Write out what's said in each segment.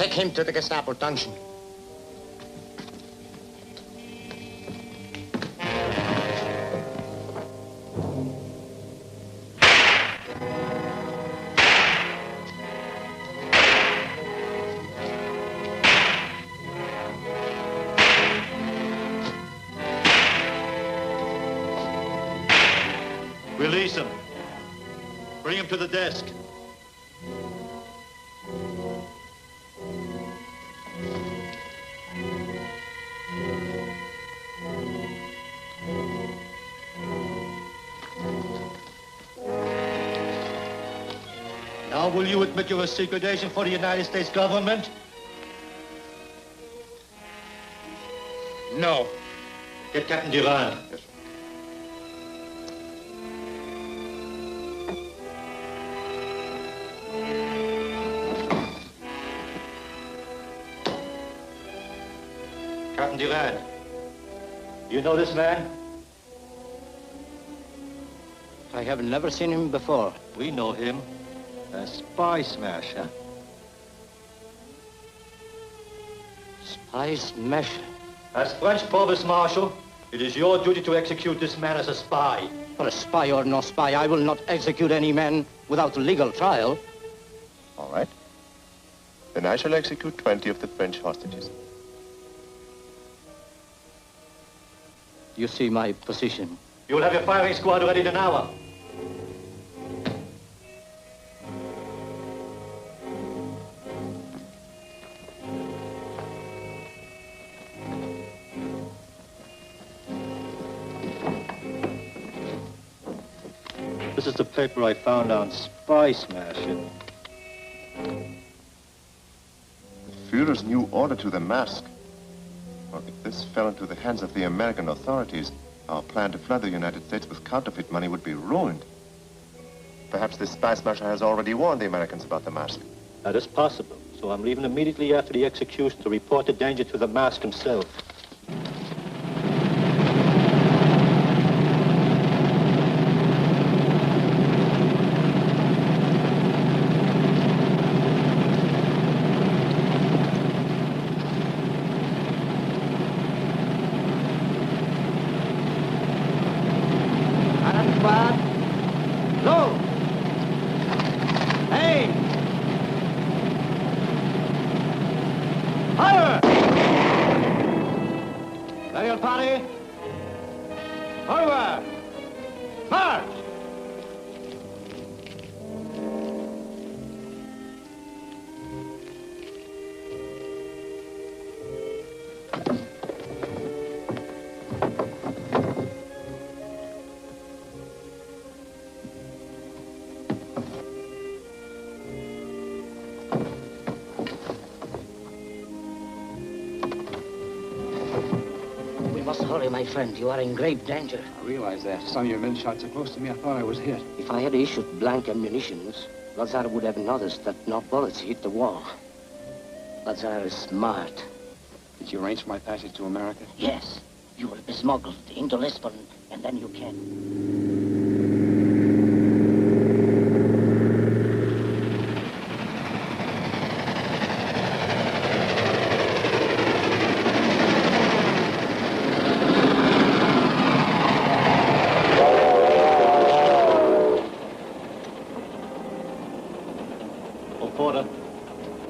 Take him to the Gestapo dungeon. Release him. Bring him to the desk. Now, will you admit you're a secret agent for the United States government? No. Get Captain Duran. Yes, sir. Captain Duran, you know this man? I have never seen him before. We know him. A spy smasher. Spy smasher. As French Provost Marshal, it is your duty to execute this man as a spy. For a spy or no spy, I will not execute any man without legal trial. All right. Then I shall execute 20 of the French hostages. You see my position. You will have your firing squad ready in an hour. This is the paper I found on spy smashing. The Führer's new order to the mask. Well, if this fell into the hands of the American authorities, our plan to flood the United States with counterfeit money would be ruined. Perhaps this spy smasher has already warned the Americans about the mask. That is possible. So I'm leaving immediately after the execution to report the danger to the mask himself. Hurry, my friend. You are in grave danger. I realize that. Some of your men shot so close to me, I thought I was hit. If I had issued blank ammunitions, Lazar would have noticed that no bullets hit the wall. Lazar is smart. Did you arrange for my passage to America? Yes. You will be smuggled into Lisbon, and then you can.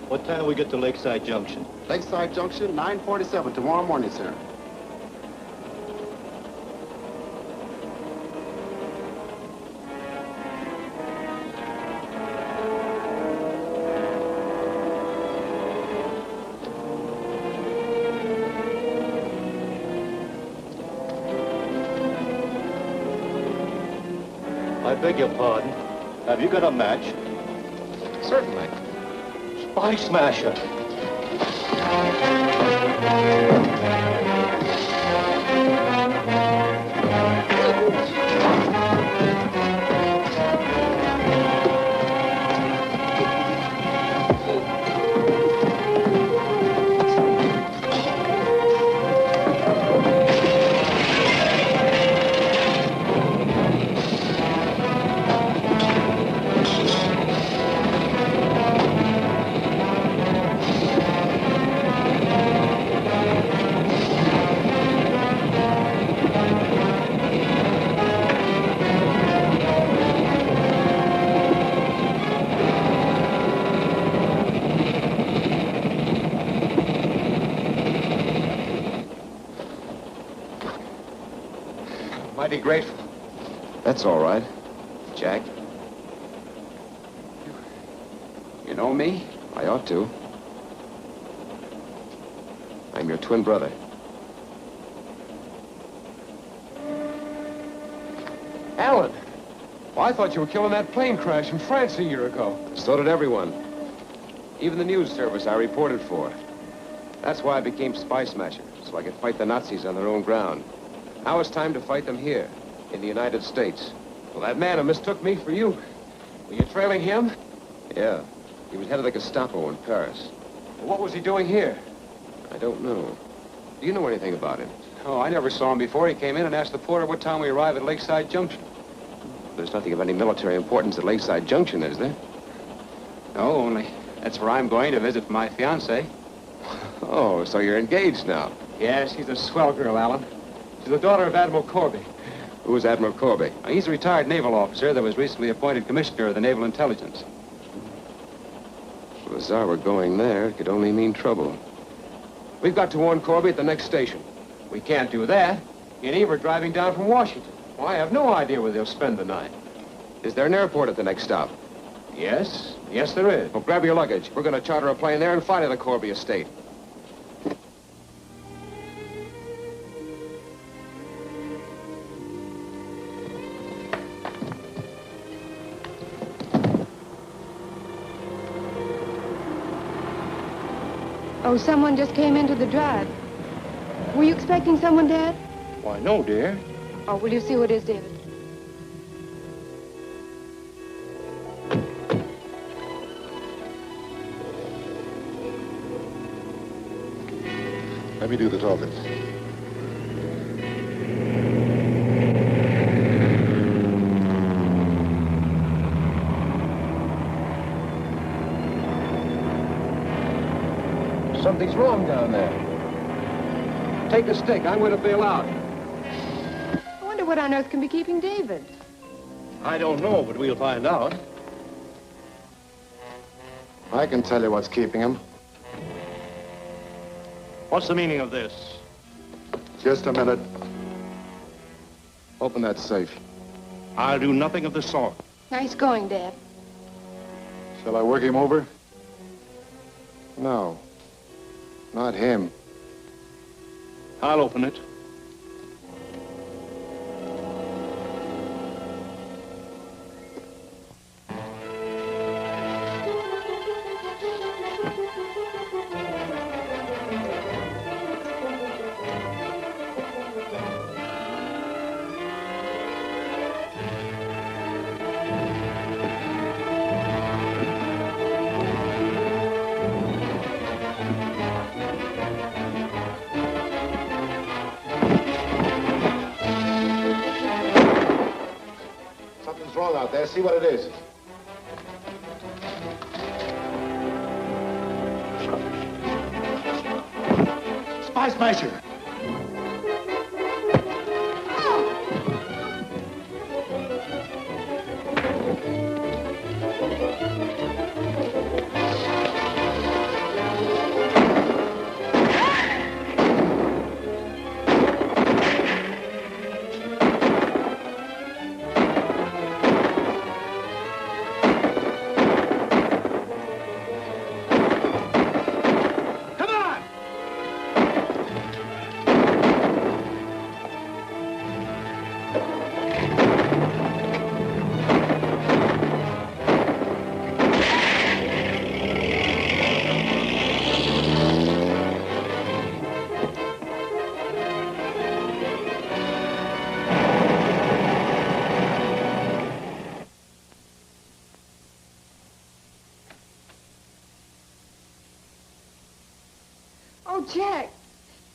What time do we get to Lakeside Junction? Lakeside Junction, 9:47 tomorrow morning, sir. I beg your pardon. Have you got a match? Certainly. Spy smasher. Mighty grateful. That's all right. Jack, You know me? I ought to. I'm your twin brother. Alan! Well, I thought you were killing that plane crash in France a year ago. So did everyone. Even the news service I reported for. That's why I became Spy Smasher, so I could fight the Nazis on their own ground. Now it's time to fight them here, in the United States. Well, that man who mistook me for you. Were you trailing him? Yeah, he was head of the Gestapo in Paris. Well, what was he doing here? I don't know. Do you know anything about him? Oh, I never saw him before. He came in and asked the porter what time we arrive at Lakeside Junction. There's nothing of any military importance at Lakeside Junction, is there? No, only that's where I'm going to visit my fiancée. Oh, so you're engaged now. Yes, she's a swell girl, Alan. She's the daughter of Admiral Corby. Who's Admiral Corby? He's a retired naval officer that was recently appointed commissioner of the Naval Intelligence. If the Tsar were going there, it could only mean trouble. We've got to warn Corby at the next station. We can't do that. He and Eve are driving down from Washington. Well, I have no idea where they'll spend the night. Is there an airport at the next stop? Yes, there is. Well, grab your luggage. We're going to charter a plane there and fly to the Corby estate. Oh, someone just came into the drive. Were you expecting someone, Dad? Why, no, dear. Oh, will you see who it is, David? Let me do the talking. Something's wrong down there. Take the stick. I'm going to bail out. I wonder what on earth can be keeping David. I don't know, but we'll find out. I can tell you what's keeping him. What's the meaning of this? Just a minute. Open that safe. I'll do nothing of the sort. Nice going, Dad. Shall I work him over? No. Not him. I'll open it. Something's wrong out there. See what it is. Spy Smasher! Oh, Jack.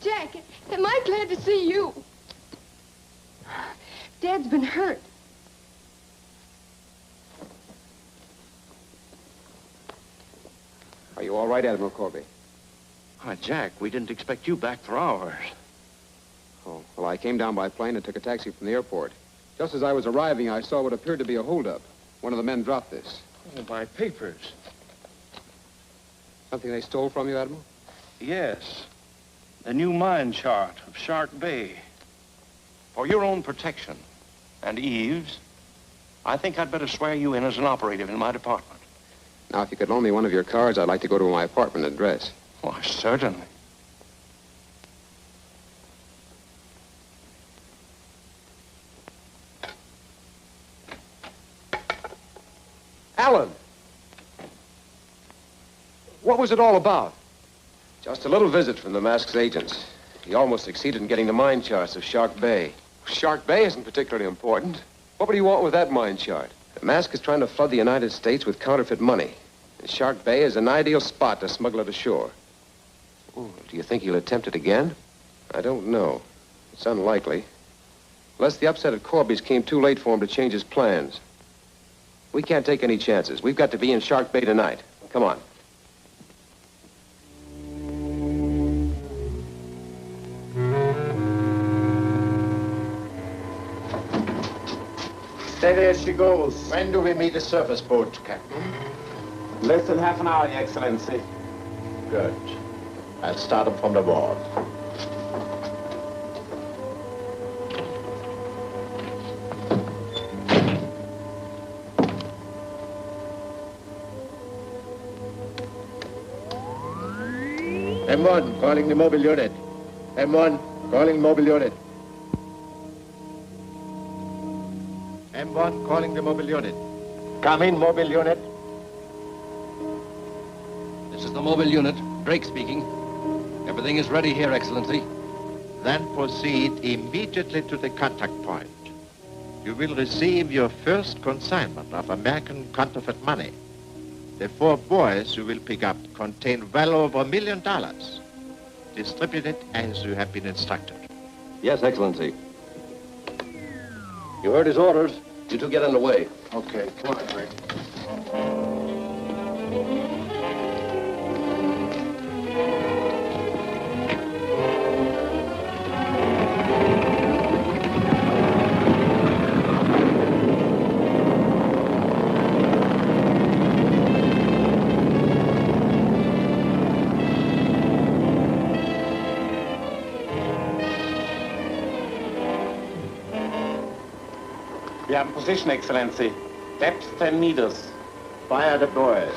Jack, am I glad to see you? Dad's been hurt. Are you all right, Admiral Corby? Why, Jack, we didn't expect you back for hours. Oh, well, I came down by plane and took a taxi from the airport. Just as I was arriving, I saw what appeared to be a holdup. One of the men dropped this. Oh, my papers. Something they stole from you, Admiral? Yes. The new mine chart of Shark Bay. For your own protection and Eve's, I think I'd better swear you in as an operative in my department. Now, if you could loan me one of your cars, I'd like to go to my apartment address. Why, certainly. Alan! What was it all about? Just a little visit from the Mask's agents. He almost succeeded in getting the mine charts of Shark Bay. Shark Bay isn't particularly important. What would he want with that mine chart? The Mask is trying to flood the United States with counterfeit money. And Shark Bay is an ideal spot to smuggle it ashore. Oh, do you think he'll attempt it again? I don't know. It's unlikely. Unless the upset at Corby's came too late for him to change his plans. We can't take any chances. We've got to be in Shark Bay tonight. Come on. Steady as she goes. When do we meet the surface boat, Captain? Less than half an hour, Your Excellency. Good. I'll start them from the board. M1, calling the mobile unit. M1, calling mobile unit. M1, calling the mobile unit. Come in, mobile unit. This is the mobile unit. Drake speaking. Everything is ready here, Excellency. Then proceed immediately to the contact point. You will receive your first consignment of American counterfeit money. The 4 buoys you will pick up contain well over $1 million. Distribute it as you have been instructed. Yes, Excellency. You heard his orders. You two get underway. Okay, come on, Drake. We have a position, Excellency. Depth 10 meters. Fire the buoys.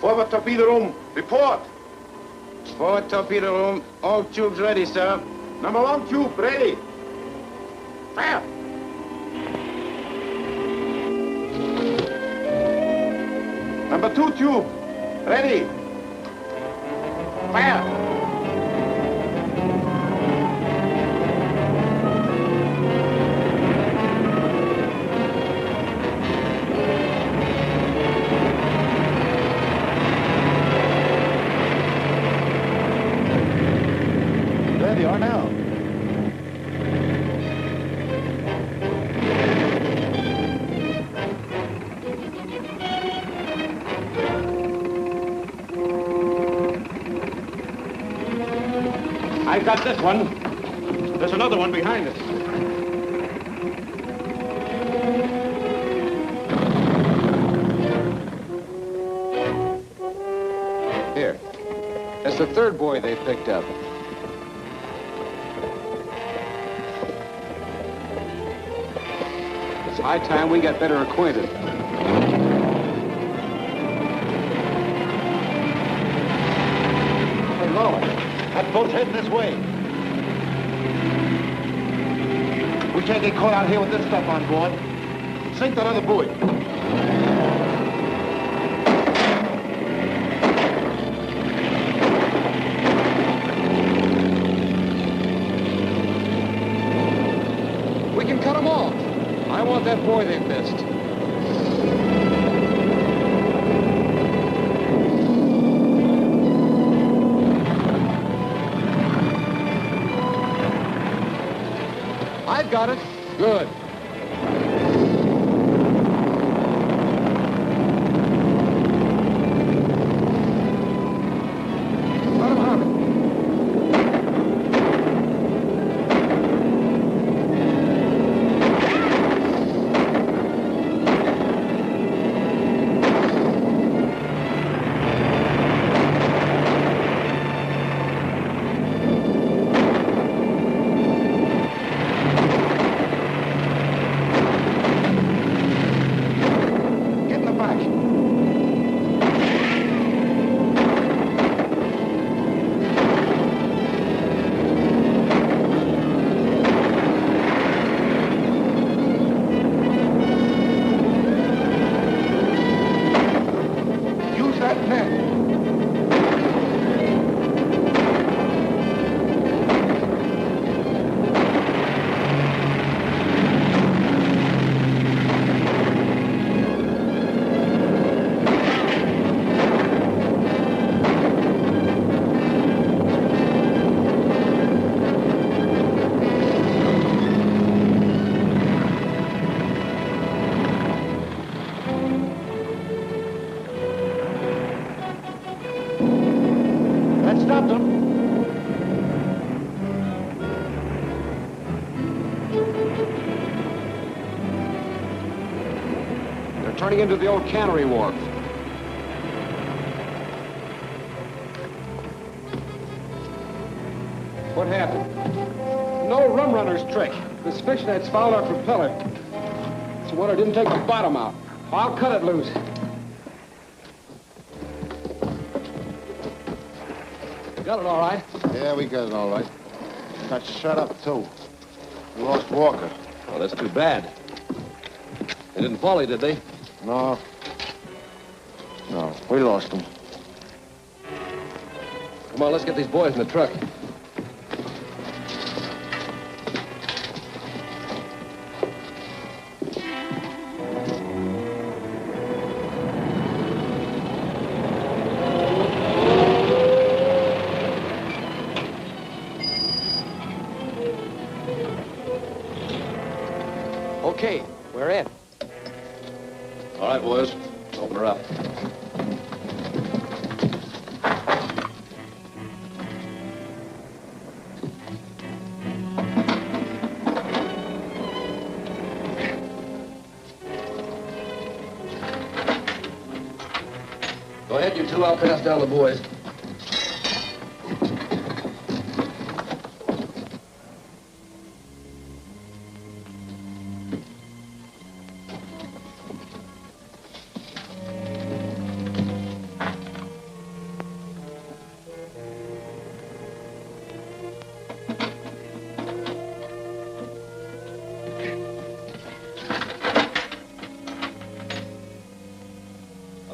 Forward torpedo room, report. Forward torpedo room. All tubes ready, sir. Number 1 tube, ready. Fire. Number 2 tube, ready. Fire. There they are now. I got this one. There's another one behind us. Here. That's the 3rd buoy they picked up. It's high time we got better acquainted. Hey, Lord, that boat's heading this way. We can't get caught out here with this stuff on board. Sink that other buoy. We can cut them off. I want that buoy they missed. I've got it. Good. Let him have it. That stopped them. They're turning into the old cannery wharf. What happened? No rum runner's trick. This fishnet's fouled our propeller. It's the one that didn't take the bottom out. I'll cut it loose. Got it all right. Yeah, we got it all right. Got shut up, too. We lost Walker. Well, that's too bad. They didn't follow you, did they? No. No, we lost him. Come on, let's get these boys in the truck. Okay, we're in. All right, boys. Open her up. Go ahead, you two. I'll pass down the boys.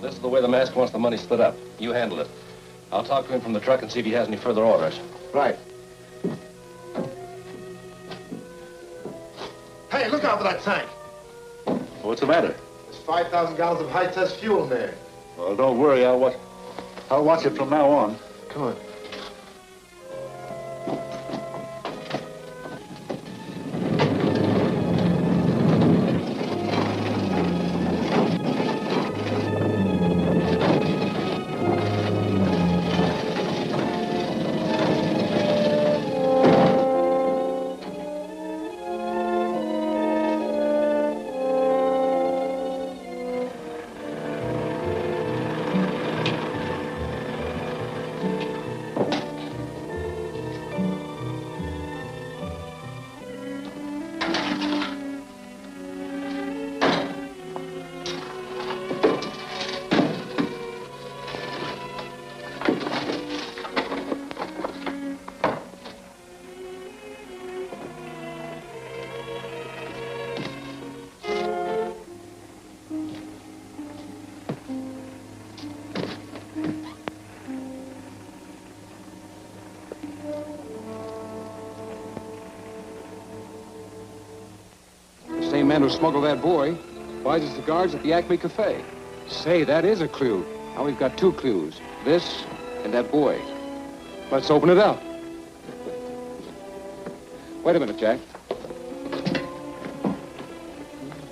This is the way the mask wants the money split up. You handle it. I'll talk to him from the truck and see if he has any further orders. Right. Hey, look out for that tank. What's the matter? There's 5,000 gallons of high-test fuel in there. Well, don't worry. I'll watch it from now on. Come on. Same man who smuggled that boy buys his cigars at the Acme Cafe. Say, that is a clue. Now we've got two clues. This and that boy. Let's open it up. Wait a minute, Jack.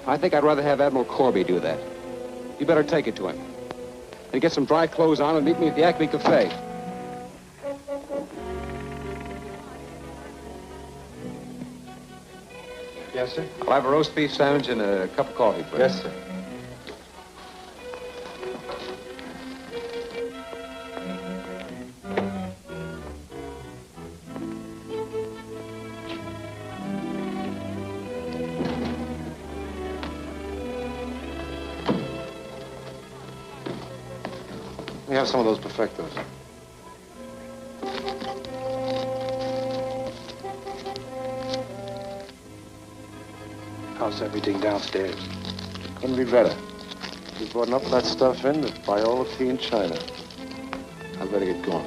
I think I'd rather have Admiral Corby do that. You better take it to him. And get some dry clothes on and meet me at the Acme Cafe. Yes, sir? I'll have a roast beef sandwich and a cup of coffee, please. Yes, sir. We have some of those perfectos. How's everything downstairs? Couldn't be better. We brought enough of that stuff in to buy all the tea in China. I better get going.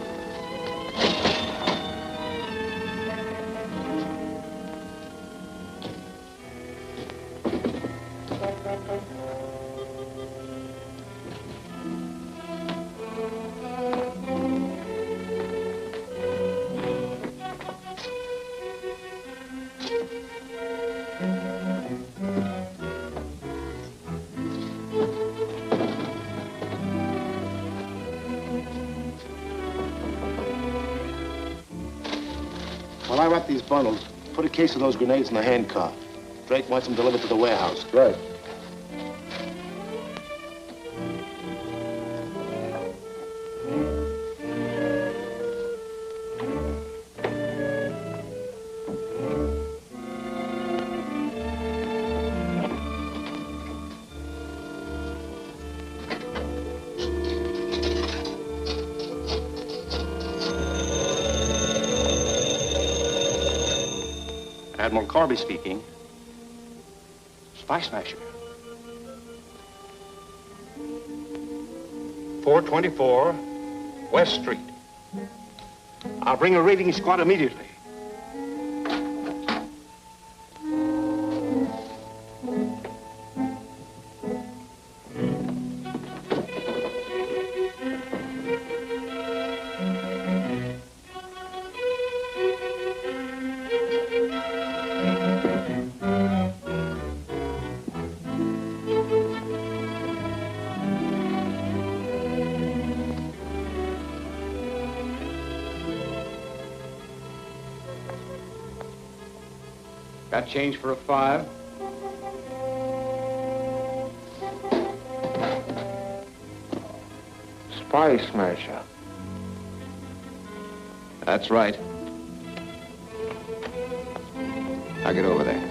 While I wrap these bundles, put a case of those grenades in the hand car. Drake wants them delivered to the warehouse. Right. Admiral Corby speaking. Spy Smasher. 424 West Street. I'll bring a raiding squad immediately. Got change for a 5? Spy Smasher. That's right. I'll get over there.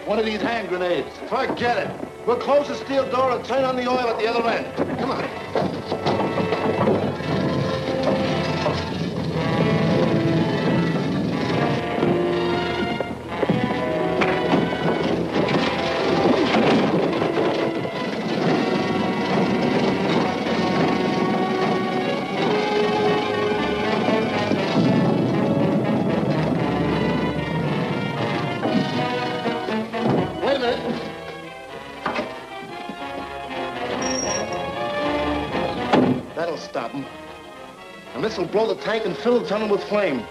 One of these hand grenades. Forget it. We'll close the steel door and turn on the oil at the other end. Come on. Wait a minute. That'll stop them. And this will blow the tank and fill the tunnel with flame.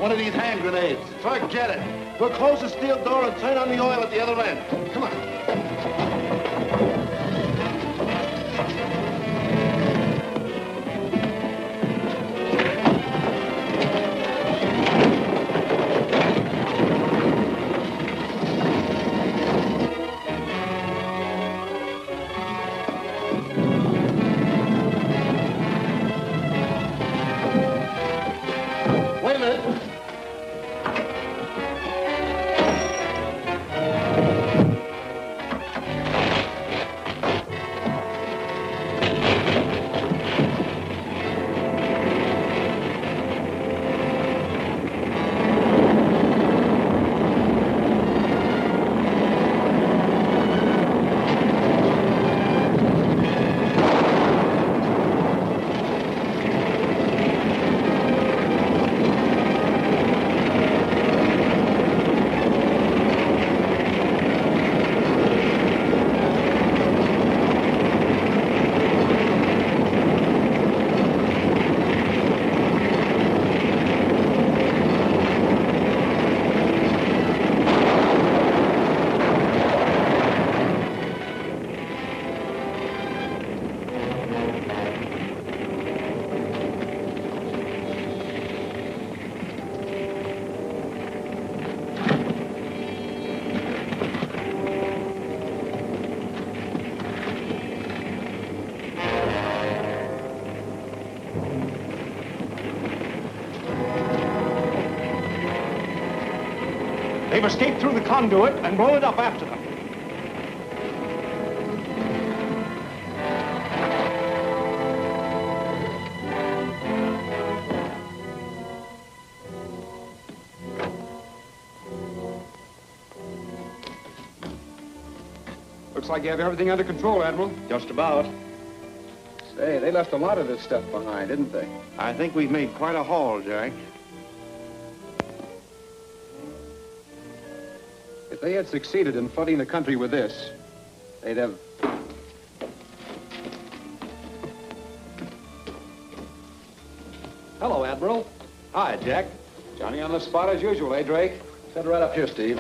One of these hand grenades. Forget it. We'll close the steel door and turn on the oil at the other end. Come on. Wait a minute. They've escaped through the conduit and blown it up after them. Looks like you have everything under control, Admiral. Just about. Say, they left a lot of this stuff behind, didn't they? I think we've made quite a haul, Jack. If they had succeeded in flooding the country with this, they'd have... Hello, Admiral. Hi, Jack. Johnny on the spot as usual, eh, Drake? Set right up here, Steve.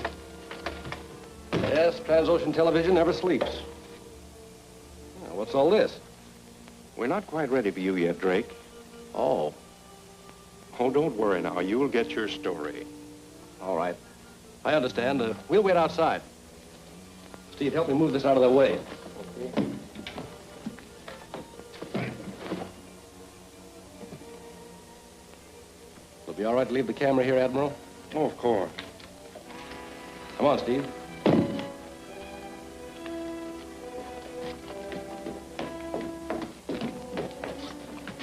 Yes, Transocean Television never sleeps. Now, what's all this? We're not quite ready for you yet, Drake. Oh, Oh, don't worry now. You'll get your story. all right. I understand. We'll wait outside. Steve, help me move this out of their way. Okay. It'll be all right to leave the camera here, Admiral? Oh, of course. Come on, Steve.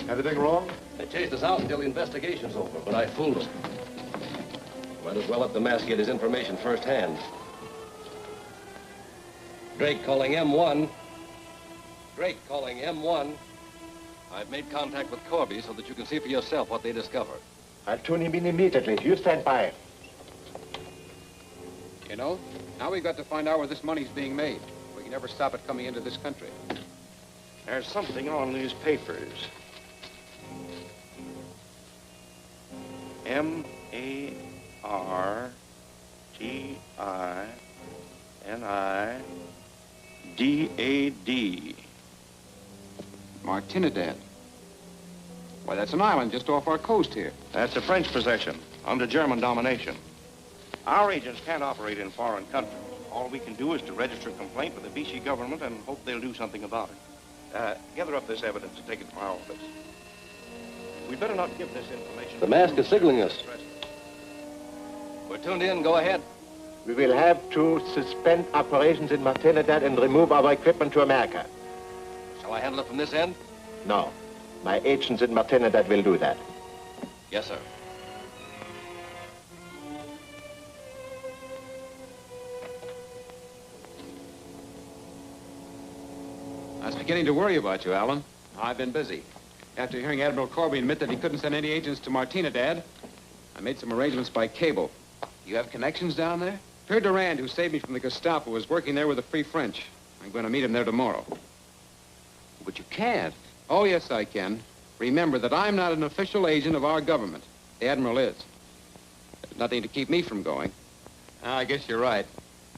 Anything wrong? They chased us out until the investigation's over, but I fooled them. Might as well let the mask get his information firsthand. Drake calling M1. Drake calling M1. I've made contact with Corby so that you can see for yourself what they discover. I'll tune him in immediately. You stand by. You know, now we've got to find out where this money's being made. We can never stop it coming into this country. There's something on these papers. M-A-R-T-I-N-I-D-A-D. Martinidad. Why, that's an island just off our coast here. That's a French possession, under German domination. Our agents can't operate in foreign countries. All we can do is to register a complaint with the Vichy government and hope they'll do something about it. Gather up this evidence and take it to my office. We'd better not give this information... The mask is signaling us. We're tuned in. Go ahead. We will have to suspend operations in Martinidad and remove our equipment to America. Shall I handle it from this end? No. My agents in Martinidad will do that. Yes, sir. I was beginning to worry about you, Alan. I've been busy. After hearing Admiral Corby admit that he couldn't send any agents to Martinidad, I made some arrangements by cable. You have connections down there? Pierre Durand, who saved me from the Gestapo, is working there with the Free French. I'm going to meet him there tomorrow. But you can't. Oh, yes, I can. Remember that I'm not an official agent of our government. The Admiral is. Nothing to keep me from going. I guess you're right.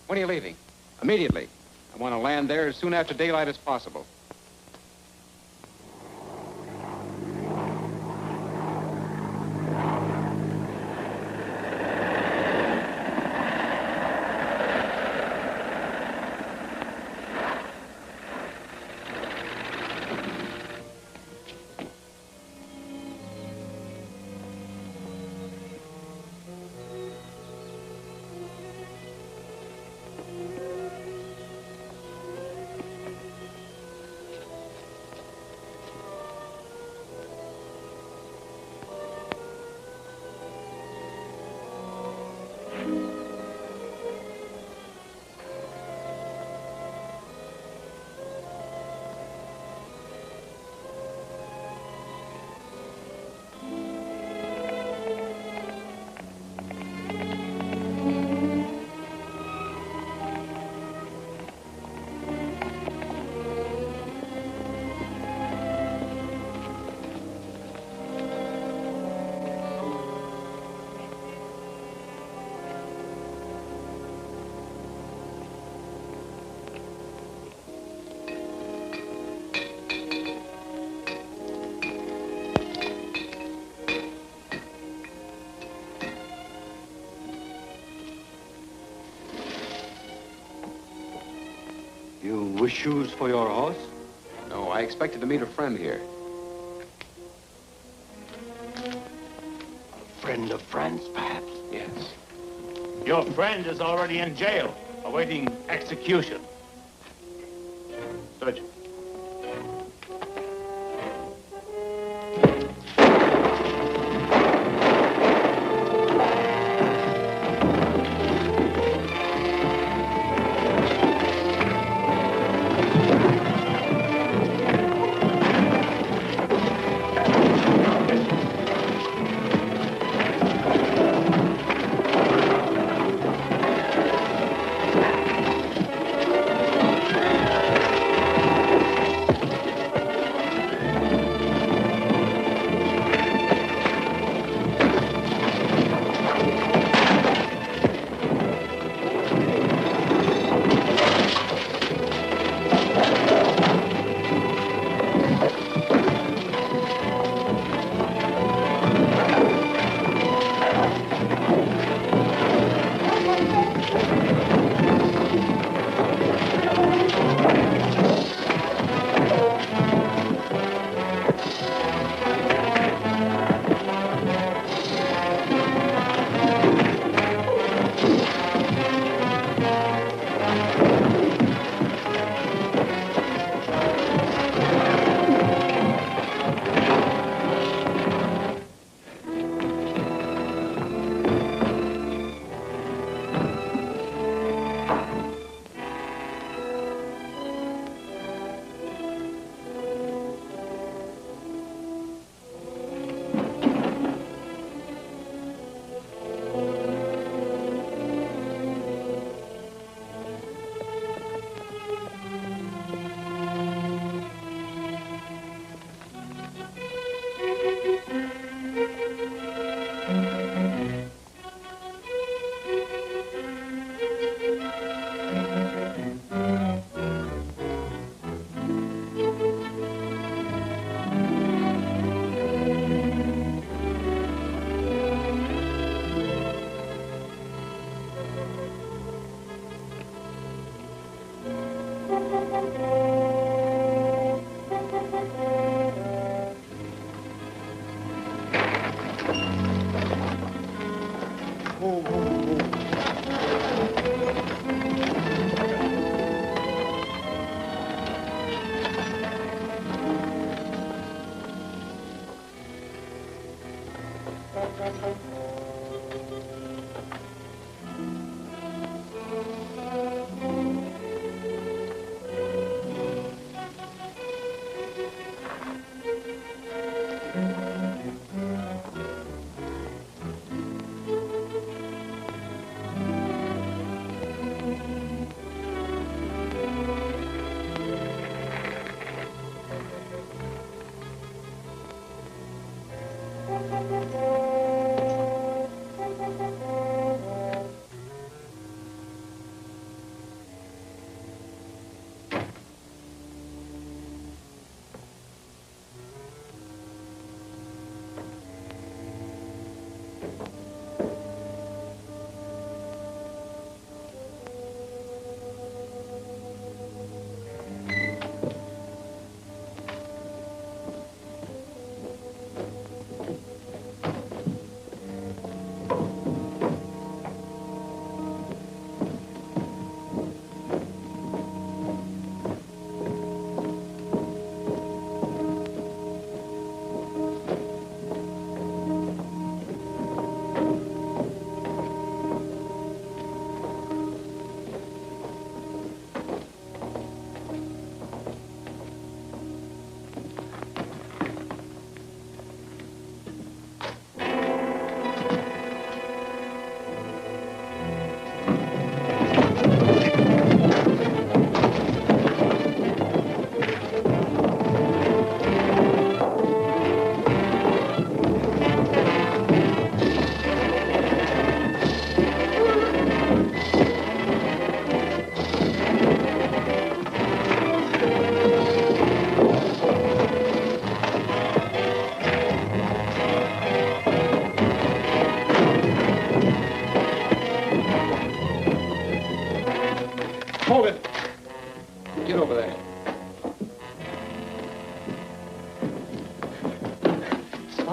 When are you leaving? Immediately. I want to land there as soon after daylight as possible. You wish shoes for your horse? No, I expected to meet a friend here. A friend of France, perhaps? Yes. Your friend is already in jail, awaiting execution. Search him.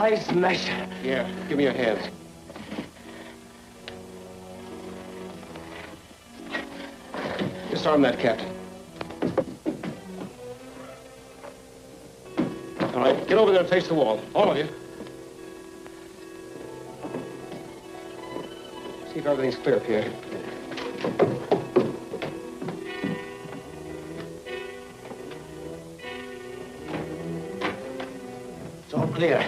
Spice Masher. Here, give me your hands. Disarm that, Captain. All right, get over there and face the wall. All of you. See if everything's clear up here. It's all clear.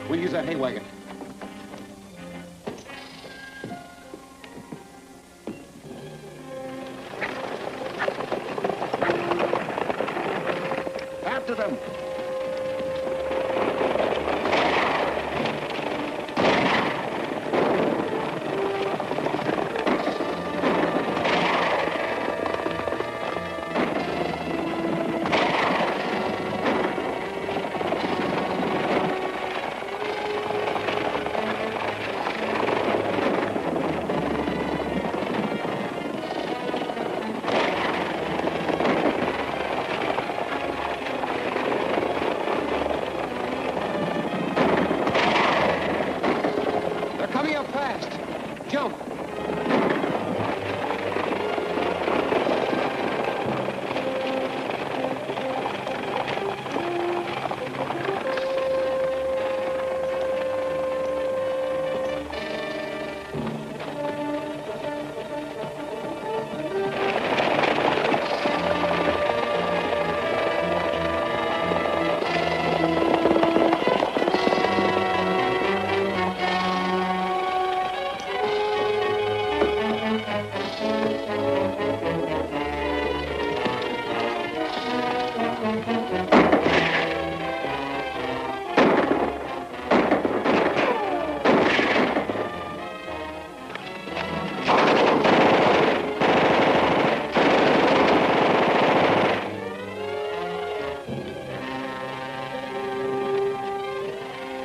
We'll use that hay wagon. After them.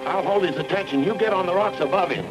I'll hold his attention. You get on the rocks above him.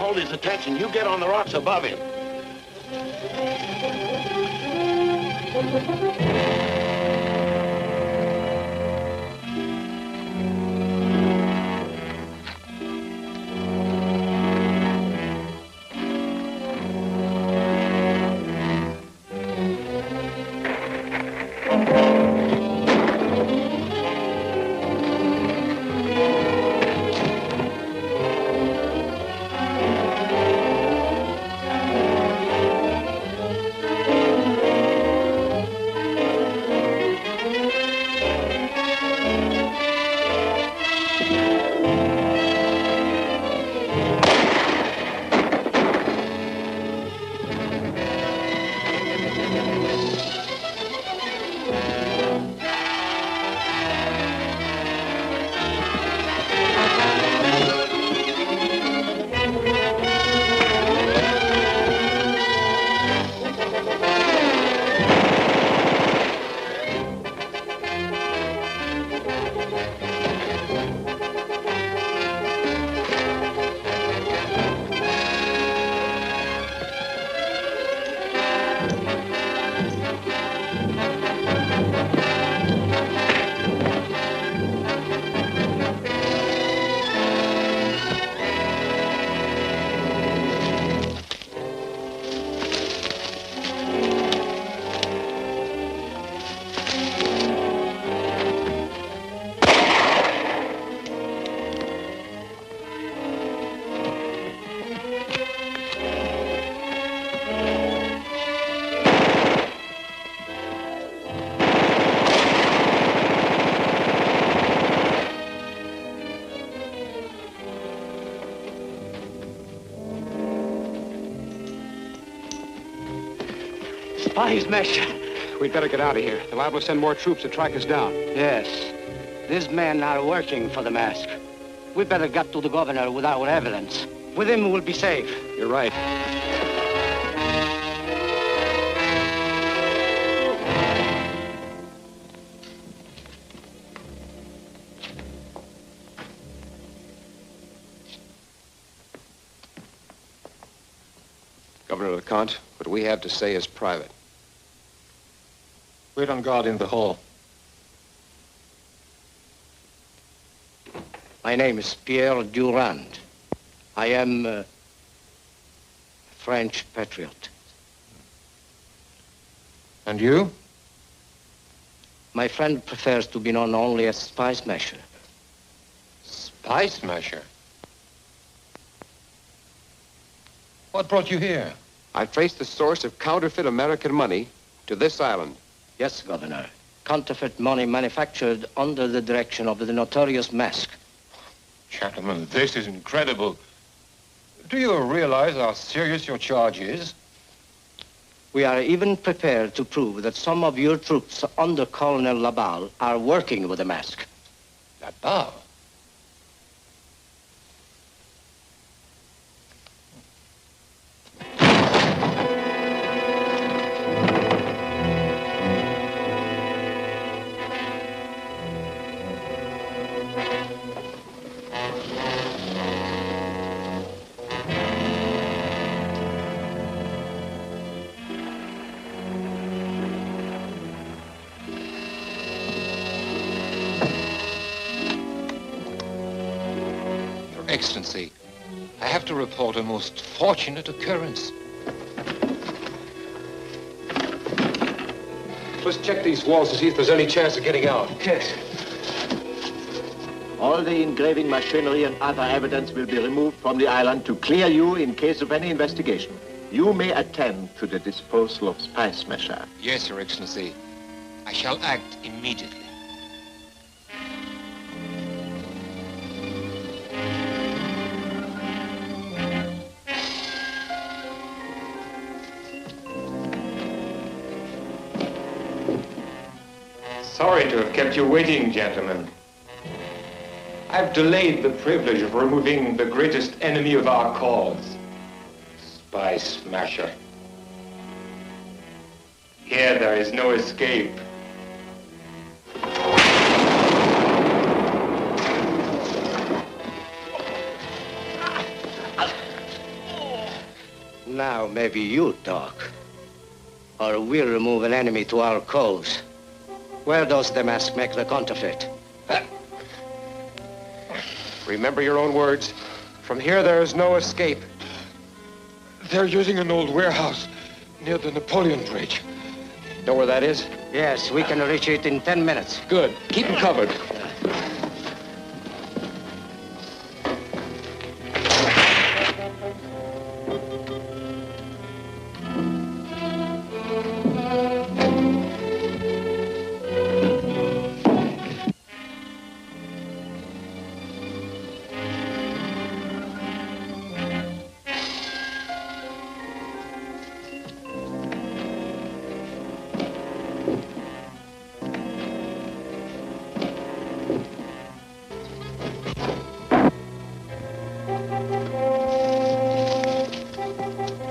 hold his attention. You get on the rocks above him. Spies, Measure. We'd better get out of here. They're liable to send more troops to track us down. Yes. These men are working for the mask. We better get to the governor with our evidence. With him, we'll be safe. You're right. Governor LeConte, what we have to say is private. Wait on guard in the hall. My name is Pierre Durand. I am a French patriot. And you? My friend prefers to be known only as Spy Smasher. Spy Smasher? What brought you here? I've traced the source of counterfeit American money to this island. Yes, Governor. Counterfeit money manufactured under the direction of the notorious Mask. Gentlemen, this is incredible. Do you realize how serious your charge is? We are even prepared to prove that some of your troops under Colonel Laballe are working with the Mask. Laballe? Excellency, I have to report a most fortunate occurrence. Let's check these walls to see if there's any chance of getting out. Yes. All the engraving machinery and other evidence will be removed from the island to clear you in case of any investigation. You may attend to the disposal of Spy Smasher. Yes, Your Excellency. I shall act immediately. Sorry to have kept you waiting, gentlemen. I've delayed the privilege of removing the greatest enemy of our cause, Spy Smasher. Here there is no escape. Now maybe you talk. Or we'll remove an enemy to our cause. Where does the mask make the counterfeit? Remember your own words. From here, there is no escape. They're using an old warehouse near the Napoleon Bridge. Know where that is? Yes, we can reach it in 10 minutes. Good. Keep them covered.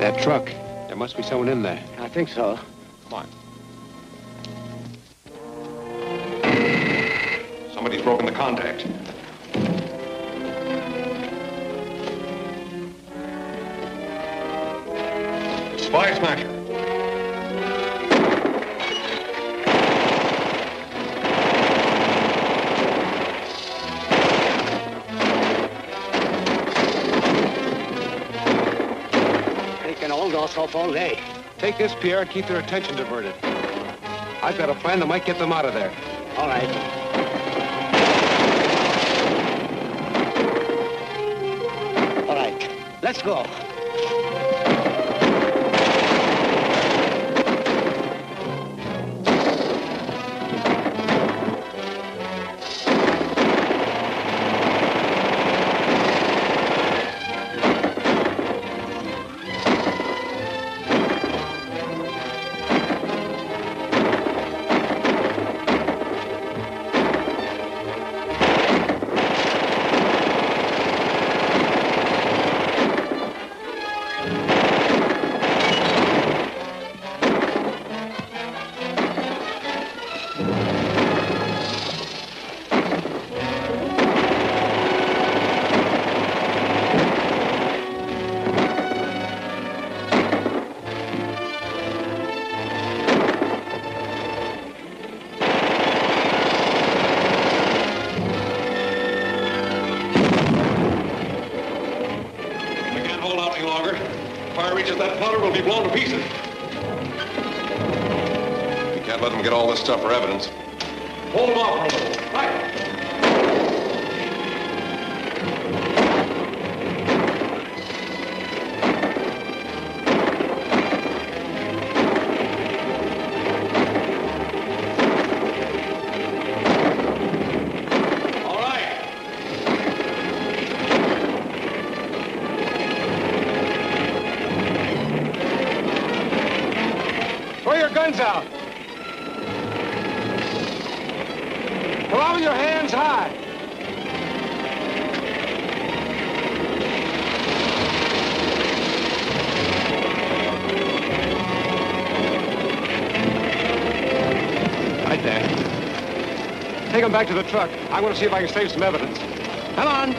That truck. There must be someone in there. I think so. Come on. Somebody's broken the contact. Spy smasher. They can hold us off all day. Take this, Pierre, and keep their attention diverted. I've got a plan that might get them out of there. All right. All right. Let's go. Be blown to pieces. We can't let them get all this stuff for evidence. Hold them off for a little. Right. Guns out. Come on with your hands high. Right there. Take them back to the truck. I want to see if I can save some evidence. Come on.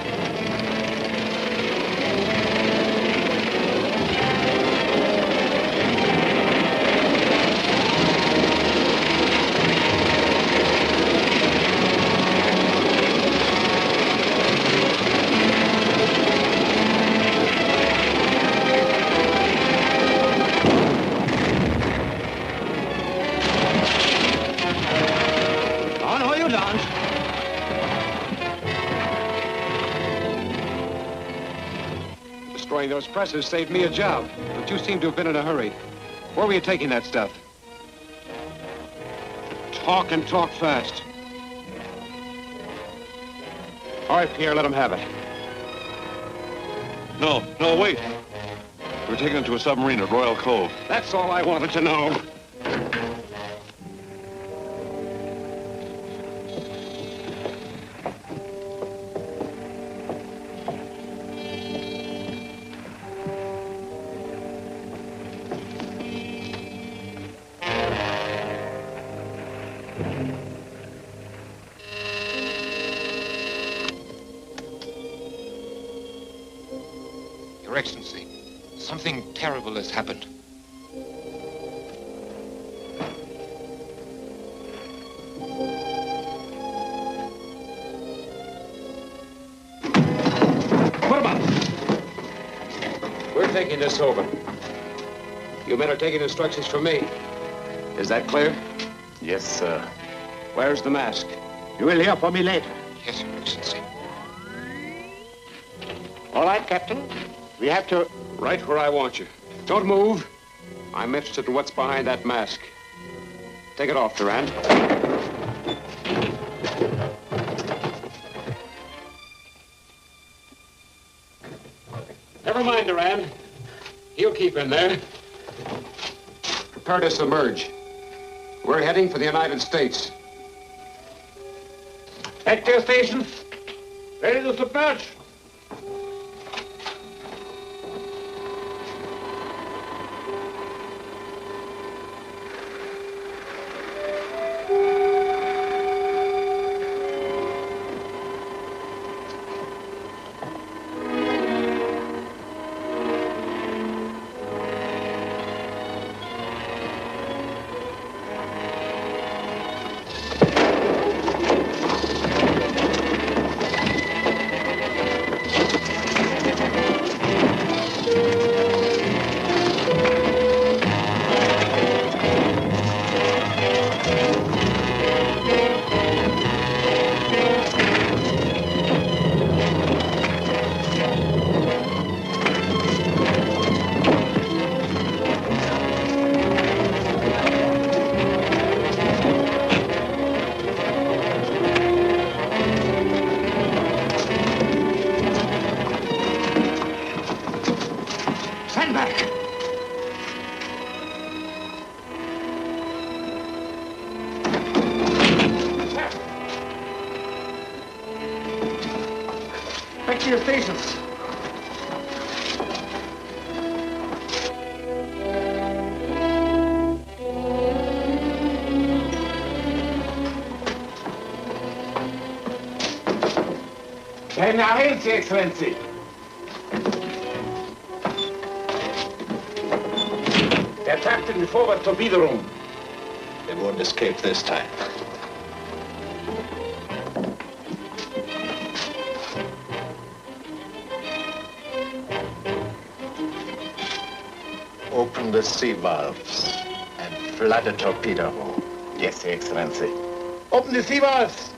Destroying those presses saved me a job, but you seem to have been in a hurry. Where were you taking that stuff? Talk and talk fast. All right, Pierre, let him have it. No, wait. We're taking it to a submarine at Royal Cove. That's all I wanted to know. Your Excellency, Something terrible has happened. What about it? We're taking this over. You men are taking instructions from me. Is that clear? Yes, sir. Where's the mask? You will hear from me later. Yes, Your Excellency. All right, Captain. We have to... Right where I want you. Don't move. I'm interested in what's behind that mask. Take it off, Durand. Never mind, Durand. He'll keep in there. Prepare to submerge. We're heading for the United States. Back to your stations. Ready to submerge. Back to your stations. Keine Eils, Your Excellency. Der trapped in the forward torpedo room. They won't escape this time. Open the sea valves and flood the torpedo hole. Yes, Your Excellency. Open the sea valves.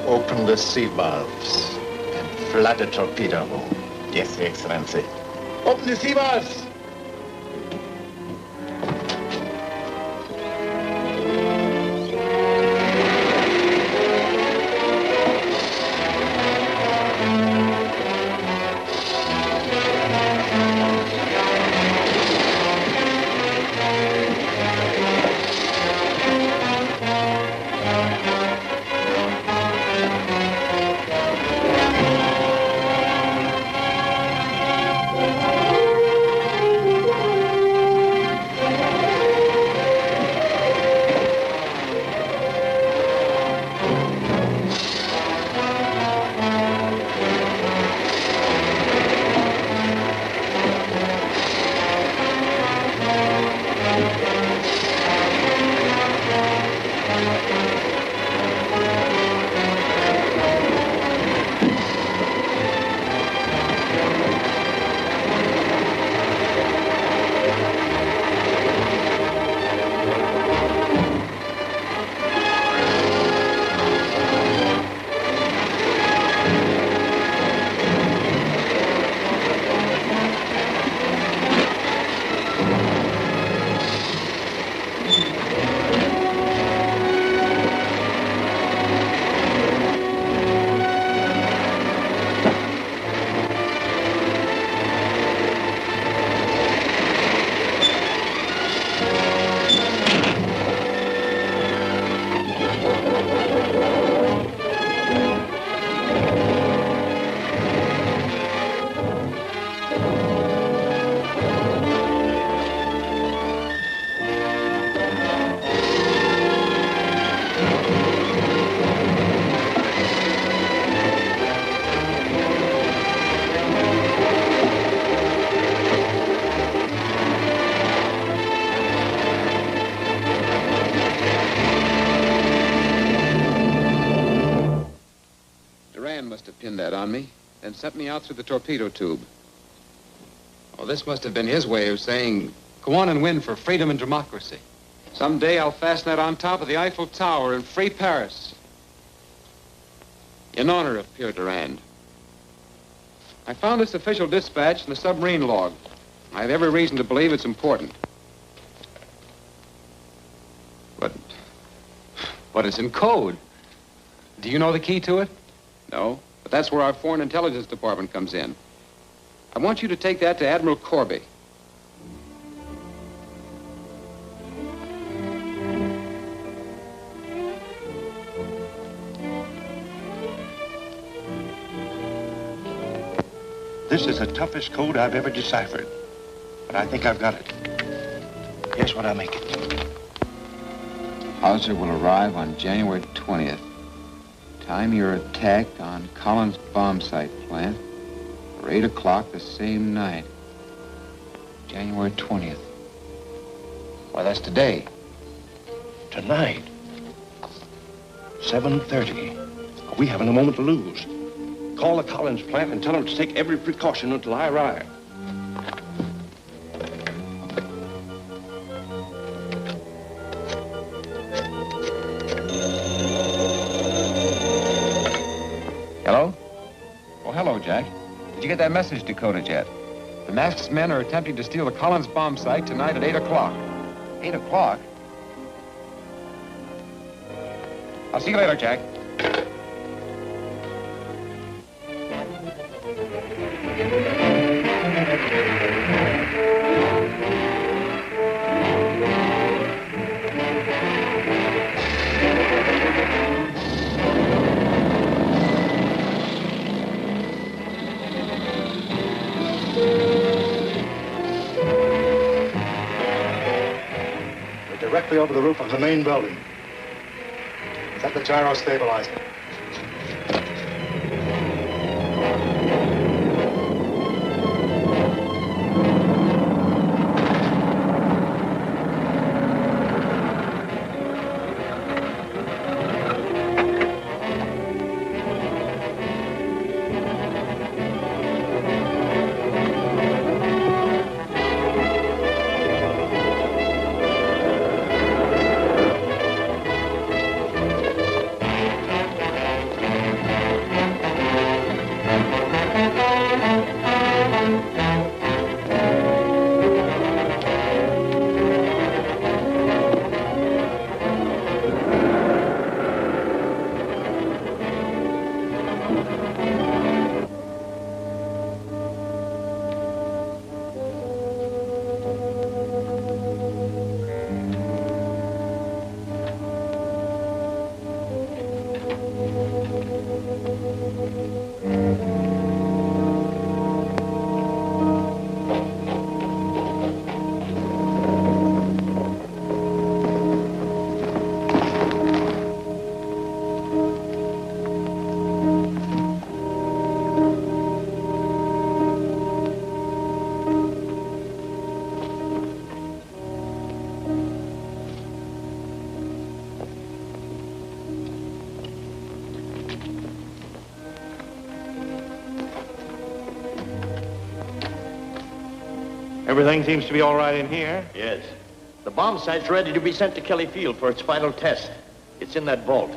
Open the sea valves and flood the torpedo hole. Yes, Your Excellency. Open the sea valves! Must have pinned that on me and sent me out through the torpedo tube. Well, this must have been his way of saying, go on and win for freedom and democracy. Someday I'll fasten that on top of the Eiffel Tower in free Paris. In honor of Pierre Durand. I found this official dispatch in the submarine log. I have every reason to believe it's important. But it's in code. Do you know the key to it? No, but that's where our Foreign Intelligence Department comes in. I want you to take that to Admiral Corby. This is the toughest code I've ever deciphered, but I think I've got it. Here's what I'll make it. Hauser will arrive on January 20th. Time you're attacked on Collins bomb site plant for 8 o'clock the same night. January 20th. Why, that's today. Tonight, 7:30. We haven't a moment to lose. Call the Collins plant and tell them to take every precaution until I arrive. Hello? Oh, hello, Jack. Did you get that message decoded yet? The masked men are attempting to steal the Collins bomb site tonight at 8 o'clock. 8 o'clock? I'll see you later, Jack. Directly over the roof of the main building. Set the gyro stabilizer. Everything seems to be all right in here. Yes. The bomb site's ready to be sent to Kelly Field for its final test. It's in that vault.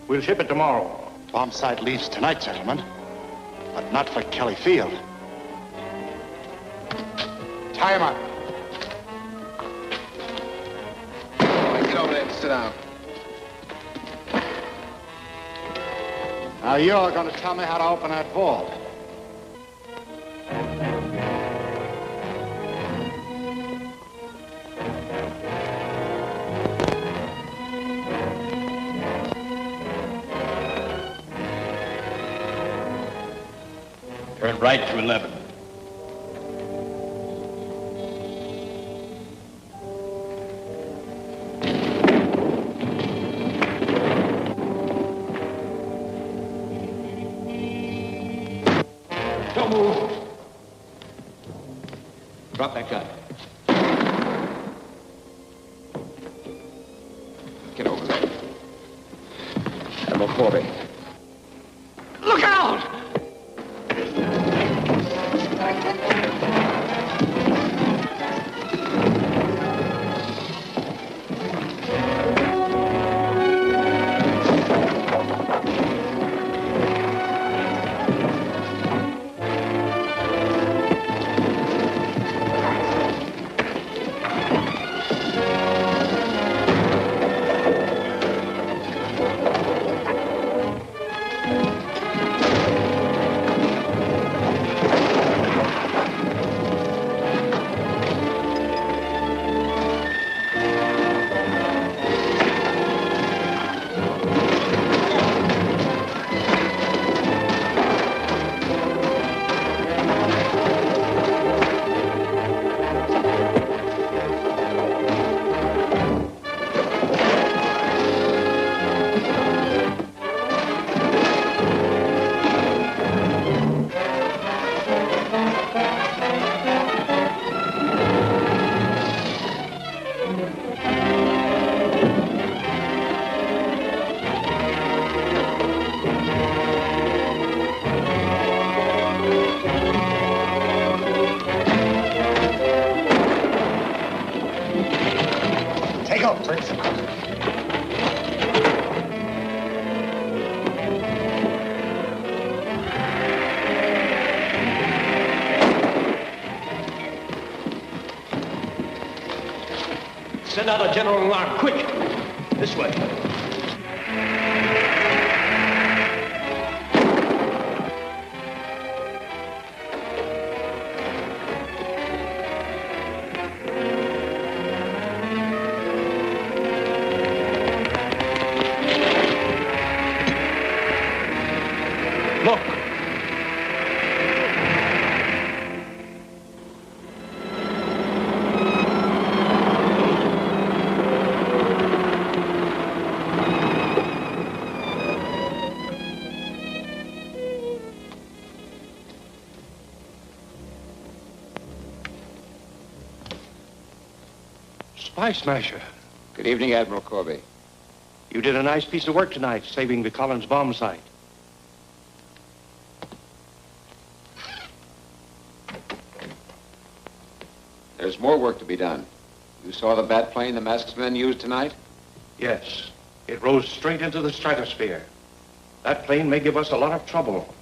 We'll ship it tomorrow. Bomb site leaves tonight, gentlemen. But not for Kelly Field. Tie him up. All right, get over there and sit down. Now you're going to tell me how to open that vault. Turn right to 11. Don't move. Drop that gun. Get over there. Admiral Corby. Look out! Send out a general alarm, quick! This way. Look! Spy Smasher. Good evening, Admiral Corby. You did a nice piece of work tonight, saving the Collins bomb site. There's more work to be done. You saw the bat plane the masked men used tonight? Yes. It rose straight into the stratosphere. That plane may give us a lot of trouble.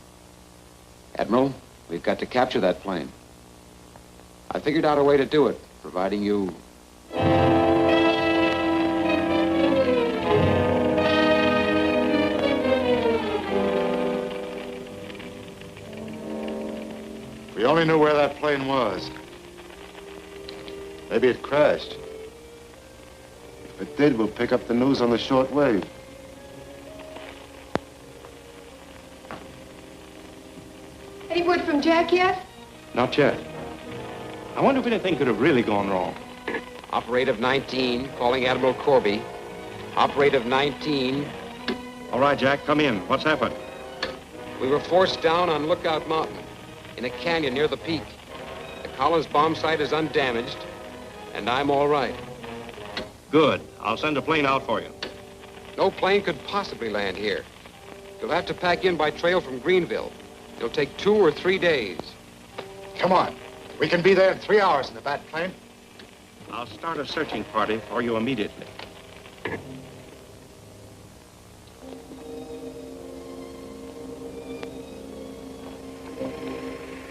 Admiral, we've got to capture that plane. I figured out a way to do it, providing you... We only knew where that plane was. Maybe it crashed. If it did, we'll pick up the news on the short wave. Any word from Jack yet? Not yet. I wonder if anything could have really gone wrong. Operative 19, calling Admiral Corby. Operative 19. All right, Jack, come in. What's happened? We were forced down on Lookout Mountain, in a canyon near the peak. The Collins bomb site is undamaged, and I'm all right. Good. I'll send a plane out for you. No plane could possibly land here. You'll have to pack in by trail from Greenville. It'll take 2 or 3 days. Come on. We can be there in 3 hours in the bat plane. I'll start a searching party for you immediately.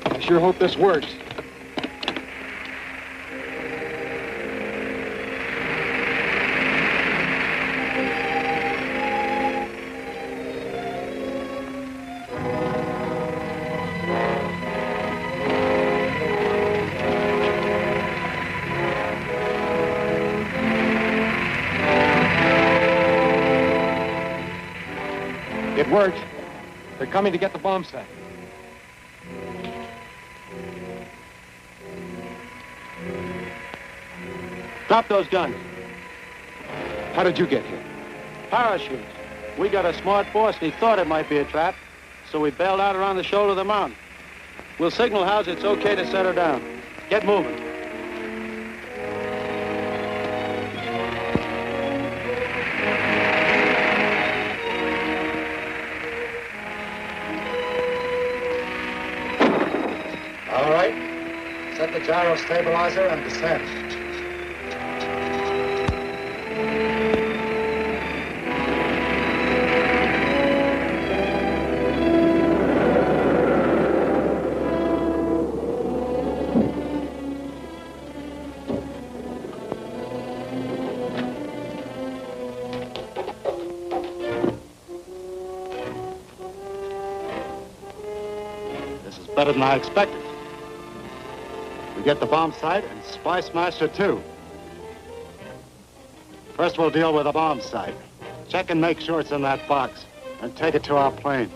I sure hope this works. It worked. They're coming to get the bomb site. Drop those guns. How did you get here? Parachutes. We got a smart boss, and he thought it might be a trap, so we bailed out around the shoulder of the mountain. We'll signal House it's okay to set her down. Get moving. All right. Set the gyro stabilizer and descend. This is better than I expected. We get the bomb site and Spy Smasher too. First we'll deal with the bomb site. Check and make sure it's in that box, and take it to our plane.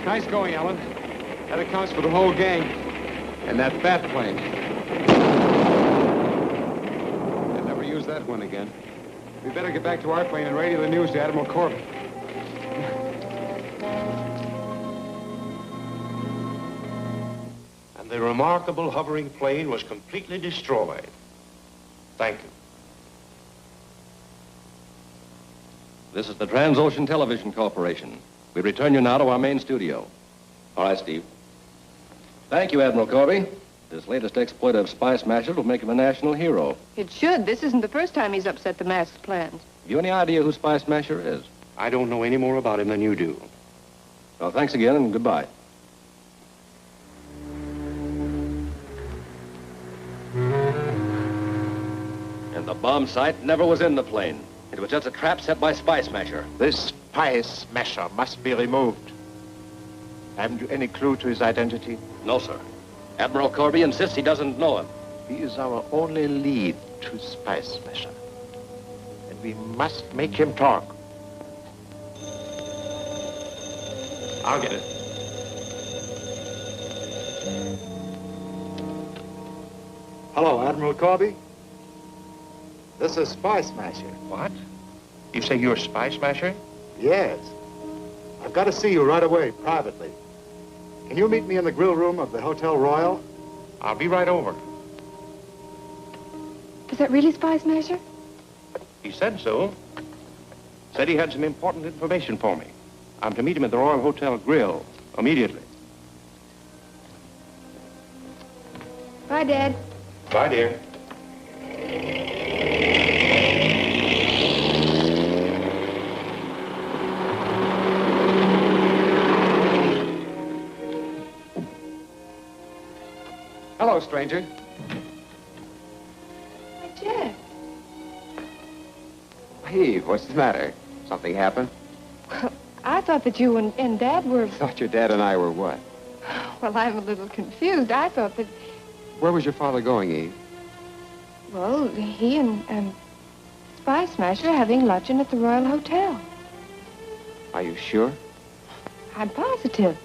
Nice going, Ellen. That accounts for the whole gang. And that bat plane. They'll never use that one again. We better get back to our plane and radio the news to Admiral Corbett. And the remarkable hovering plane was completely destroyed. Thank you. This is the Transocean Television Corporation. We return you now to our main studio. All right, Steve. Thank you, Admiral Corby. This latest exploit of Spy Smasher will make him a national hero. It should. This isn't the first time he's upset the mask's plans. Have you any idea who Spy Smasher is? I don't know any more about him than you do. Well, thanks again and goodbye. And the bomb sight never was in the plane. It was just a trap set by Spy Smasher. This Spy Smasher must be removed. Haven't you any clue to his identity? No, sir. Admiral Corby insists he doesn't know him. He is our only lead to Spy Smasher. And we must make him talk. I'll get it. Hello, Admiral Corby. This is Spy Smasher. What? You say you're Spy Smasher? Yes. I've got to see you right away, privately. Can you meet me in the grill room of the Hotel Royal? I'll be right over. Is that really Spy Smasher? He said so. Said he had some important information for me. I'm to meet him at the Royal Hotel Grill immediately. Bye, Dad. Bye, dear. Hello, stranger. Hi, Jack. Hey, what's the matter? Something happened? I thought that you and Dad were... Thought your dad and I were what? Well, I'm a little confused. I thought that, Where was your father going, Eve? well, he and Spy Smasher are having luncheon at the Royal Hotel. Are you sure? I'm positive.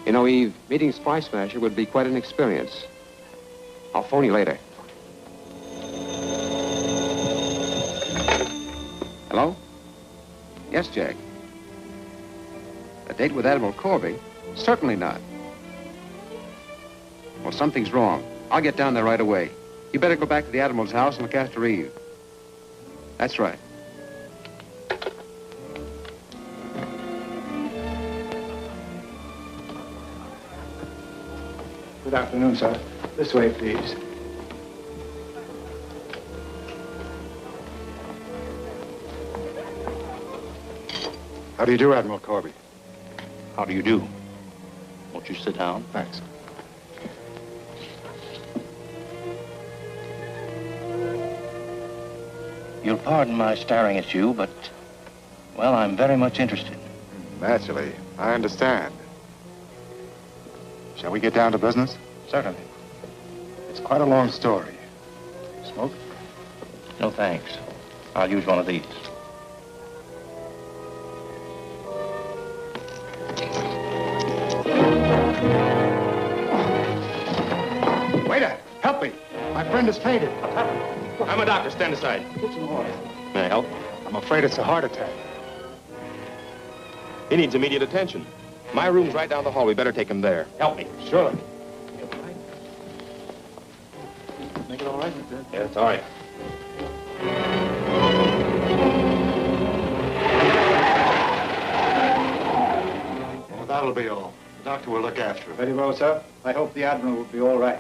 You know, Eve, meeting Spy Smasher would be quite an experience. I'll phone you later. Hello? Yes, Jack. A date with Admiral Corby? Certainly not. Well, something's wrong. I'll get down there right away. You better go back to the Admiral's house and look after Eve. That's right. Good afternoon, sir. This way, please. How do you do, Admiral Corby? How do you do? Won't you sit down? Thanks. You'll pardon my staring at you, but, well, I'm very much interested. Naturally. I understand. Shall we get down to business? Certainly. It's quite a long story. Smoke? No, thanks. I'll use one of these. Waiter, help me. My friend has fainted. I'm a doctor. Stand aside. May I help? I'm afraid it's a heart attack. He needs immediate attention. My room's right down the hall. We better take him there. Help me. Sure. Make it all right? Yeah, it's all right. Well, that'll be all. The doctor will look after him. Very well, sir. I hope the Admiral will be all right.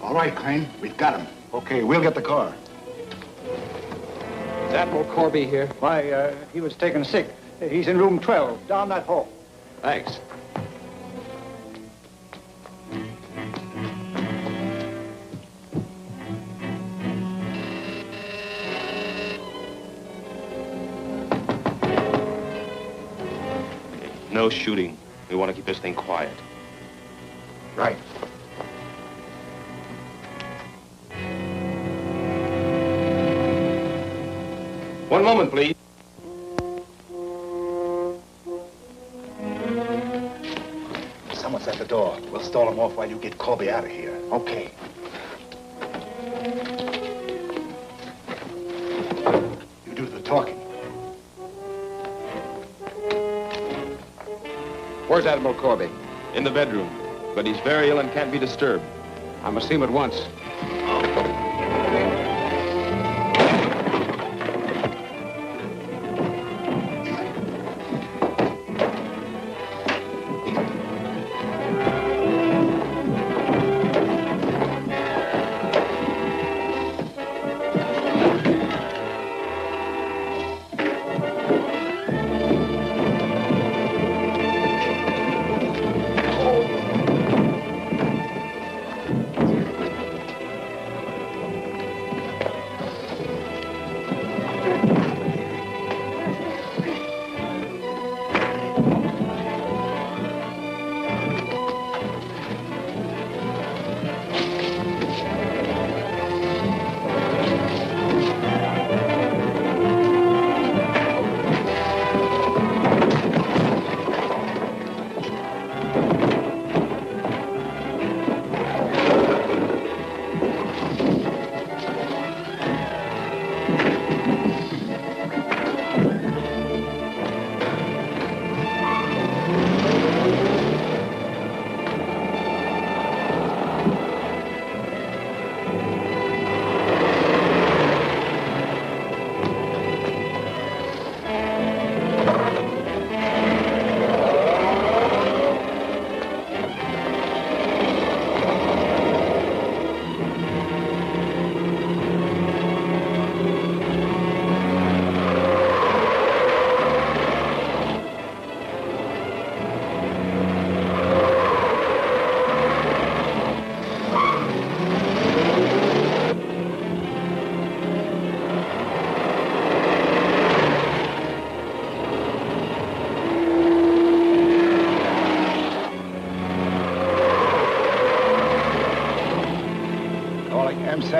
All right, Crane. We've got him. Okay, we'll get the car. Is Admiral Corby here? Why, he was taken sick. He's in room 12, down that hall. Thanks. No shooting. We want to keep this thing quiet. Right. One moment, please. Someone's at the door. We'll stall him off while you get Corby out of here. Okay. You do the talking. Where's Admiral Corby? In the bedroom. But he's very ill and can't be disturbed. I must see him at once.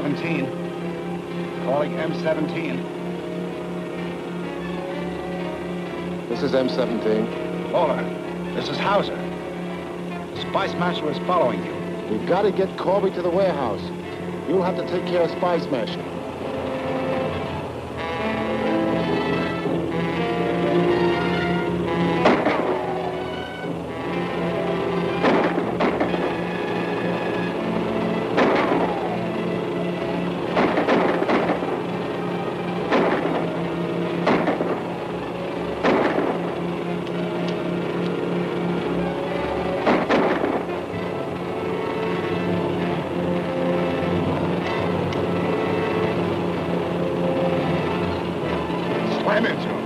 M17. Calling M17. This is M17. Moeller, this is Hauser. The Spy Smasher is following you. We've got to get Corby to the warehouse. You'll have to take care of Spy Smasher. Slam into him.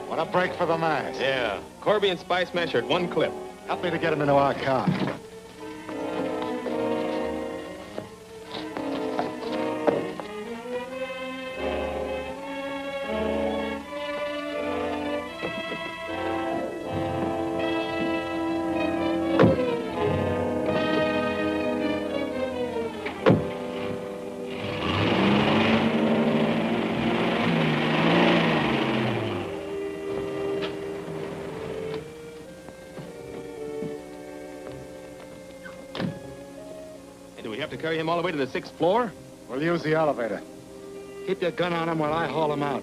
What a break for the mask. Yeah. Corby and Spy Smasher at one clip. Help me to get him into our car. Do we have to carry him all the way to the 6th floor? We'll use the elevator. Keep your gun on him while I haul him out.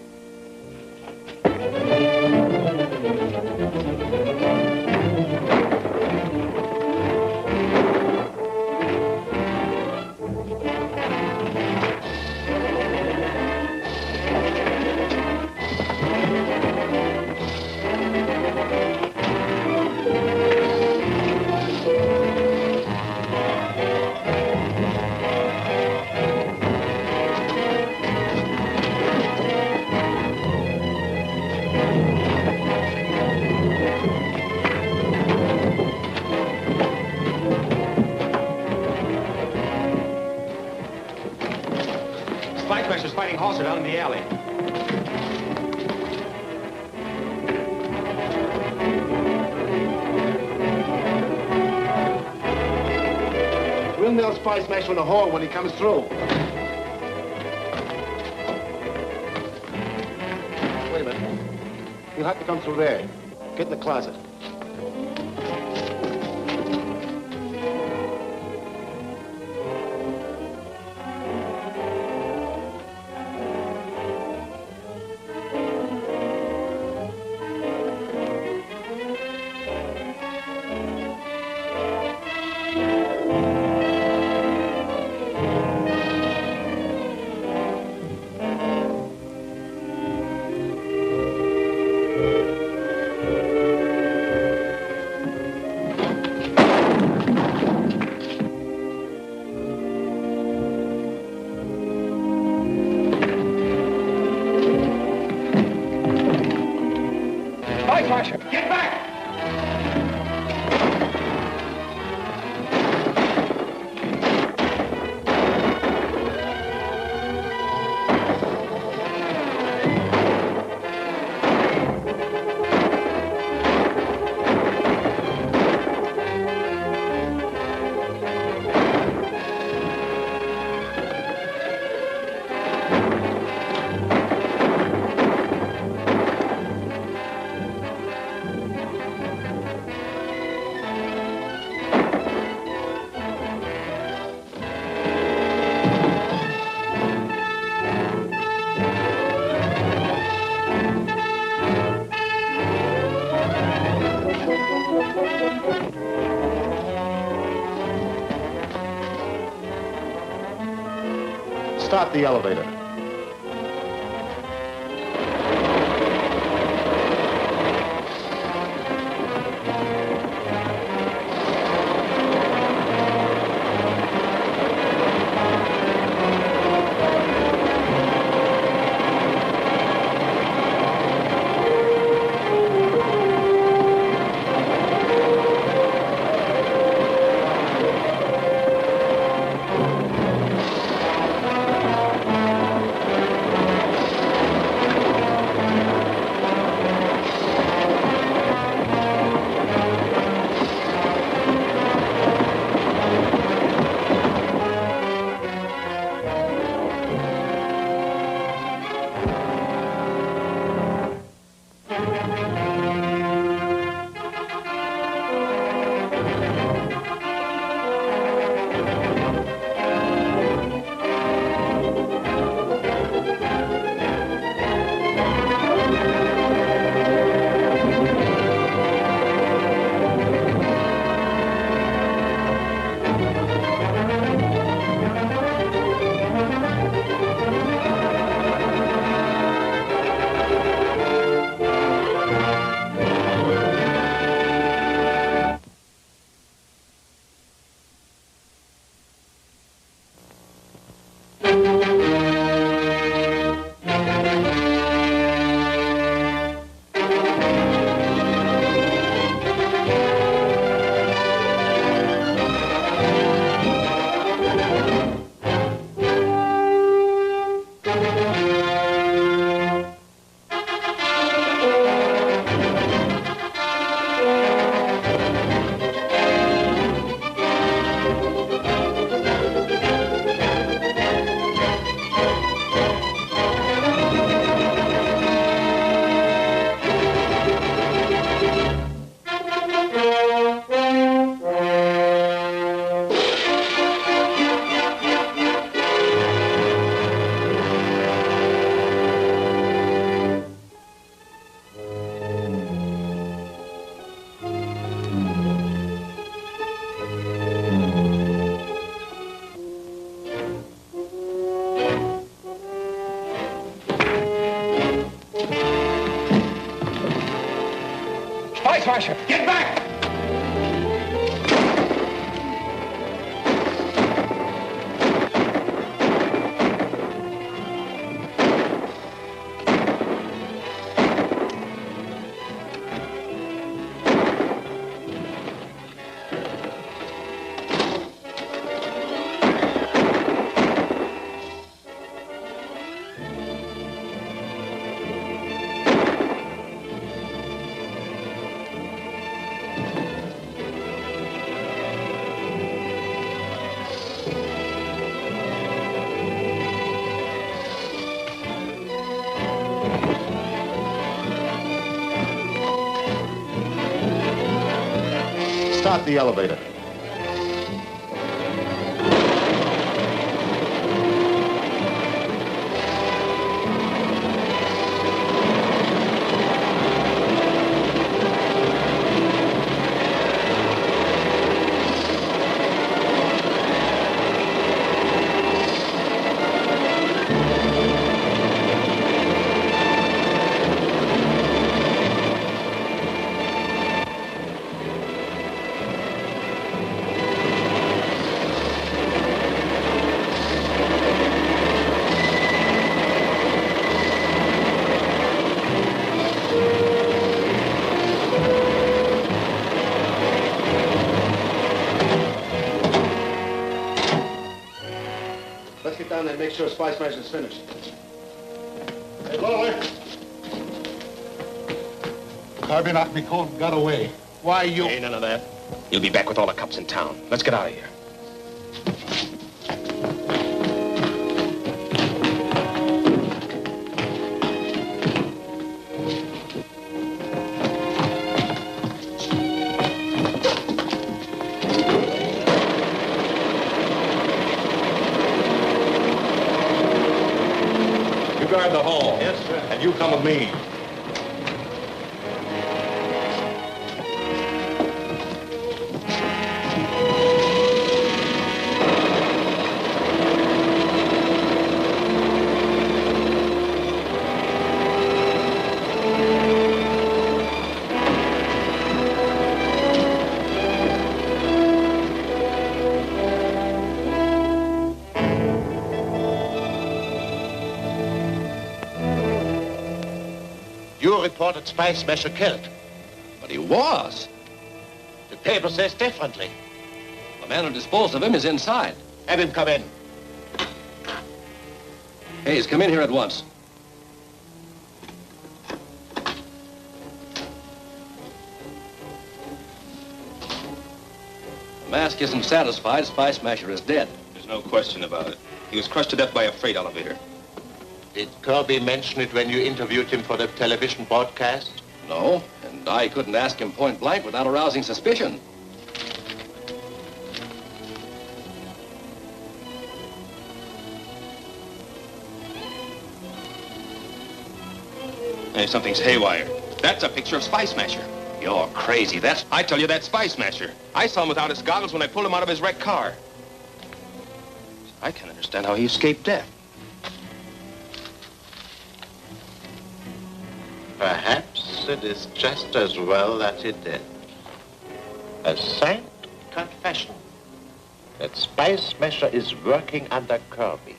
Spy Smasher's fighting Hauser down in the alley. We'll nail Spy Smasher in the hall when he comes through. Wait a minute. He'll have to come through there. Get in the closet. Spy Smasher, get back! Start the elevator. Spice Smasher! Get back! Start the elevator. Let's get down there and make sure Spice Smasher's finished. Hey, Lowell. Corby knocked me cold and got away. Why, you... Ain't none of that. You'll be back with all the cops in town. Let's get out of here. Guard the hall. Yes, sir. And you come with me. You reported Spice Smasher killed. But he was. The paper says differently. The man who disposed of him is inside. Have him come in. Hayes, come in here at once. The mask isn't satisfied. Spice Smasher is dead. There's no question about it. He was crushed to death by a freight elevator. Did Kirby mention it when you interviewed him for the television broadcast? No, and I couldn't ask him point blank without arousing suspicion. Hey, something's haywire. That's a picture of Spice Smasher. You're crazy. That's... I tell you, that's Spice Smasher. I saw him without his goggles when I pulled him out of his wrecked car. I can't understand how he escaped death. Perhaps it is just as well that he did. A signed confession that Spice Smasher is working under Kirby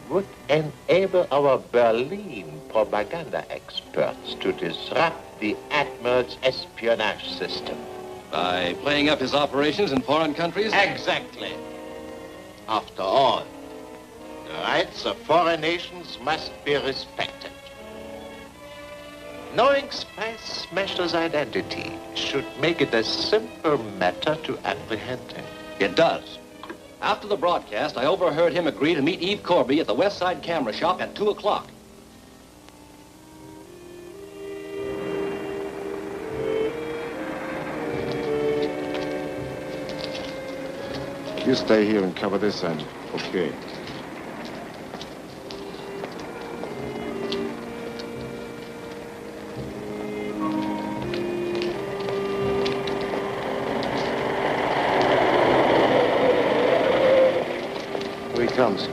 would enable our Berlin propaganda experts to disrupt the Admiral's espionage system. By playing up his operations in foreign countries? Exactly. After all, the rights of foreign nations must be respected. Knowing Spice Smasher's identity should make it a simple matter to apprehend him. It does. After the broadcast, I overheard him agree to meet Eve Corby at the West Side Camera Shop at 2 o'clock. You stay here and cover this end. Okay. Here he comes.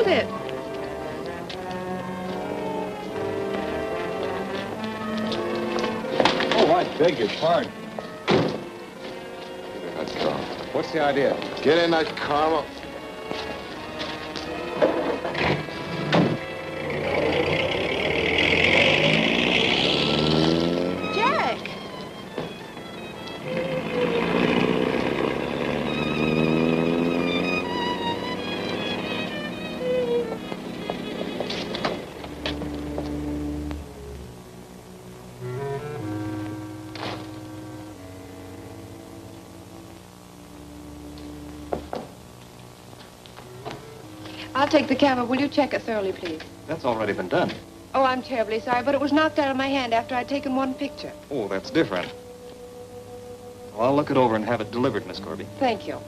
isn't it? Oh, I beg your pardon. Let's go. What's the idea? Get in that car. Jack! I'll take the camera. Will you check it thoroughly, please? That's already been done. Oh, I'm terribly sorry, but it was knocked out of my hand after I'd taken one picture. Oh, that's different. Well, I'll look it over and have it delivered, Miss Corby. Thank you.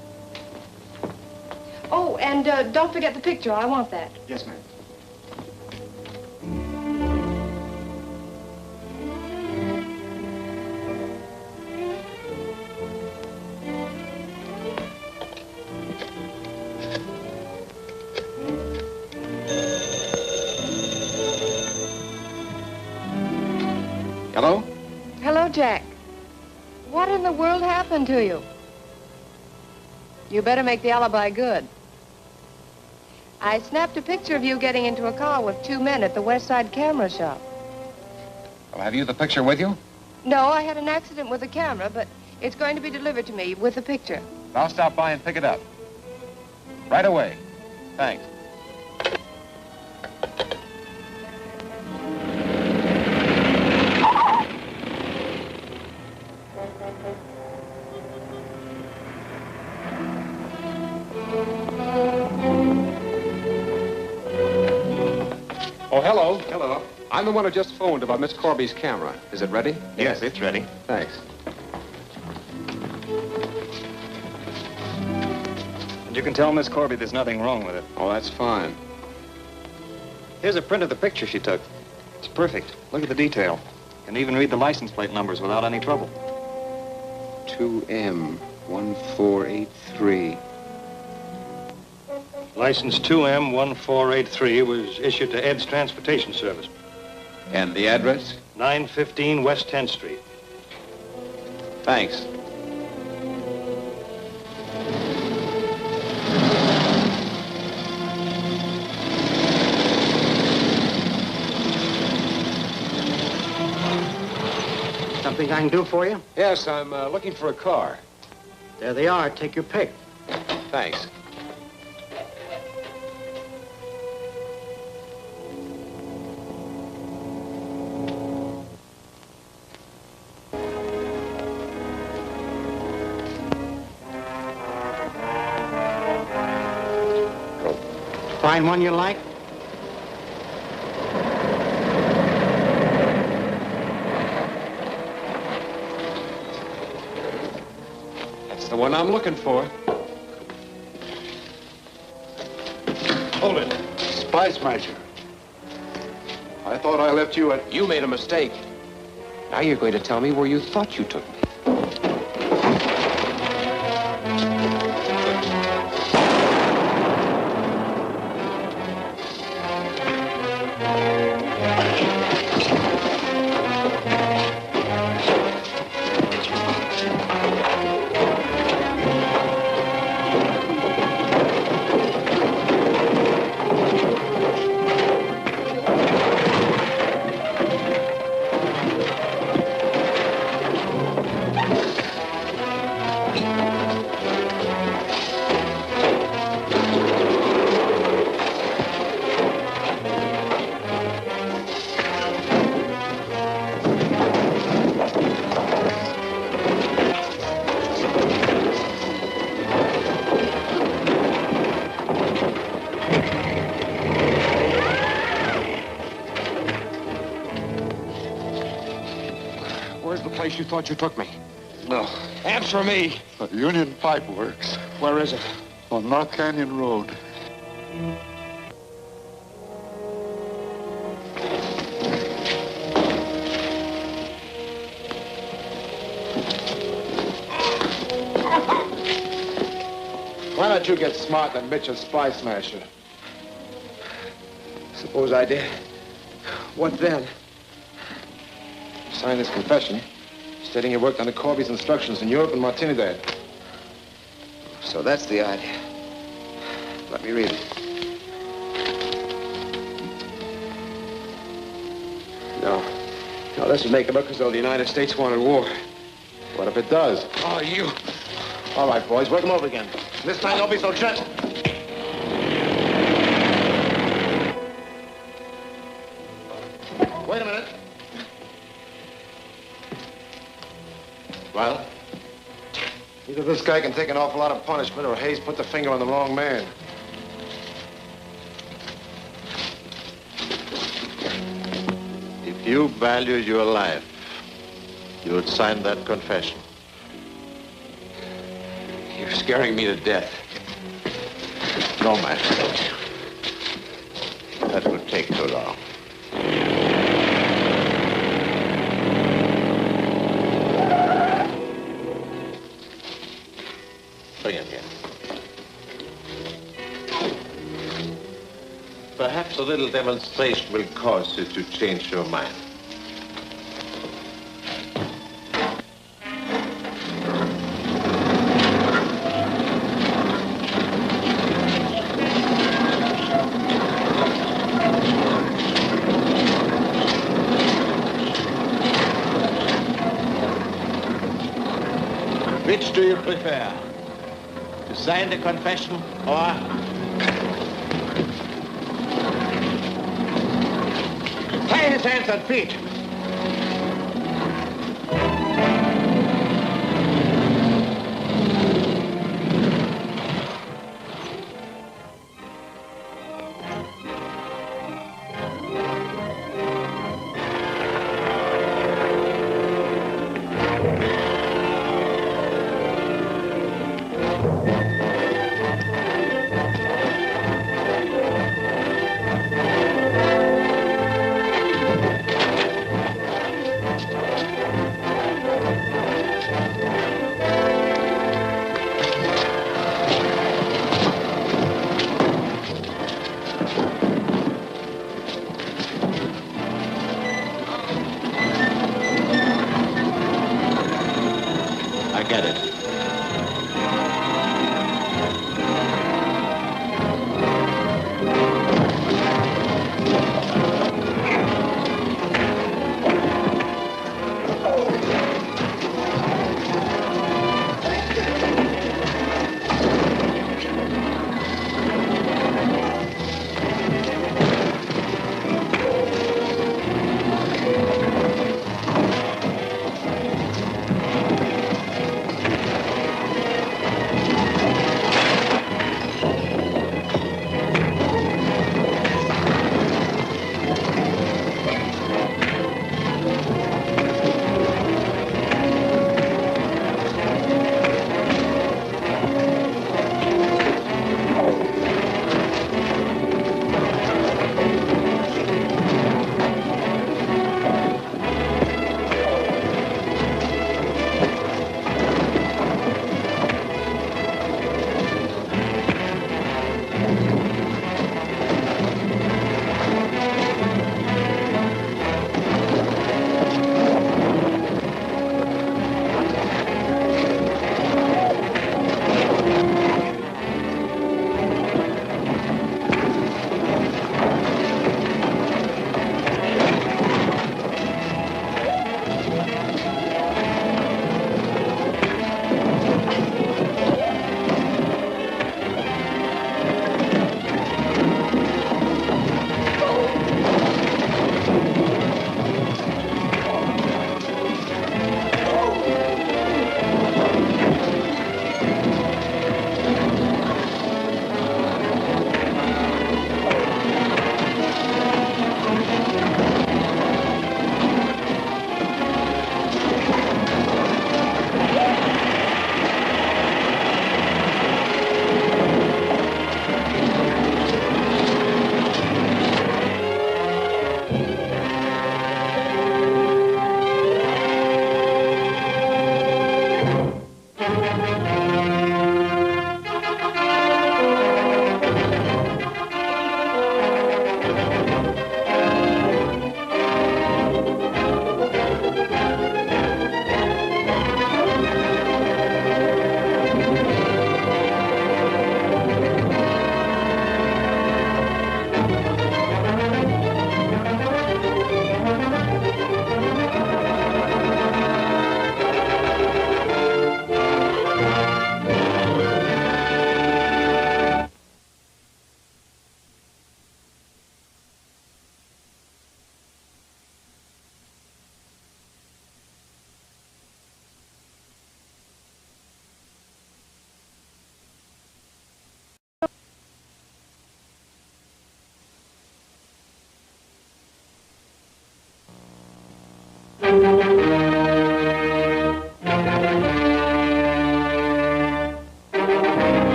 Oh, and don't forget the picture. I want that. Yes, ma'am. Hello? Hello, Jack. What in the world happened to you? You better make the alibi good. I snapped a picture of you getting into a car with two men at the West Side camera shop. Well, have you the picture with you? No, I had an accident with the camera, but it's going to be delivered to me with the picture. I'll stop by and pick it up. Right away. Thanks. Oh, hello. Hello. I'm the one who just phoned about Miss Corby's camera. Is it ready? Yes, it's ready. Thanks. And you can tell Miss Corby there's nothing wrong with it. Oh, that's fine. Here's a print of the picture she took. It's perfect. Look at the detail. Can even read the license plate numbers without any trouble. 2M1483. License 2M1483 was issued to Ed's Transportation Service. And the address? 915 West 10th Street. Thanks. Something I can do for you? Yes, I'm looking for a car. There they are. Take your pick. Thanks. Find one you like? That's the one I'm looking for. Hold it. Spy Smasher. I thought I left you at... You made a mistake. Now you're going to tell me where you thought you took me. Where's the place you thought you took me? No. Answer me. The Union Pipe Works. Where is it? On North Canyon Road. Why don't you get smart and admit you're Spy Smasher? Suppose I did. What then? Sign this confession, stating you worked under Corby's instructions in Europe and Martinidad. So that's the idea. Let me read it. No, this would make it look as though the United States wanted war. What if it does? Oh, you... All right, boys, work them over again. This time, don't be so gentle. Wait a minute. Well? Either this guy can take an awful lot of punishment, or Hayes put the finger on the wrong man. If you value your life, you would sign that confession. You're scaring me to death. No, man. That would take too long. Bring him here. Perhaps a little demonstration will cause you to change your mind. Which do you prefer? To sign the confession or... Tie his hands and feet.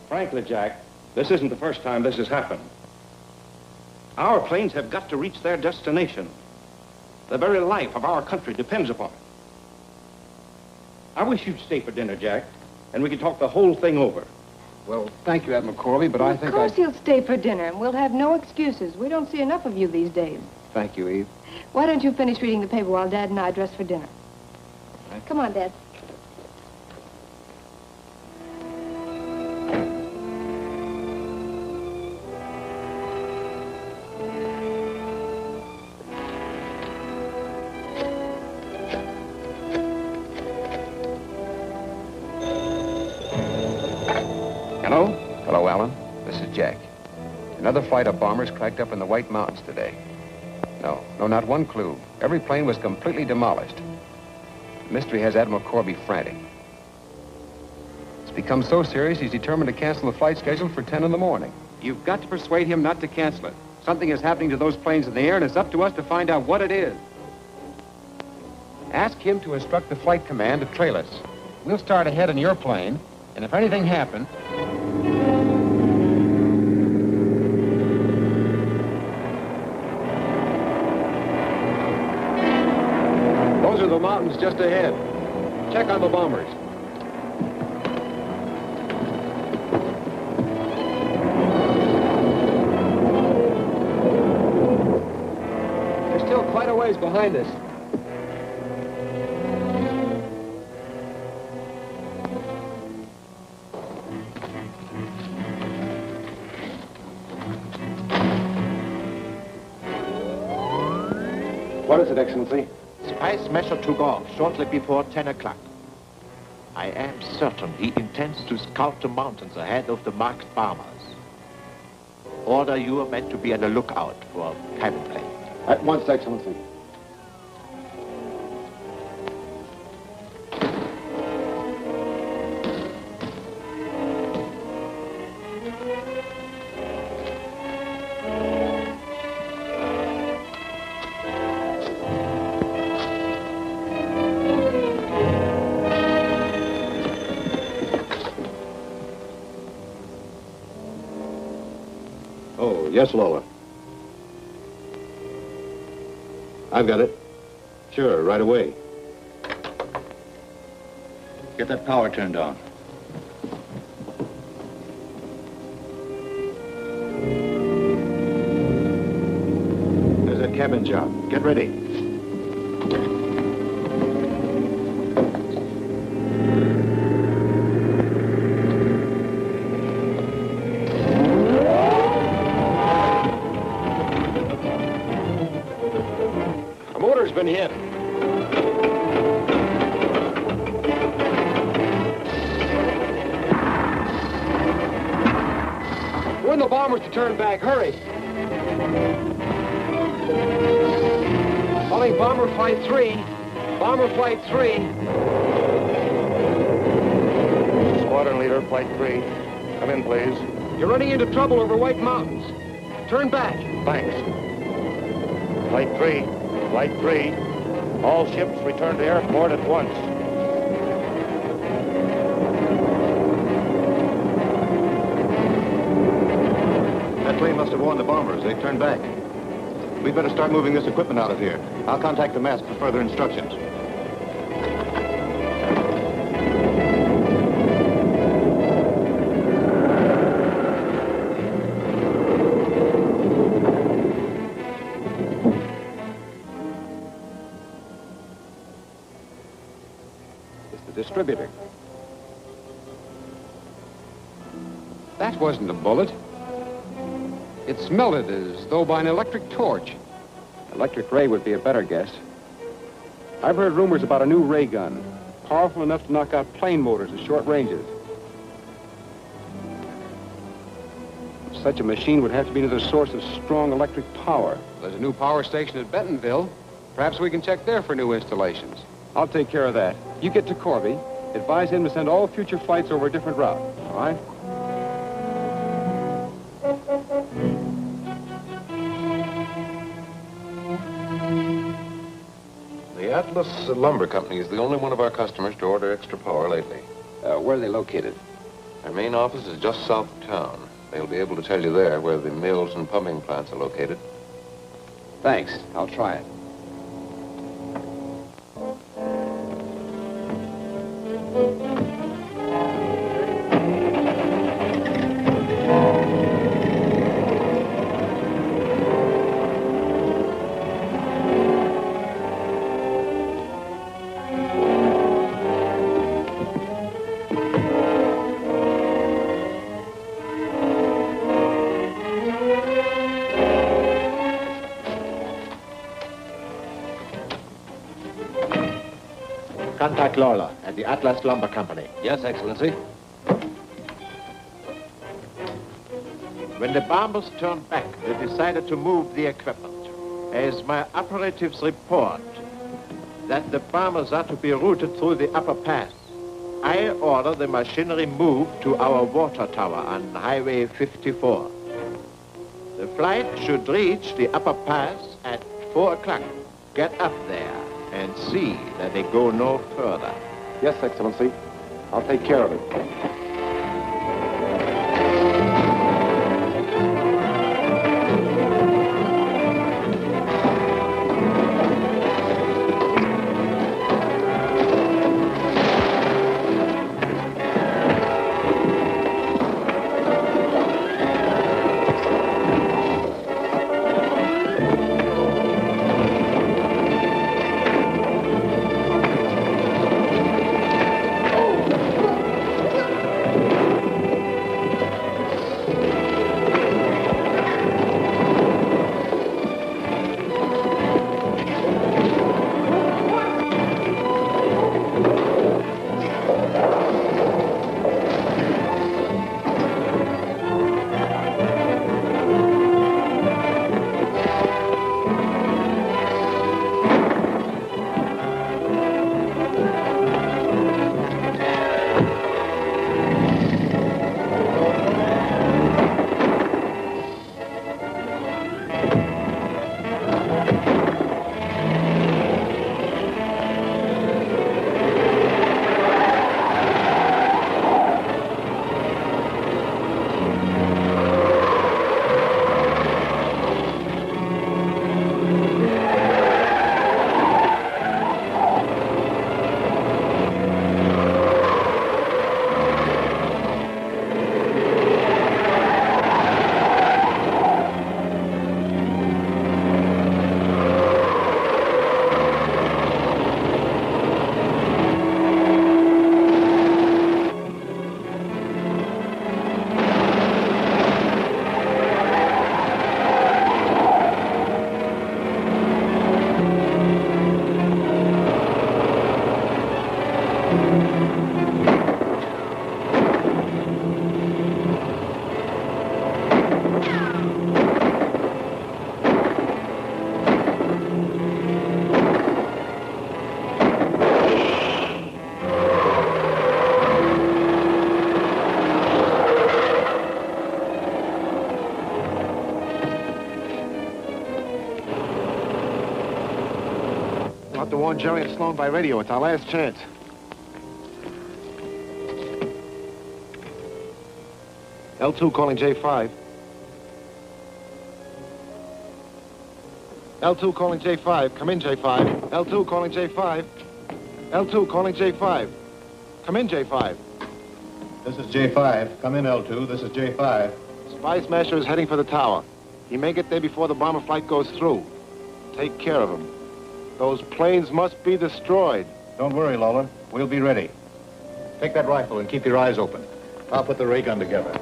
Frankly, Jack, this isn't the first time this has happened. Our planes have got to reach their destination. The very life of our country depends upon it. I wish you'd stay for dinner, Jack, and we could talk the whole thing over. Well, thank you, Admiral Corby, but I think Of course he'll stay for dinner, and we'll have no excuses. We don't see enough of you these days. Thank you, Eve. Why don't you finish reading the paper while Dad and I dress for dinner? Come on, Dad. Hello? Hello, Alan. This is Jack. Another flight of bombers cracked up in the White Mountains today. No, not one clue. Every plane was completely demolished. The mystery has Admiral Corby frantic. It's become so serious, he's determined to cancel the flight schedule for 10 in the morning. You've got to persuade him not to cancel it. Something is happening to those planes in the air, and it's up to us to find out what it is. Ask him to instruct the flight command to trail us. We'll start ahead in your plane, and if anything happens... Those are the mountains just ahead. Check on the bombers. They're still quite a ways behind us. What is it, Excellency? Spice Smasher took off shortly before 10 o'clock. I am certain he intends to scout the mountains ahead of the marked bombers. Order you are meant to be on the lookout for cabin plane. At once, Excellency. Oh, yes, Lola. I've got it. Sure, right away. Get that power turned on. There's that cabin job. Get ready. Been hit. Warn the bombers to turn back. Hurry. Calling Bomber Flight 3. Bomber Flight 3. Squadron leader, Flight 3. Come in, please. You're running into trouble over White Mountains. Turn back. Thanks. Flight 3. Flight 3, all ships return to airport at once. That plane must have warned the bombers. They turned back. We'd better start moving this equipment out of here. I'll contact the mast for further instructions. Distributor. That wasn't a bullet. It smelted as though by an electric torch. Electric ray would be a better guess. I've heard rumors about a new ray gun, powerful enough to knock out plane motors at short ranges. Such a machine would have to be another source of strong electric power. There's a new power station at Bentonville. Perhaps we can check there for new installations. I'll take care of that. You get to Corby. Advise him to send all future flights over a different route. All right? The Atlas Lumber Company is the only one of our customers to order extra power lately. Where are they located? Our main office is just south of town. They'll be able to tell you there where the mills and pumping plants are located. Thanks. I'll try it. Contact Lawler at the Atlas Lumber Company. Yes, Excellency. When the bombers turned back, they decided to move the equipment. As my operatives report that the bombers are to be routed through the upper pass, I order the machinery moved to our water tower on Highway 54. The flight should reach the upper pass at 4 o'clock. Get up there and see that they go no further. Yes, Excellency. I'll take care of it. to warn Jerry and Sloan by radio. It's our last chance. L2 calling J5. L2 calling J5. Come in, J5. L2 calling J5. L2 calling J5. Come in, J5. This is J5. Come in, L2. This is J5. Spy Smasher is heading for the tower. He may get there before the bomber flight goes through. Take care of him. Those planes must be destroyed. Don't worry, Lawler. We'll be ready. Take that rifle and keep your eyes open. I'll put the ray gun together.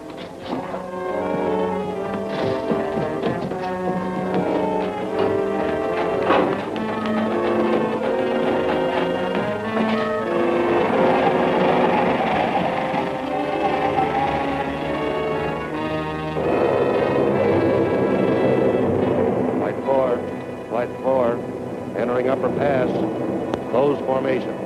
Flight 4, entering upper pass. Close formation.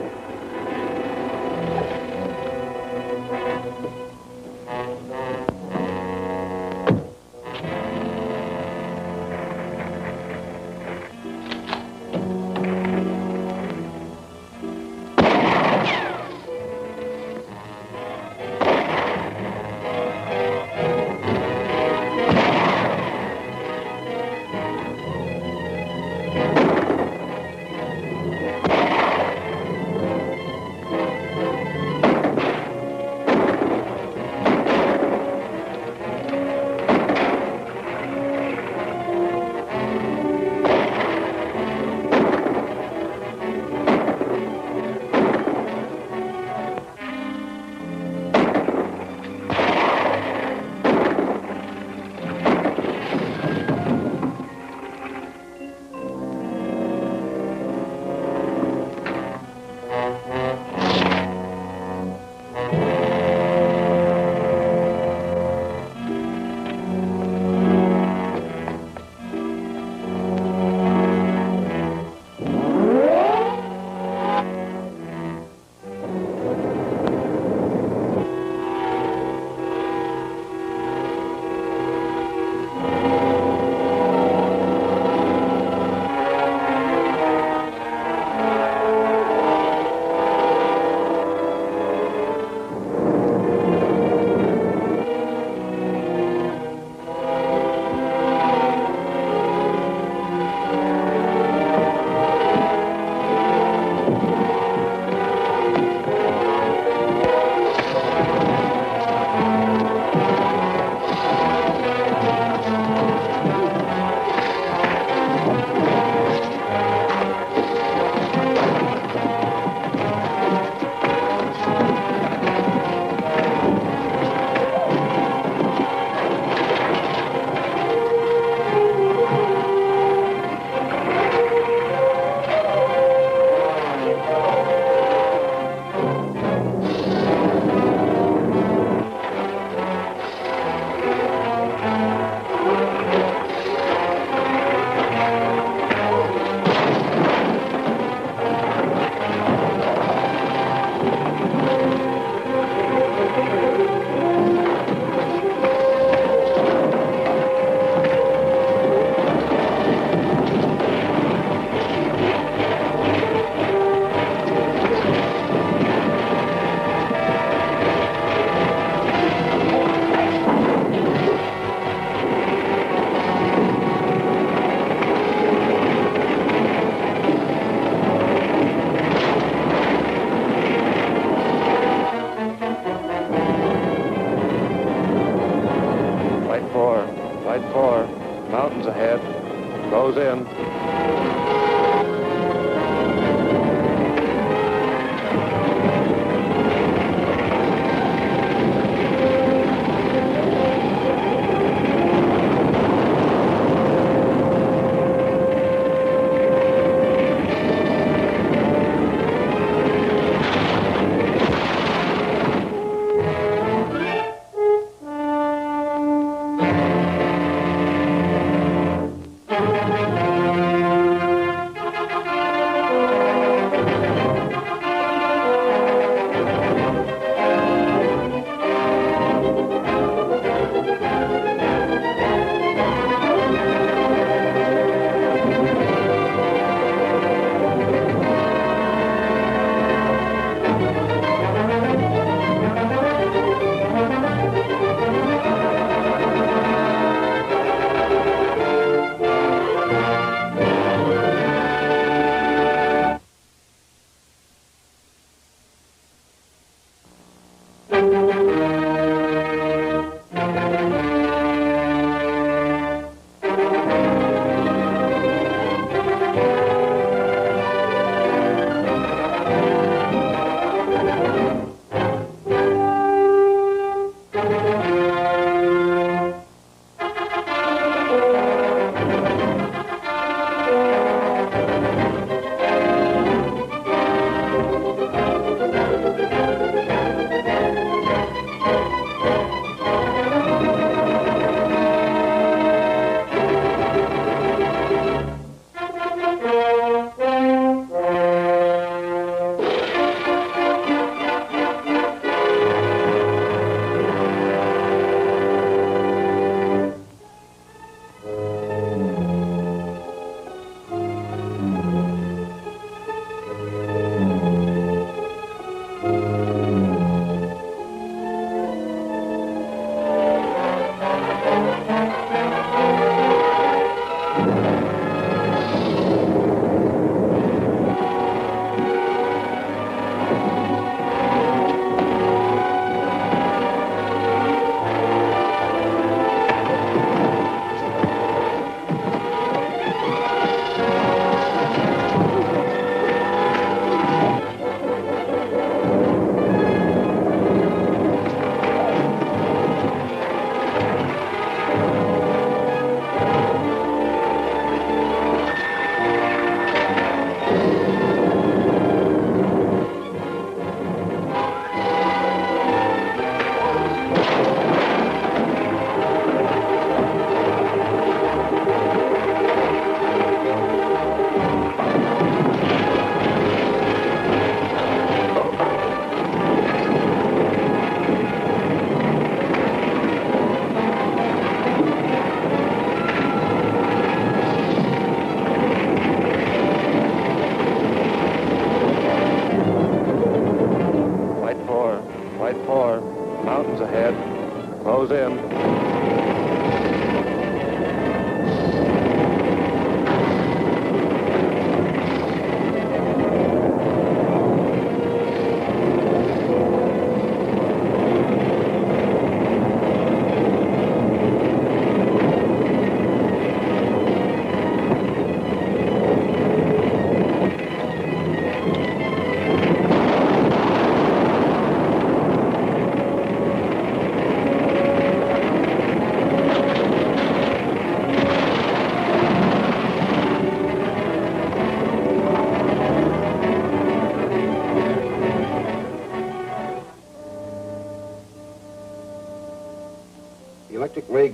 Flight 4, mountains ahead. Close in.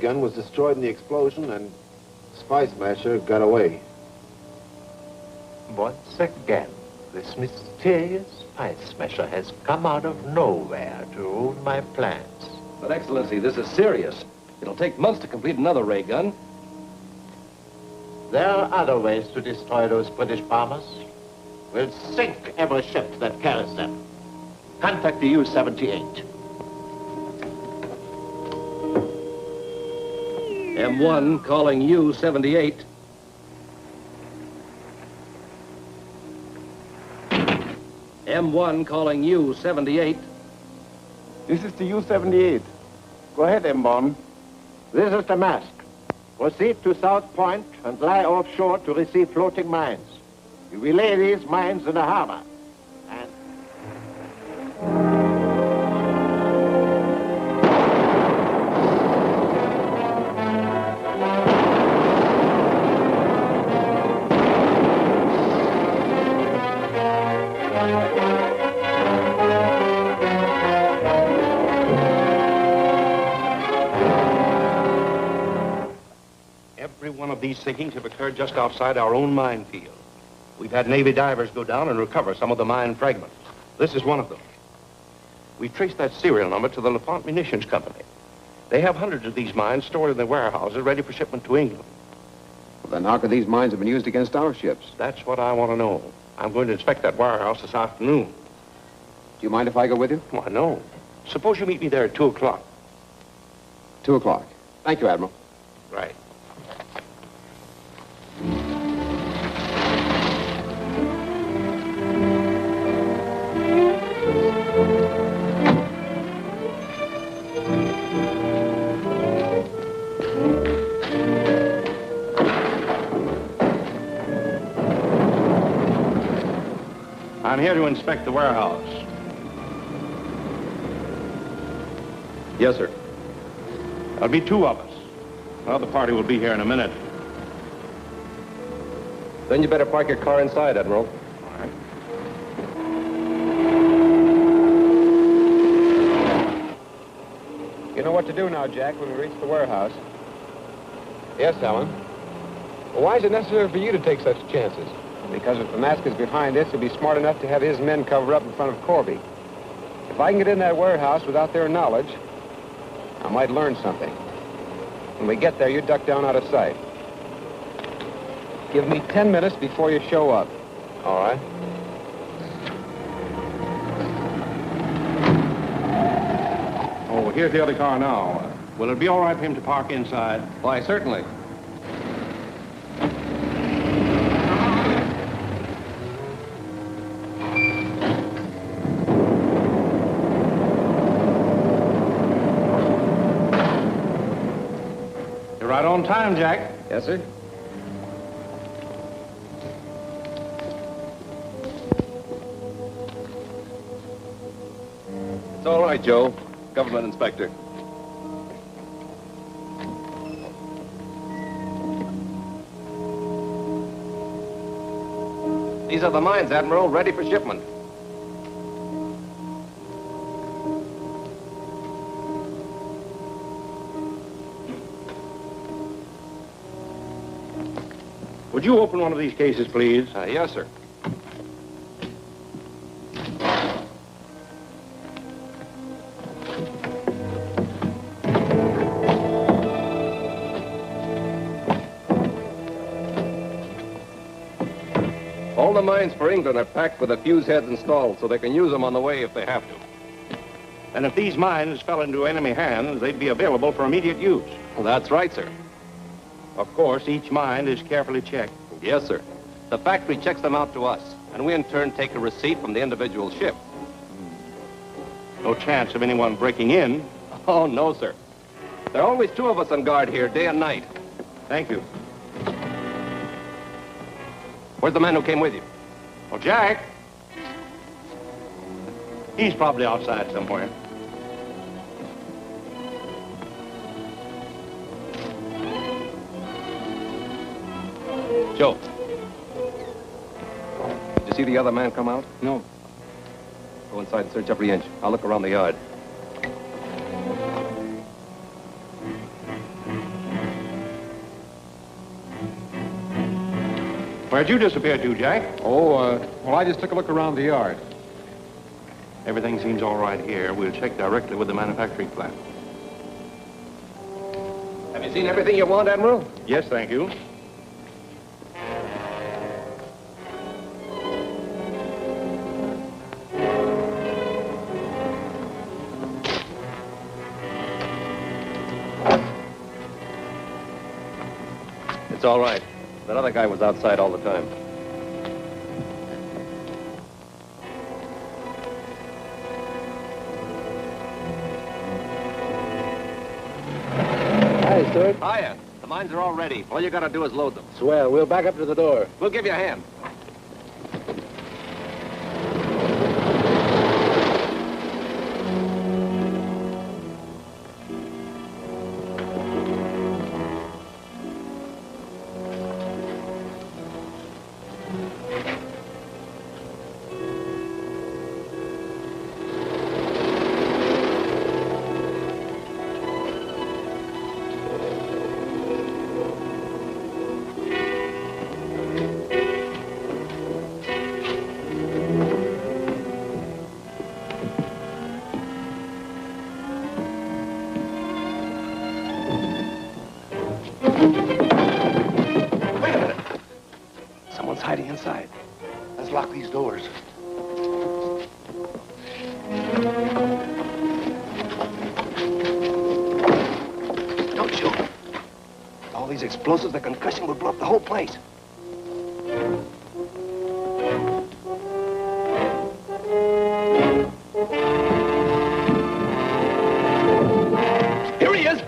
gun was destroyed in the explosion and Spice Smasher got away. Once again, this mysterious Spice Smasher has come out of nowhere to ruin my plans. But, Excellency, this is serious. It'll take months to complete another ray gun. There are other ways to destroy those British bombers. We'll sink every ship that carries them. Contact the U-78. M1 calling U-78. M1 calling U-78. This is the U-78. Go ahead, M-Bomb. This is the mask. Proceed to South Point and lie offshore to receive floating mines. You relay these mines in the harbor. Every one of these sinkings have occurred just outside our own minefield. We've had Navy divers go down and recover some of the mine fragments. This is one of them. We've traced that serial number to the LaFont Munitions Company. They have hundreds of these mines stored in their warehouses ready for shipment to England. Well, then how could these mines have been used against our ships? That's what I want to know. I'm going to inspect that warehouse this afternoon. Do you mind if I go with you? Why, no. Suppose you meet me there at 2 o'clock. 2 o'clock. Thank you, Admiral. Right. I'm here to inspect the warehouse. Yes, sir. There'll be 2 of us. Another party will be here in a minute. Then you better park your car inside, Admiral. All right. You know what to do now, Jack, when we reach the warehouse? Yes, Alan. Well, why is it necessary for you to take such chances? Because if the mask is behind us, he'll be smart enough to have his men cover up in front of Corby. If I can get in that warehouse without their knowledge, I might learn something. When we get there, you duck down out of sight. Give me 10 minutes before you show up. All right. Oh, here's the other car now. Will it be all right for him to park inside? Why, certainly. You're right on time, Jack. Yes, sir. It's all right, Joe. Government inspector. These are the mines, Admiral, ready for shipment. Would you open one of these cases, please? Yes, sir. All the mines for England are packed with the fuse heads installed so they can use them on the way if they have to. And if these mines fell into enemy hands, they'd be available for immediate use. Well, that's right, sir. Of course, each mine is carefully checked. Yes, sir. The factory checks them out to us, and we in turn take a receipt from the individual ship. No chance of anyone breaking in. Oh, no, sir. There are always 2 of us on guard here, day and night. Thank you. Where's the man who came with you? Well, Jack. He's probably outside somewhere. Joe. Did you see the other man come out? No. Go inside and search every inch. I'll look around the yard. Where'd you disappear to, Jack? Oh, well, I just took a look around the yard. Everything seems all right here. We'll check directly with the manufacturing plant. Have you seen everything you want, Admiral? Yes, thank you. It's all right. That other guy was outside all the time. Hi, Stuart. Hiya. The mines are all ready. All you gotta do is load them. Swell. We'll back up to the door. We'll give you a hand. Hiding inside. Let's lock these doors. Don't shoot. All these explosives, the concussion would blow up the whole place. Here he is!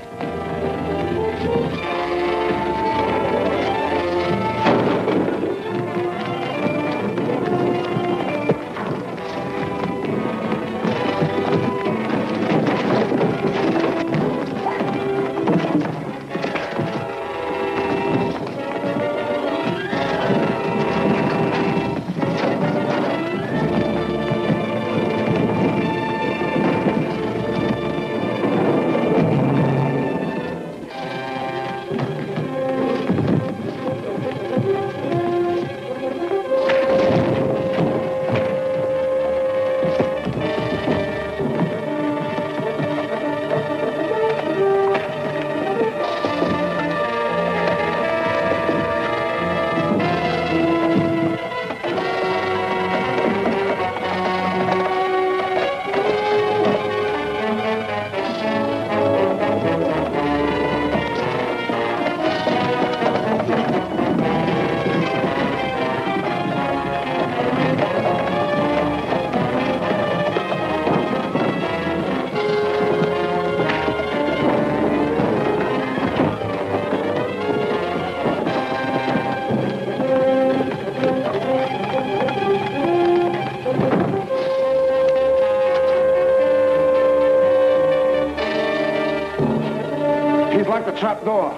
He's like the trap door.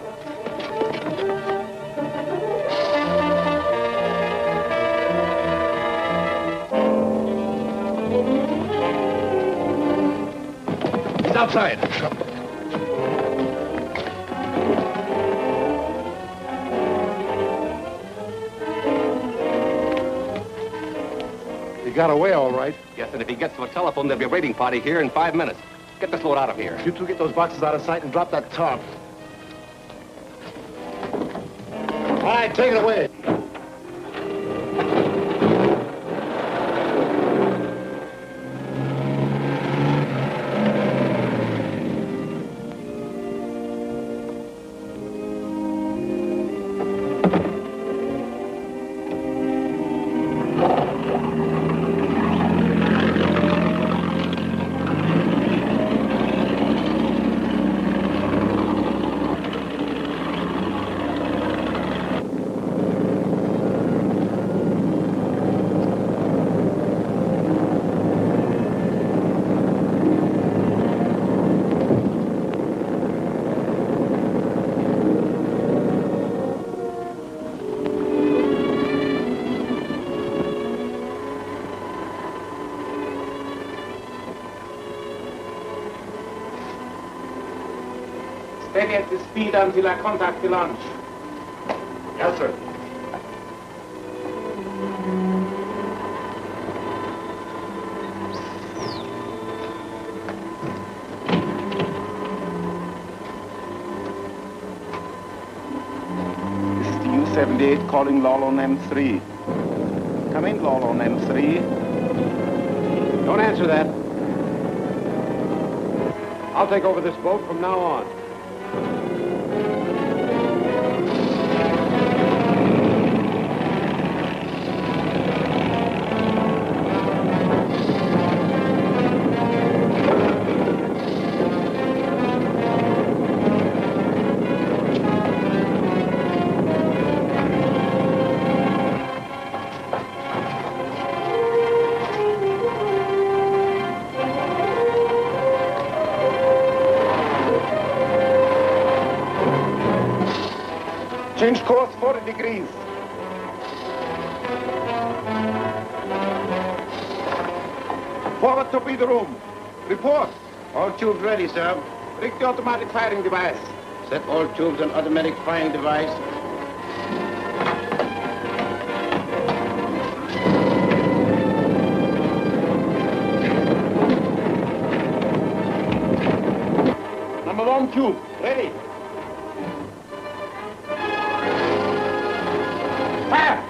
He's outside. He got away all right. Yes, and if he gets to a telephone, there'll be a raiding party here in 5 minutes. Get this load out of here. You two get those boxes out of sight and drop that tarp. All right, take it away. Steady at the speed until I contact the launch. Yes, sir. U-78 calling Lawlon M3. Come in, Lawlon M3. Don't answer that. I'll take over this boat from now on. Change course 40 degrees. Forward torpedo room. Report. All tubes ready, sir. Rig the automatic firing device. Set all tubes on automatic firing device. Number 1 tube, ready. Fire!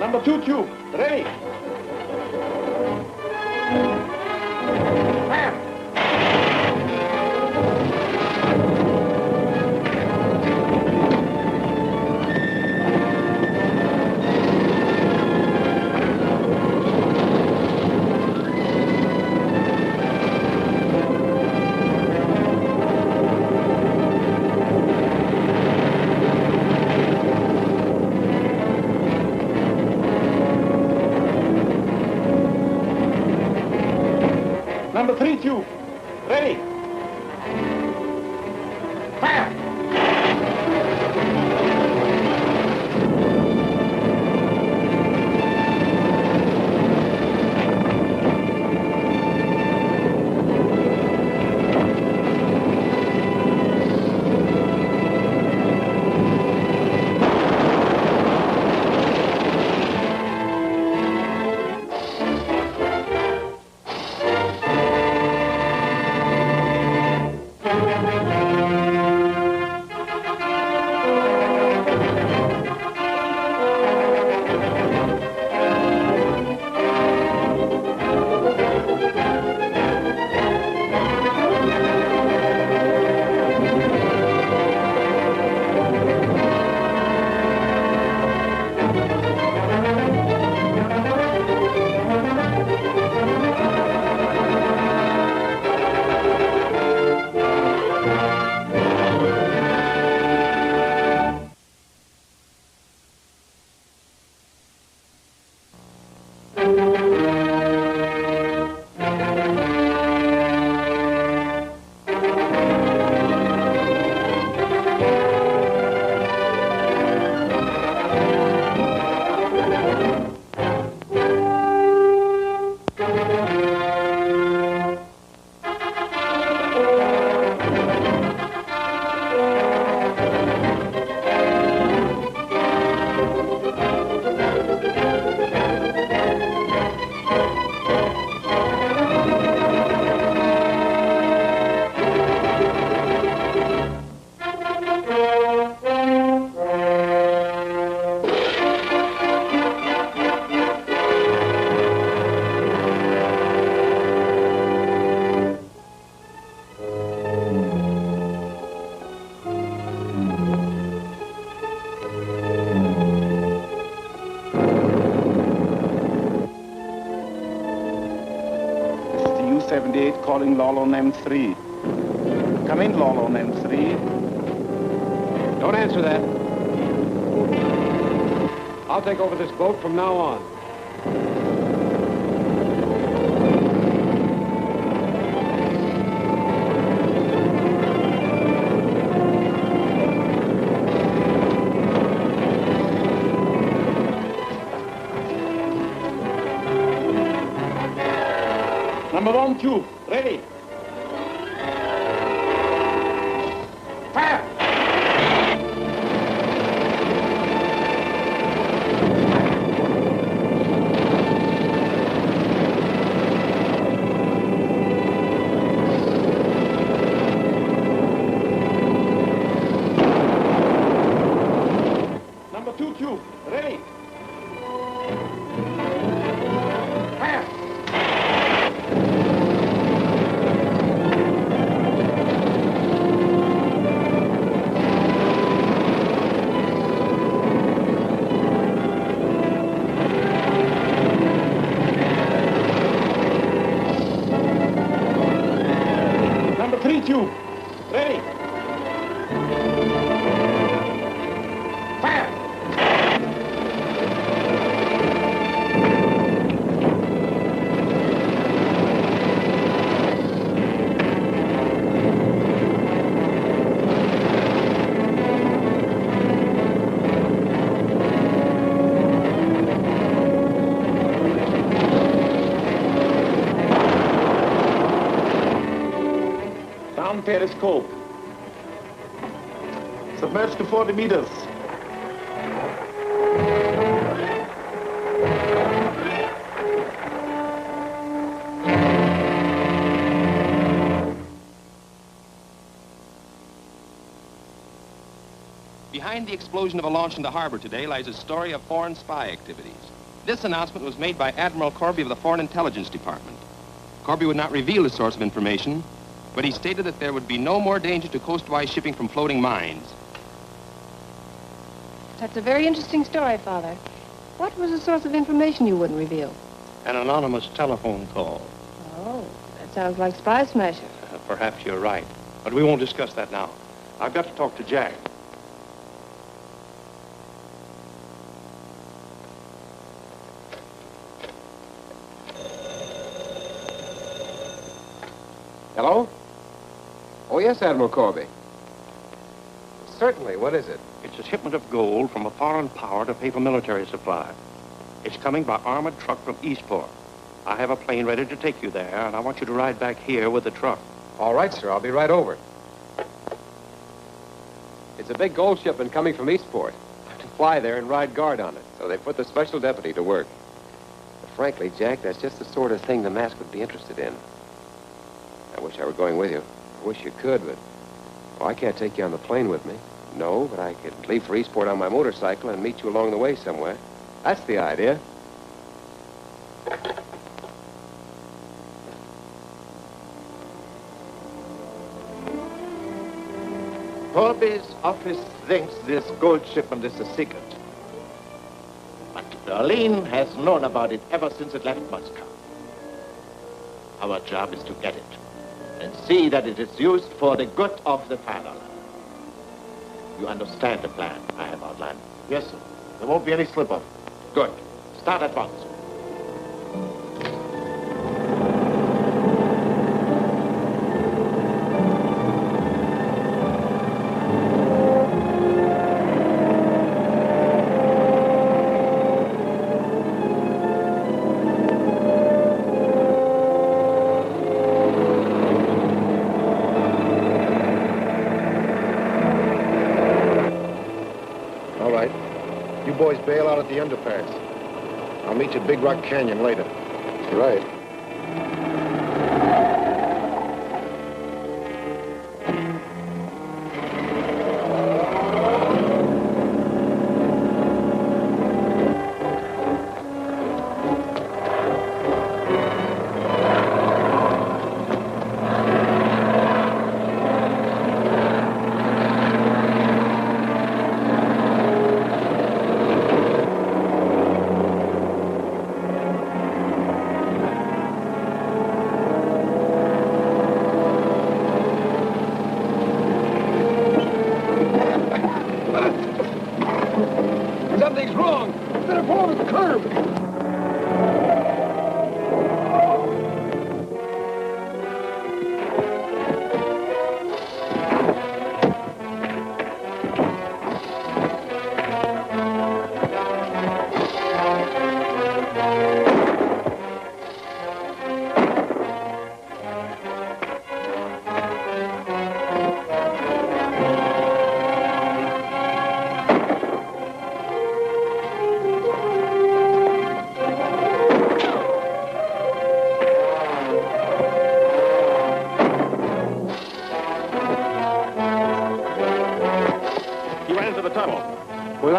Number 2 tube, ready. Fire! Number 3 tube, ready. Fire! U-78 calling Lawlon M3. Come in, Lawlon M3. Don't answer that. I'll take over this boat from now on. Number 1 tube, ready. Fire! Number 2 tube, ready. Fire! Number 3 tube, ready. Fire! Down periscope. Submerged to 40 meters. Behind the explosion of a launch in the harbor today lies a story of foreign spy activities. This announcement was made by Admiral Corby of the Foreign Intelligence Department. Corby would not reveal the source of information, but he stated that there would be no more danger to coastwise shipping from floating mines. That's a very interesting story, Father. What was the source of information you wouldn't reveal? An anonymous telephone call. Oh, that sounds like Spy Smasher. Perhaps you're right, but we won't discuss that now. I've got to talk to Jack. Hello? Oh, yes, Admiral Corby. Certainly. What is it? It's a shipment of gold from a foreign power to pay for military supply. It's coming by armored truck from Eastport. I have a plane ready to take you there, and I want you to ride back here with the truck. All right, sir. I'll be right over. It's a big gold shipment coming from Eastport. To fly there and ride guard on it. So they put the special deputy to work. But frankly, Jack, that's just the sort of thing the mask would be interested in. I wish I were going with you. I wish you could, but... Well, I can't take you on the plane with me. No, but I could leave for Eastport on my motorcycle and meet you along the way somewhere. That's the idea. Corby's office thinks this gold shipment is a secret. But Darlene has known about it ever since it left Moscow. Our job is to get it and see that it is used for the good of the fatherland. You understand the plan I have outlined? Yes, sir. There won't be any slip-up. Good. Start at once. All right. You boys bail out at the underpass. I'll meet you at Big Rock Canyon later. Right.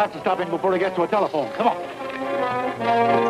have to stop him before he gets to a telephone. Come on.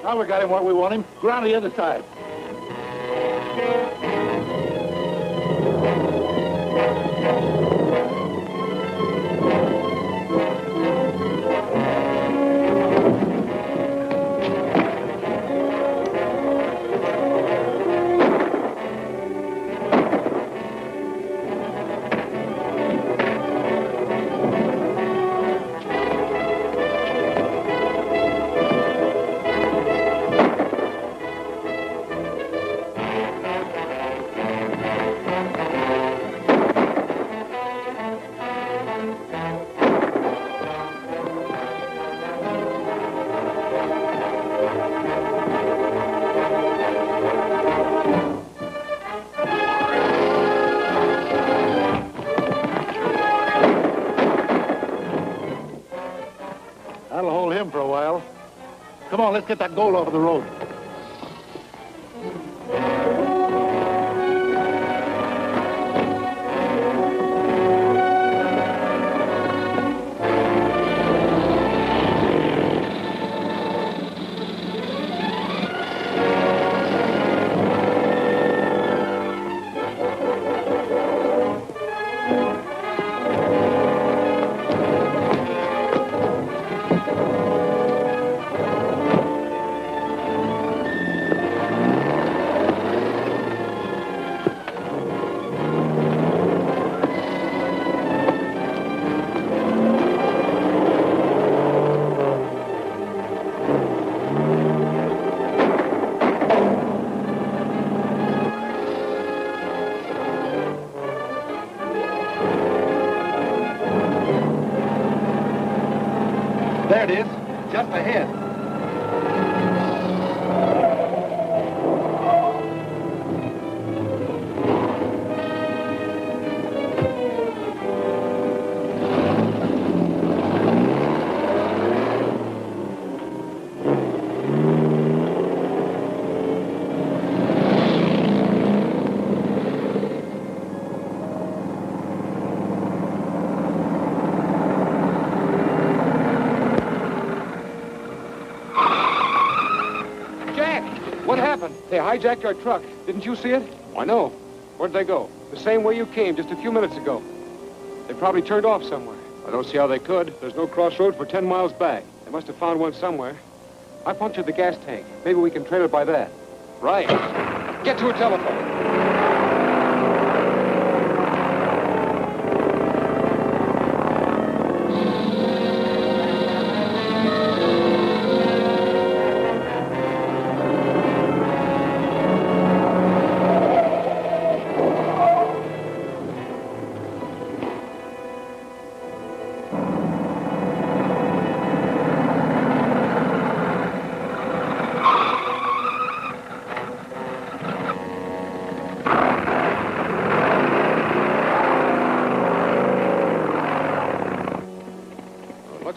Now we got him where we want him. Go around the other side. That'll hold him for a while. Come on, let's get that gold off of the road. There it is, just ahead. What happened? They hijacked our truck. Didn't you see it? I know. Where'd they go? The same way you came just a few minutes ago. They probably turned off somewhere. I don't see how they could. There's no crossroad for 10 miles back. They must have found one somewhere. I punctured the gas tank. Maybe we can trail it by that. Right. Get to a telephone.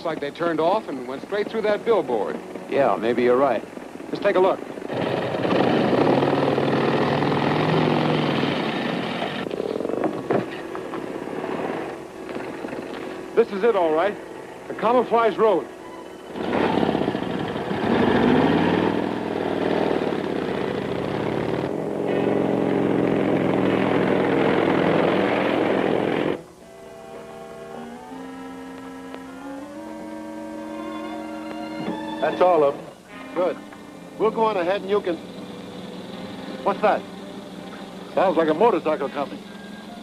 like they turned off and went straight through that billboard. Yeah, maybe you're right. Let's take a look. This is it, all right. The Camouflage Road. That's all of them. Good. We'll go on ahead and you can... What's that? Sounds like a motorcycle coming.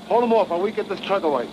Hold them off while we get this truck away.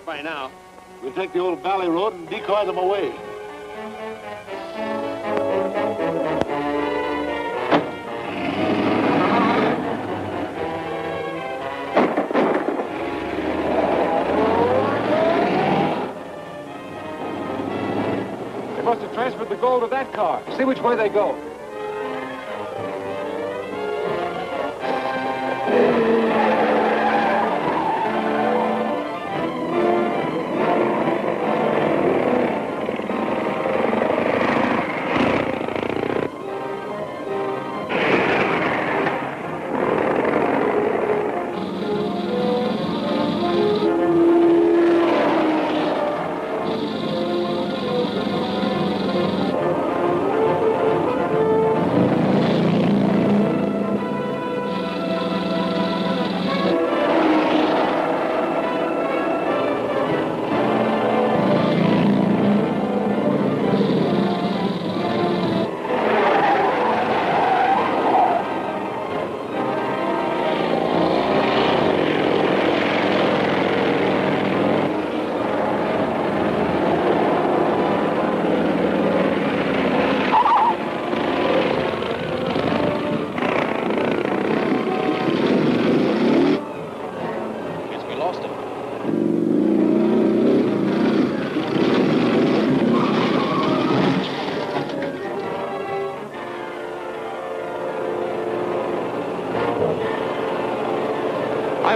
By now. We'll take the old valley road and decoy them away. They must have transferred the gold to that car. See which way they go.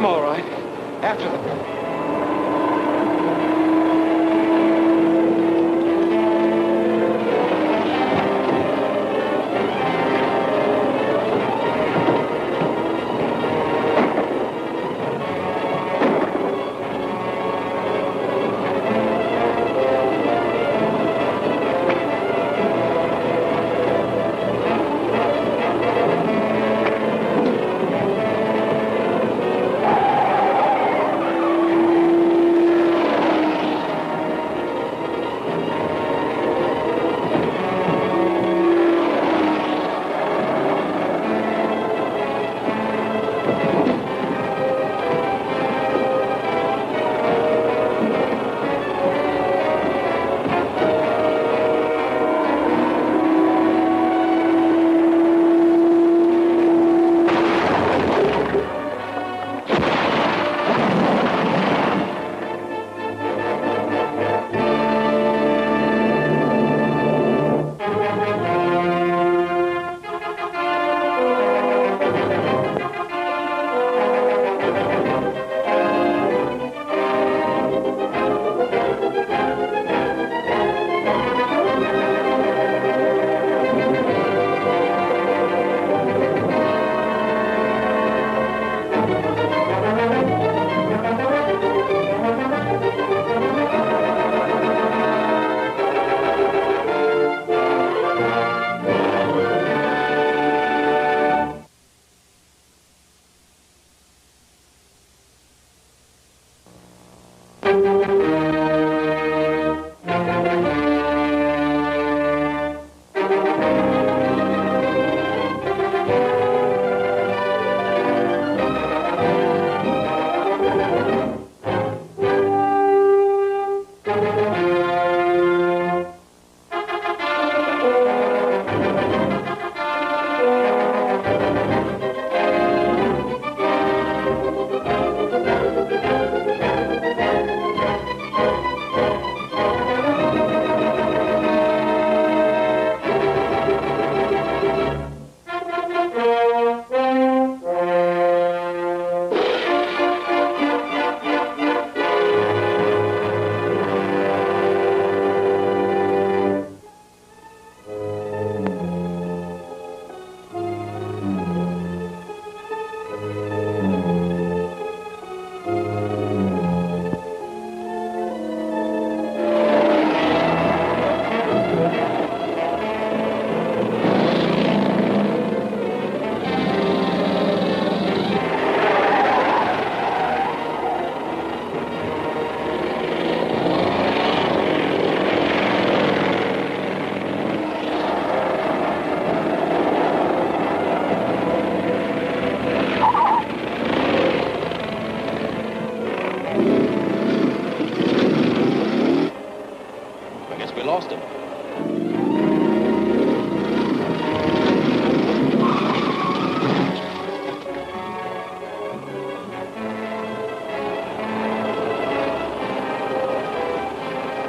I'm all right. After them.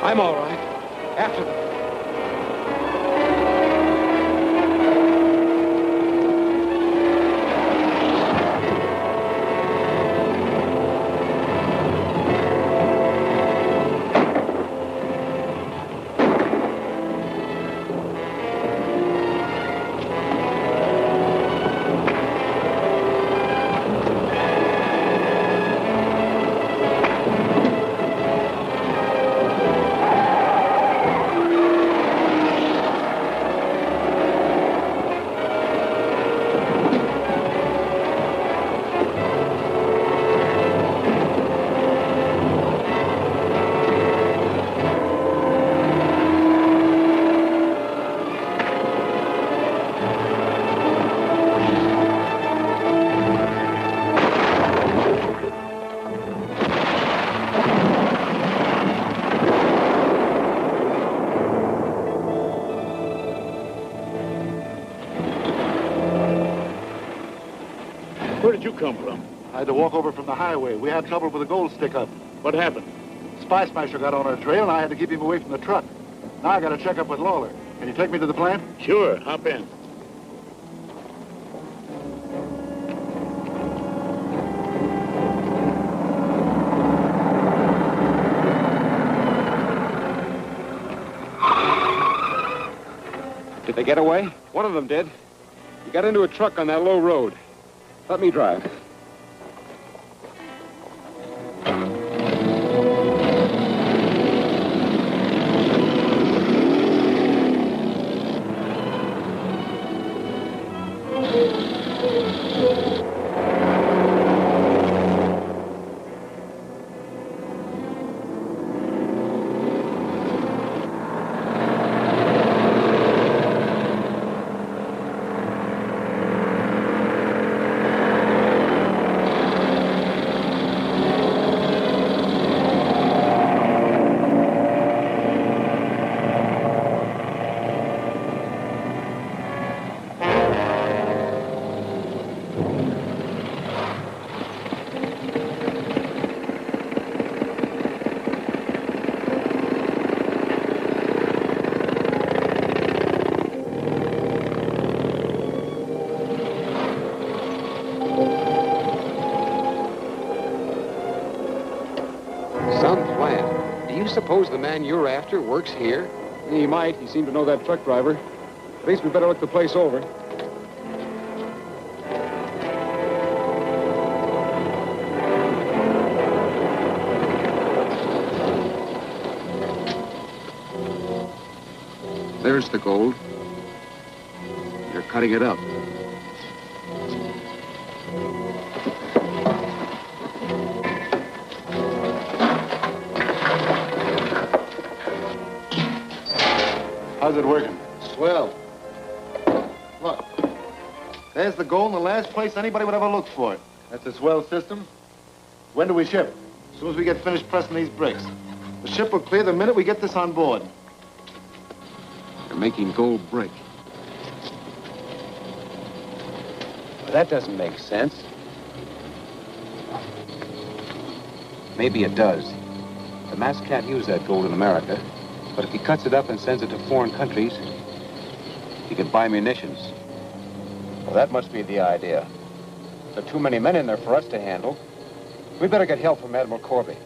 I'm all right. After them. Where did you come from? I had to walk over from the highway. We had trouble with the gold stick-up. What happened? Spy Smasher got on our trail, and I had to keep him away from the truck. Now I got to check up with Lawler. Can you take me to the plant? Sure. Hop in. Did they get away? One of them did. He got into a truck on that low road. Let me drive. Suppose the man you're after works here? He might. He seemed to know that truck driver. At least we better look the place over. There's the gold. They're cutting it up. How's it working? Swell. Look, there's the gold in the last place anybody would ever look for it. That's a swell system. When do we ship? As soon as we get finished pressing these bricks. The ship will clear the minute we get this on board. They're making gold brick. Well, that doesn't make sense. Maybe it does. The mask can't use that gold in America. But if he cuts it up and sends it to foreign countries, he can buy munitions. Well, that must be the idea. There are too many men in there for us to handle. We better get help from Admiral Corby.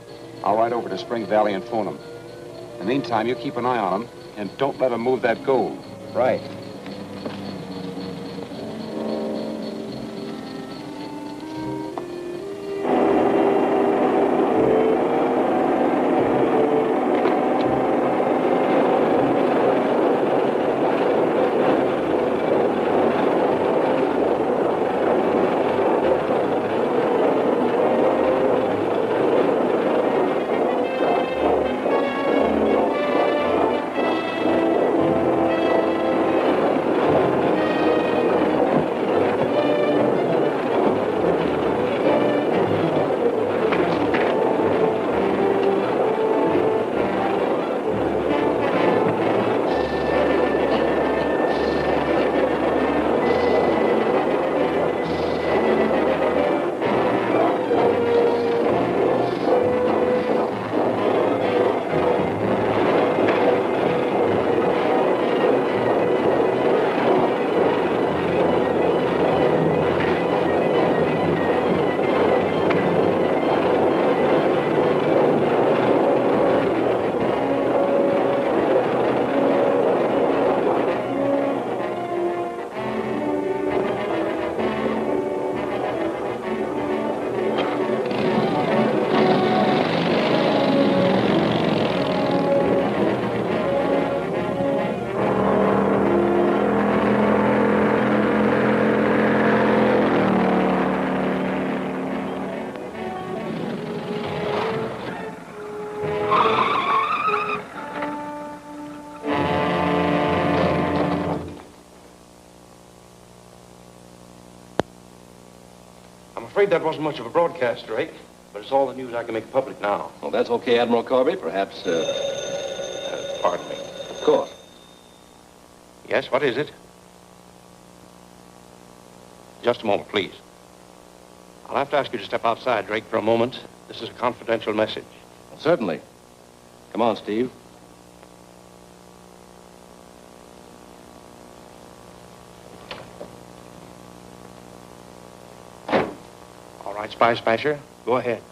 I'll ride over to Spring Valley and phone him. In the meantime, you keep an eye on him and don't let him move that gold. Right. afraid that wasn't much of a broadcast, Drake. But it's all the news I can make public now. Well, that's okay, Admiral Corby. Perhaps, Pardon me. Of course. Yes, what is it? Just a moment, please. I'll have to ask you to step outside, Drake, for a moment. This is a confidential message. Well, certainly. Come on, Steve. All right, Spy Smasher, go ahead.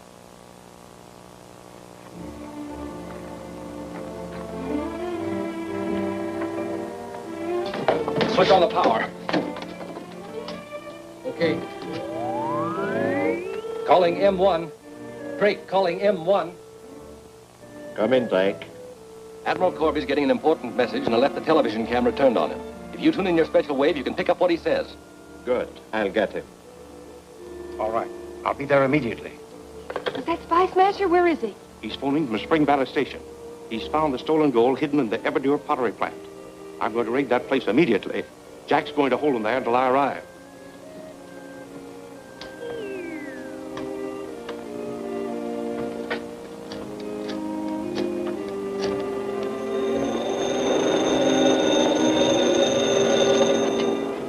Switch on the power. Okay. Calling M1. Drake, calling M1. Come in, Drake. Admiral Corby's getting an important message, and I left the television camera turned on him. If you tune in your special wave, you can pick up what he says. Good. I'll get him. All right. I'll be there immediately. Is that Spy Smasher? Where is he? He's phoning from Spring Valley Station. He's found the stolen gold hidden in the Everdure pottery plant. I'm going to raid that place immediately. Jack's going to hold him there until I arrive.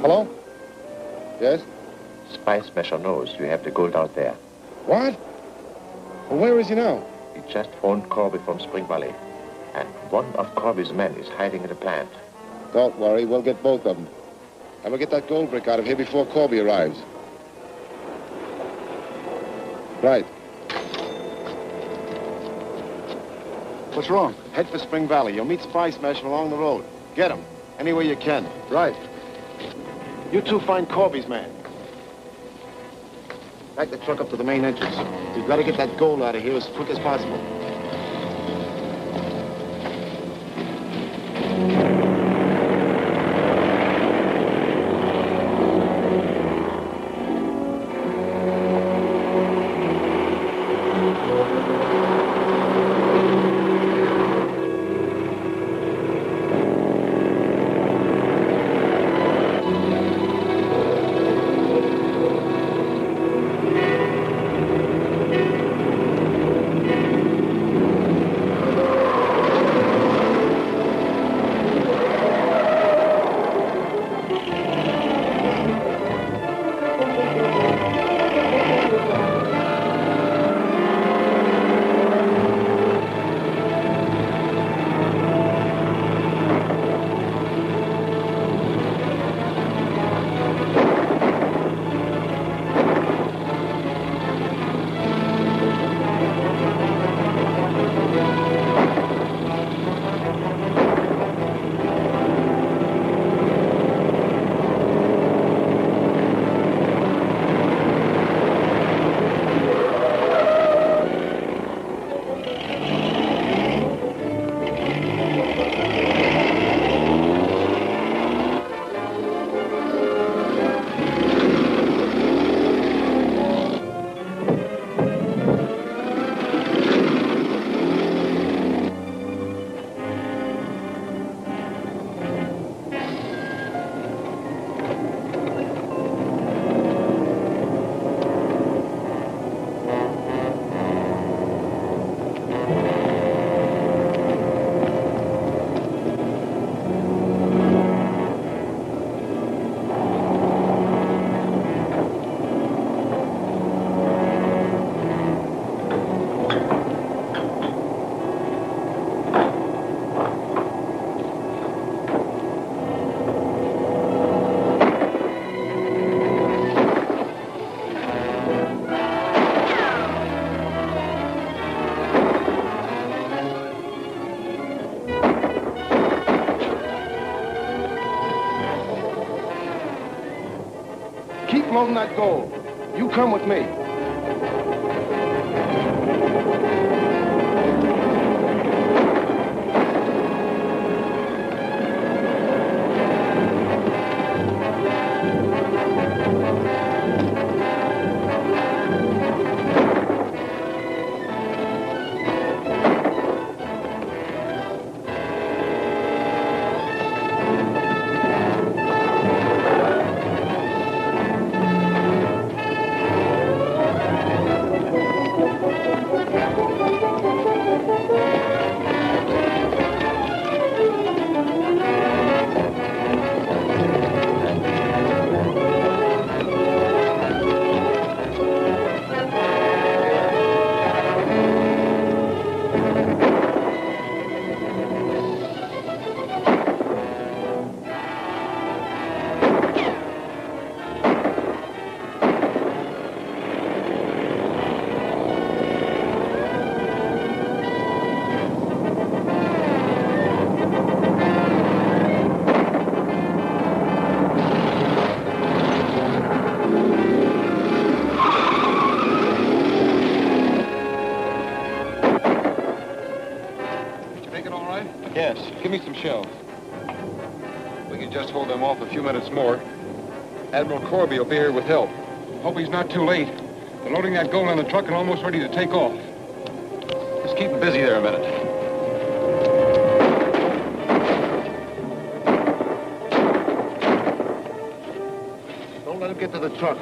Hello? Yes? Spy Smasher knows you have the gold out there. What? Well, where is he now? He just phoned Corby from Spring Valley. And one of Corby's men is hiding in the plant. Don't worry, we'll get both of them. And we'll get that gold brick out of here before Corby arrives. Right. What's wrong? Head for Spring Valley. You'll meet Spy Smasher along the road. Get him. Any way you can. Right. You two find Corby's man. Back the truck up to the main entrance. We've got to get that gold out of here as quick as possible. Keep loading that gold. You come with me. Yes, give me some shells. We can just hold them off a few minutes more. Admiral Corby will be here with help. Hope he's not too late. They're loading that gold on the truck and almost ready to take off. Just keep them busy there a minute. Don't let him get to the truck.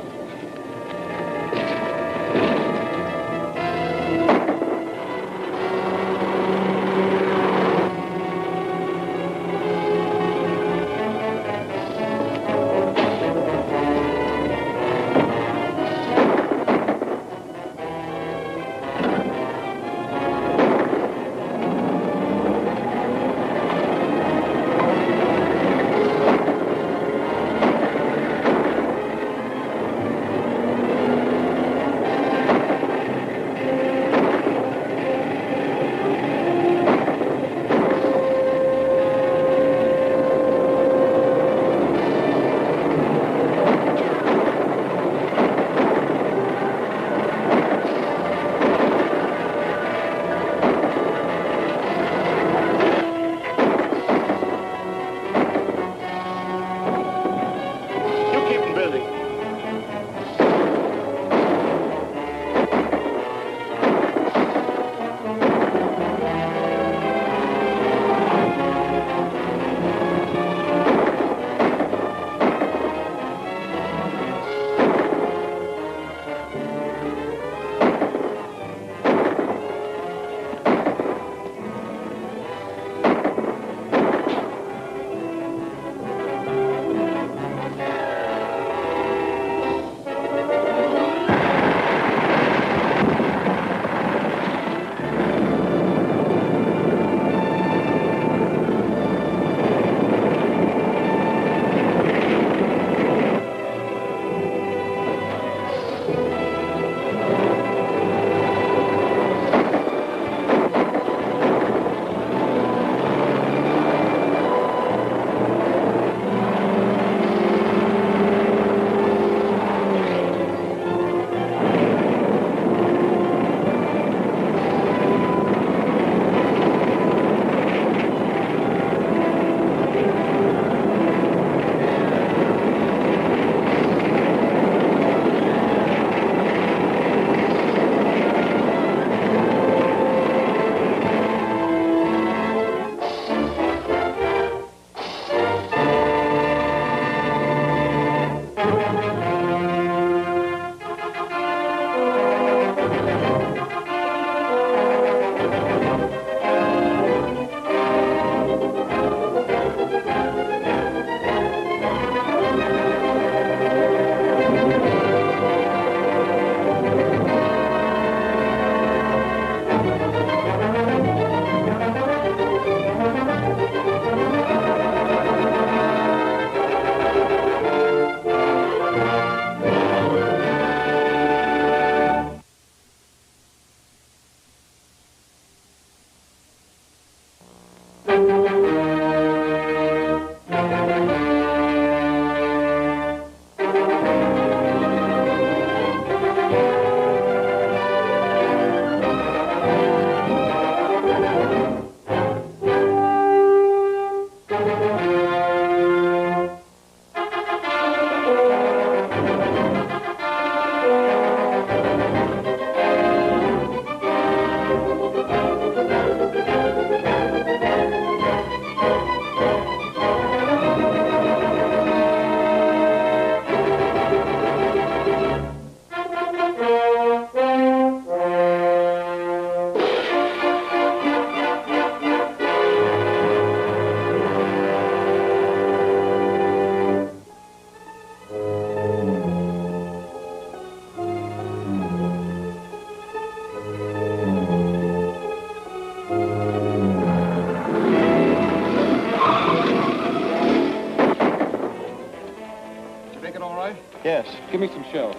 Yes, give me some shells.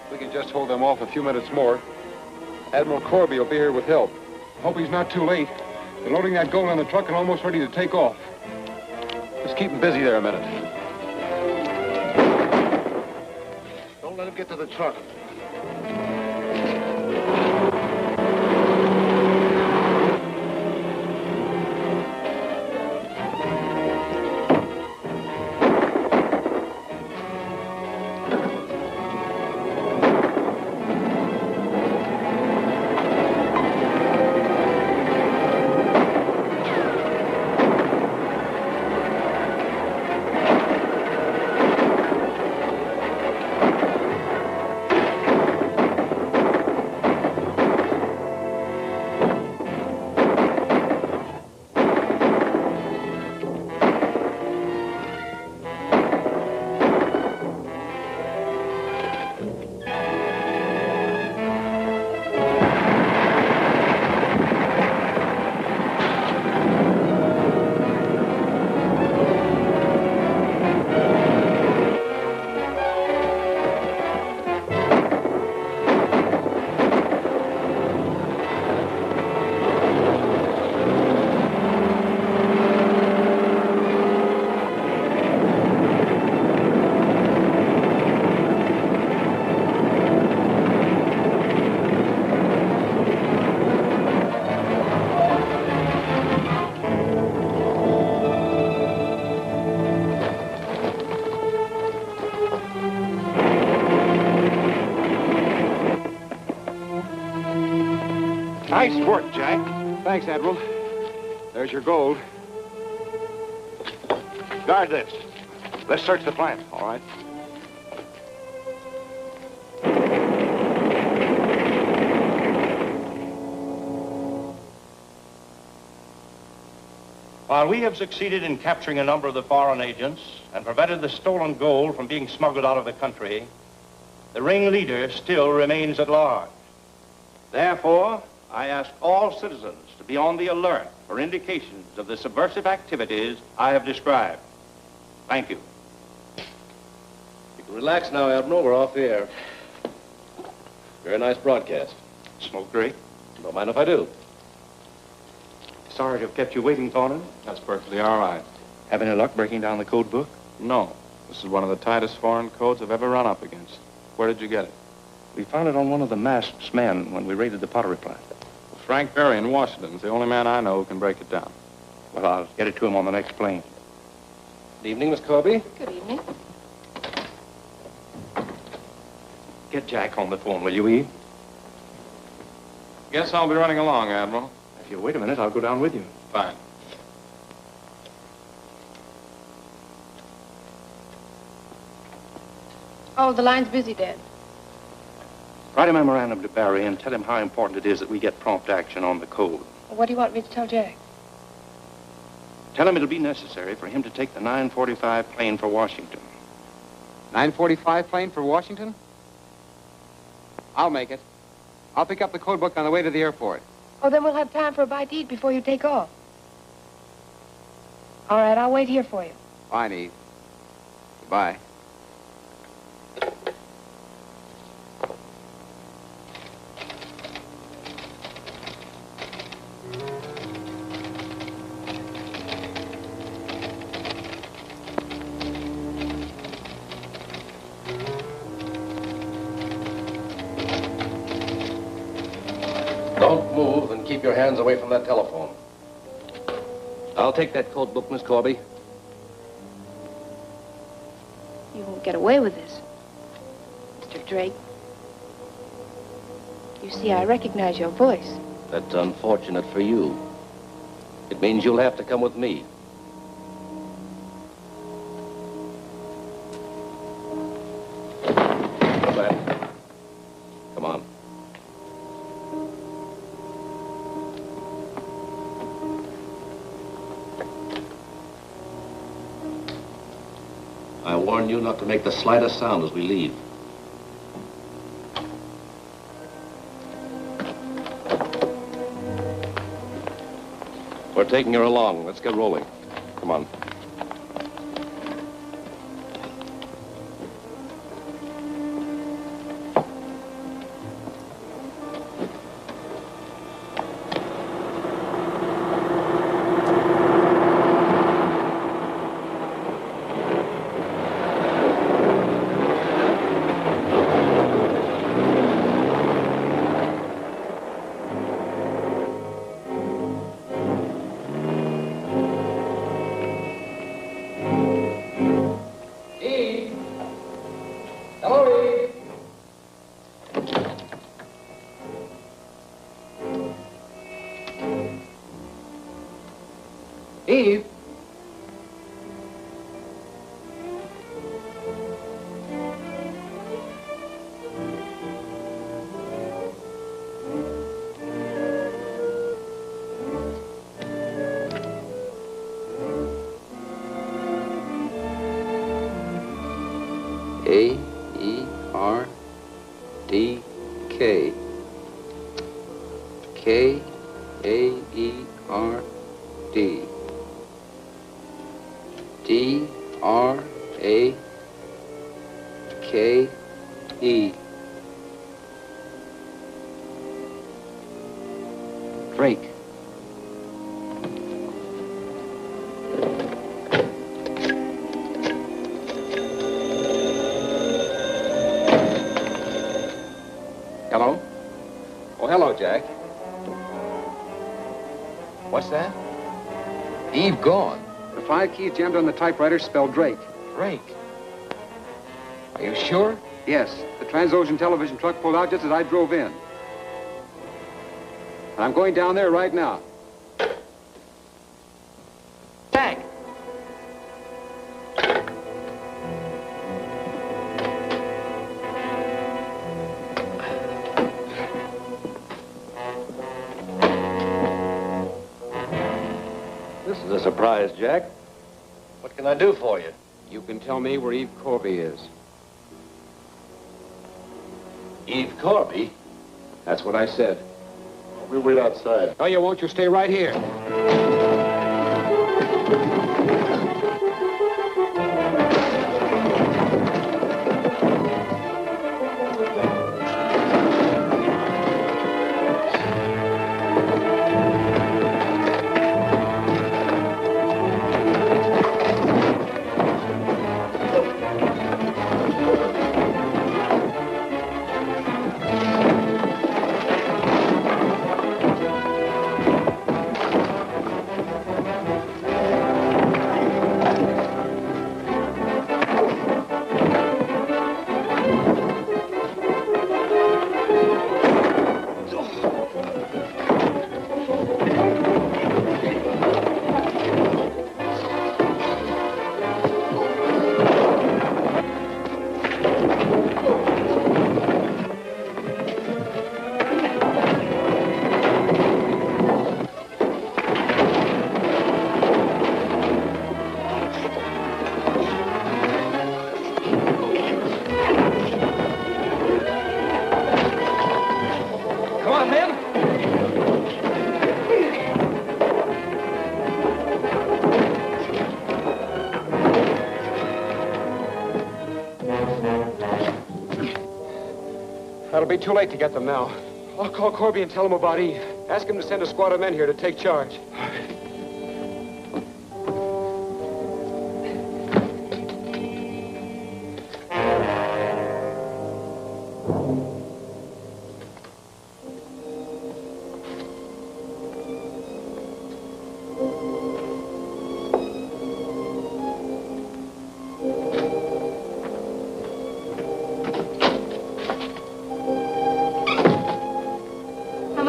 We can just hold them off a few minutes more. Admiral Corby will be here with help. Hope he's not too late. They're loading that gold on the truck and almost ready to take off. Just keep them busy there a minute. Don't let him get to the truck. Nice work, Jack. Thanks, Admiral. There's your gold. Guard this. Let's search the plant. All right. While we have succeeded in capturing a number of the foreign agents and prevented the stolen gold from being smuggled out of the country, the ringleader still remains at large. Therefore, I ask all citizens to be on the alert for indications of the subversive activities I have described. Thank you. You can relax now, Admiral. We're off the air. Very nice broadcast. Smoke great? Don't mind if I do. Sorry to have kept you waiting, Thornton. That's perfectly all right. Have any luck breaking down the code book? No. This is one of the tightest foreign codes I've ever run up against. Where did you get it? We found it on one of the masked men when we raided the pottery plant. Frank Berry in Washington's the only man I know who can break it down. Well, I'll get it to him on the next plane. Good evening, Miss Corby. Good evening. Get Jack on the phone, will you, Eve? Guess I'll be running along, Admiral. If you wait a minute, I'll go down with you. Fine. Oh, the line's busy, Dad. Write a memorandum to Barry and tell him how important it is that we get prompt action on the code. What do you want me to tell Jack? Tell him it'll be necessary for him to take the 9:45 plane for Washington. 9:45 plane for Washington? I'll make it. I'll pick up the code book on the way to the airport. Oh, then we'll have time for a bite to eat before you take off. All right, I'll wait here for you. Fine, Eve. Goodbye. Don't move and keep your hands away from that telephone. I'll take that code book, Miss Corby. You won't get away with this, Mr. Drake. You see, I recognize your voice. That's unfortunate for you. It means you'll have to come with me. Come back. Come on. I warn you not to make the slightest sound as we leave. We're taking her along. Let's get rolling. Come on. Eve? A-E-R-D-K. K-A-E-R-D. D-R-A-K-E. Drake. Hello? Oh, hello, Jack. What's that? Eve gone. The 5 keys jammed on the typewriter spell Drake. Drake? Are you sure? Yes. The Transocean television truck pulled out just as I drove in. I'm going down there right now. Jack! This is a surprise, Jack. What can I do for you? You can tell me where Eve Corby is. Eve Corby? That's what I said. We'll wait outside. Oh, you won't? You stay right here. It'll be too late to get them now. I'll call Corby and tell him about Eve. Ask him to send a squad of men here to take charge.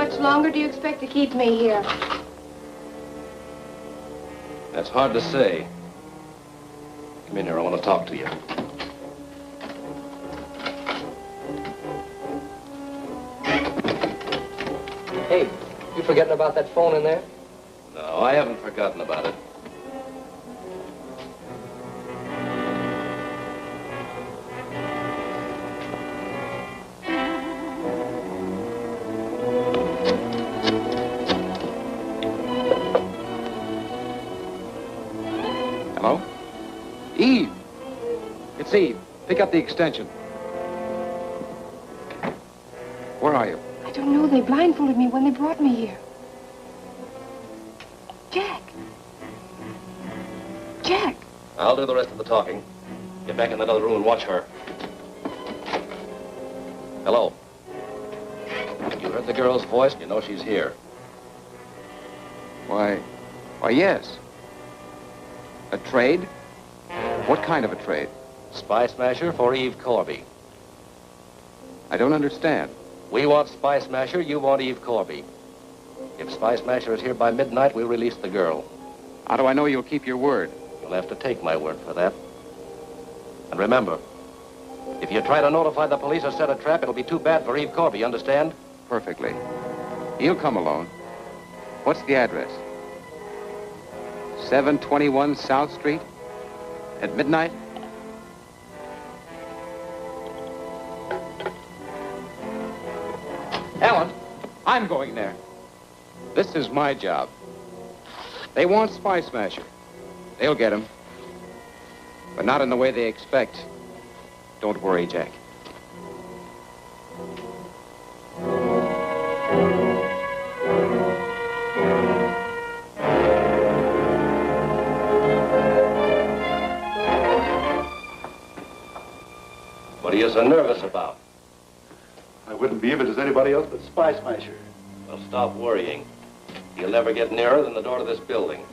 How longer do you expect to keep me here? That's hard to say. Come in here, I want to talk to you. Hey, you forgetting about that phone in there? No, I haven't forgotten about it. Hello? Eve! It's Eve. Pick up the extension. Where are you? I don't know. They blindfolded me when they brought me here. Jack! Jack! I'll do the rest of the talking. Get back in that other room and watch her. Hello. You heard the girl's voice, you know she's here. Why, yes. A trade? What kind of a trade? Spy Smasher for Eve Corby. I don't understand. We want Spy Smasher, you want Eve Corby. If Spy Smasher is here by midnight, we'll release the girl. How do I know you'll keep your word? You'll have to take my word for that. And remember, if you try to notify the police or set a trap, it'll be too bad for Eve Corby, you understand? Perfectly. He'll come alone. What's the address? 721 South Street? At midnight? Ellen, I'm going there. This is my job. They want Spy Smasher. They'll get him. But not in the way they expect. Don't worry, Jack. What are you so nervous about? I wouldn't be if it was anybody else but Spy Smasher. Well, stop worrying. He'll never get nearer than the door to this building.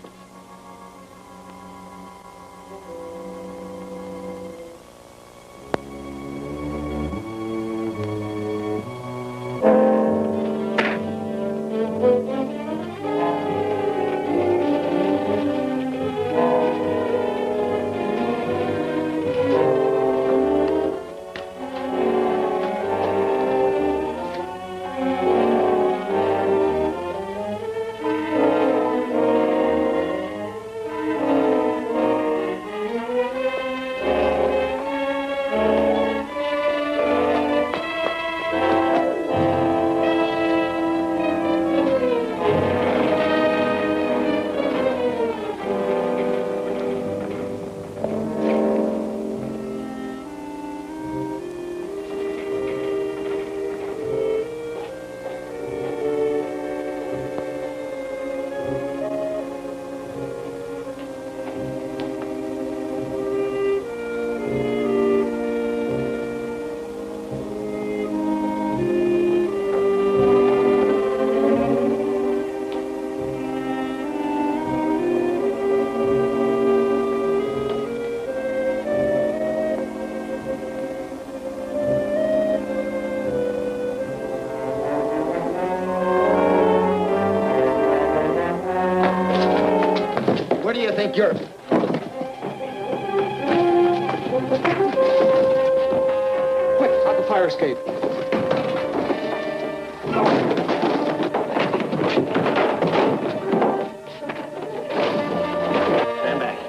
think you're... Quick, out the fire escape. Stand back.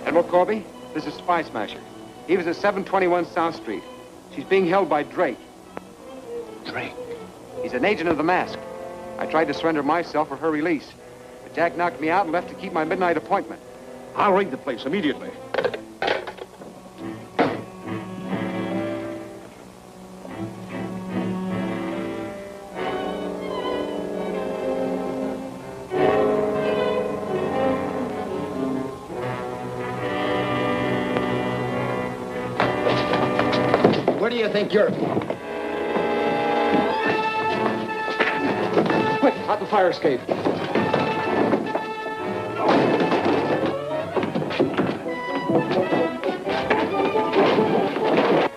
Admiral Corby, this is Spy Smasher. He was at 721 South Street. She's being held by Drake. Drake? He's an agent of the Mask. I tried to surrender myself for her release, but Jack knocked me out and left to keep my midnight appointment. I'll raid the place immediately. Where do you think you're... Quick, out the fire escape.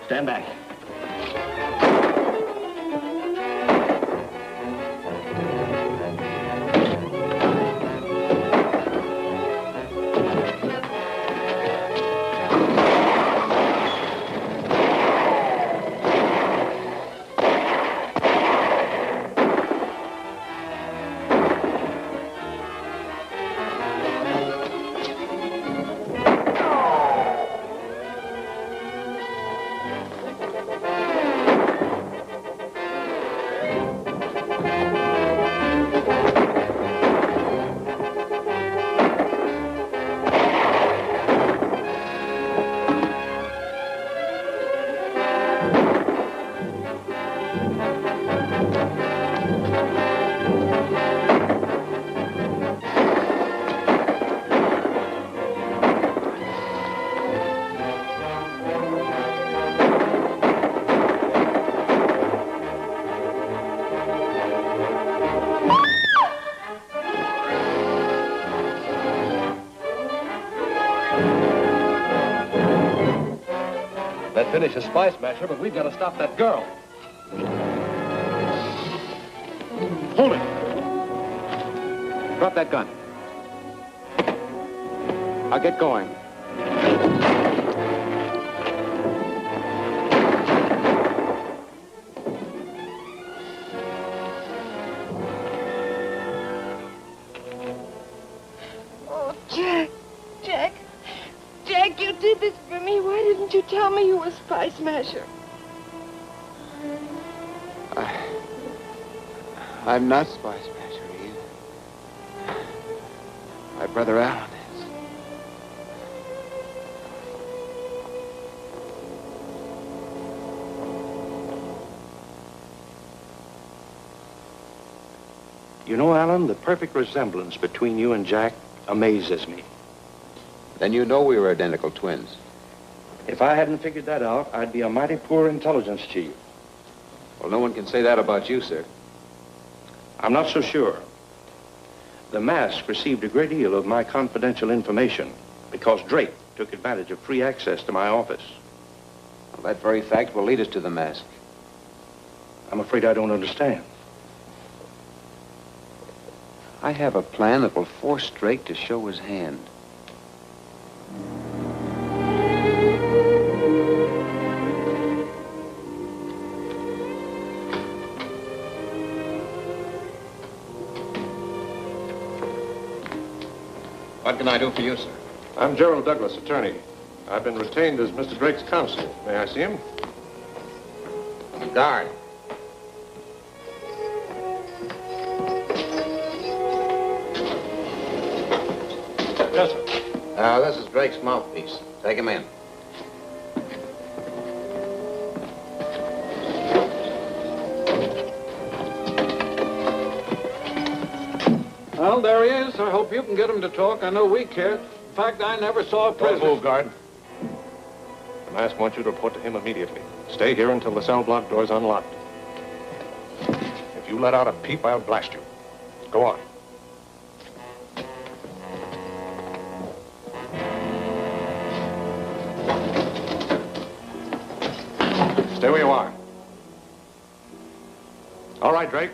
Stand back. That finishes Spice Smasher, but we've got to stop that girl. Hold it. Drop that gun. I'll get going. Oh, Jack. Jack, you did this for me. Why didn't you tell me you were Spy Smasher? I'm not Spy Smasher, Eve. My brother Alan is. You know, Alan, the perfect resemblance between you and Jack amazes me. Then you know we were identical twins. If I hadn't figured that out, I'd be a mighty poor intelligence chief. Well, no one can say that about you, sir. I'm not so sure. The mask received a great deal of my confidential information because Drake took advantage of free access to my office. Well, that very fact will lead us to the mask. I'm afraid I don't understand. I have a plan that will force Drake to show his hand. What can I do for you, sir? I'm Gerald Douglas, attorney. I've been retained as Mr. Drake's counsel. May I see him? Guard. Yes, sir. This is Drake's mouthpiece. Take him in. Well, there he is. I hope you can get him to talk. I know we care. In fact, I never saw a Don't prisoner. move, guard. The mask wants you to report to him immediately. Stay here until the cell block door's unlocked. If you let out a peep, I'll blast you. Go on. Stay where you are. All right, Drake.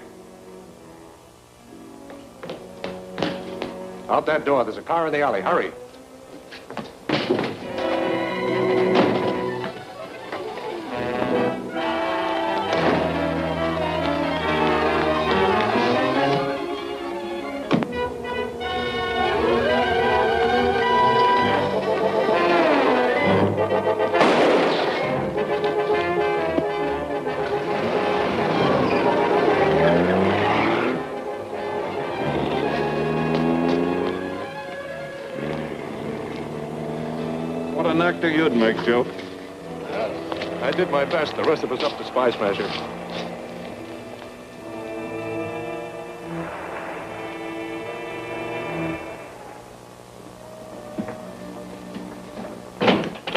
Out that door. There's a car in the alley. Hurry. What an actor you'd make, Joe. I did my best. The rest of us up to Spy Smasher.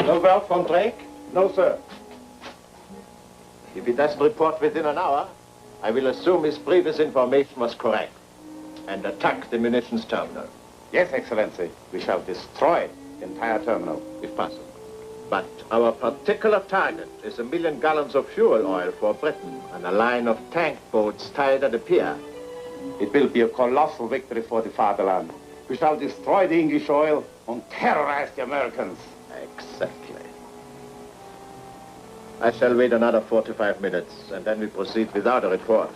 No word from Drake? No, sir. If he doesn't report within an hour, I will assume his previous information was correct and attack the munitions terminal. Yes, Excellency. We shall destroy the entire terminal, if possible. But our particular target is 1 million gallons of fuel oil for Britain and a line of tank boats tied at the pier. It will be a colossal victory for the fatherland. We shall destroy the English oil and terrorize the Americans. Exactly. I shall wait another 45 minutes, and then we proceed without a report.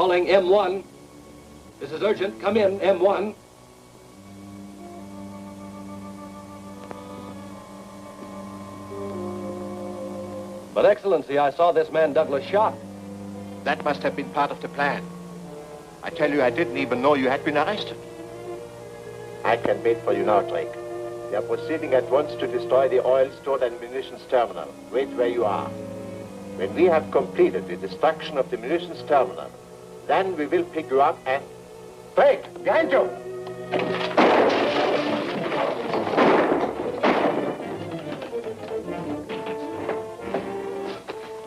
Calling M1. This is urgent. Come in, M1. But, Excellency, I saw this man Douglas shot. That must have been part of the plan. I tell you, I didn't even know you had been arrested. I can wait for you now, Drake. We are proceeding at once to destroy the oil store and munitions terminal. Wait where you are. When we have completed the destruction of the munitions terminal, then we will pick you up and... Drake, behind you!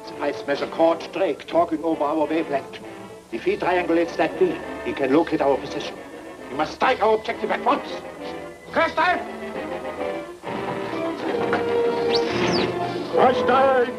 Spice Measure caught Drake talking over our wavelength. If he triangulates that beam, he can locate our position. We must strike our objective at once. Crash dive! Crash dive!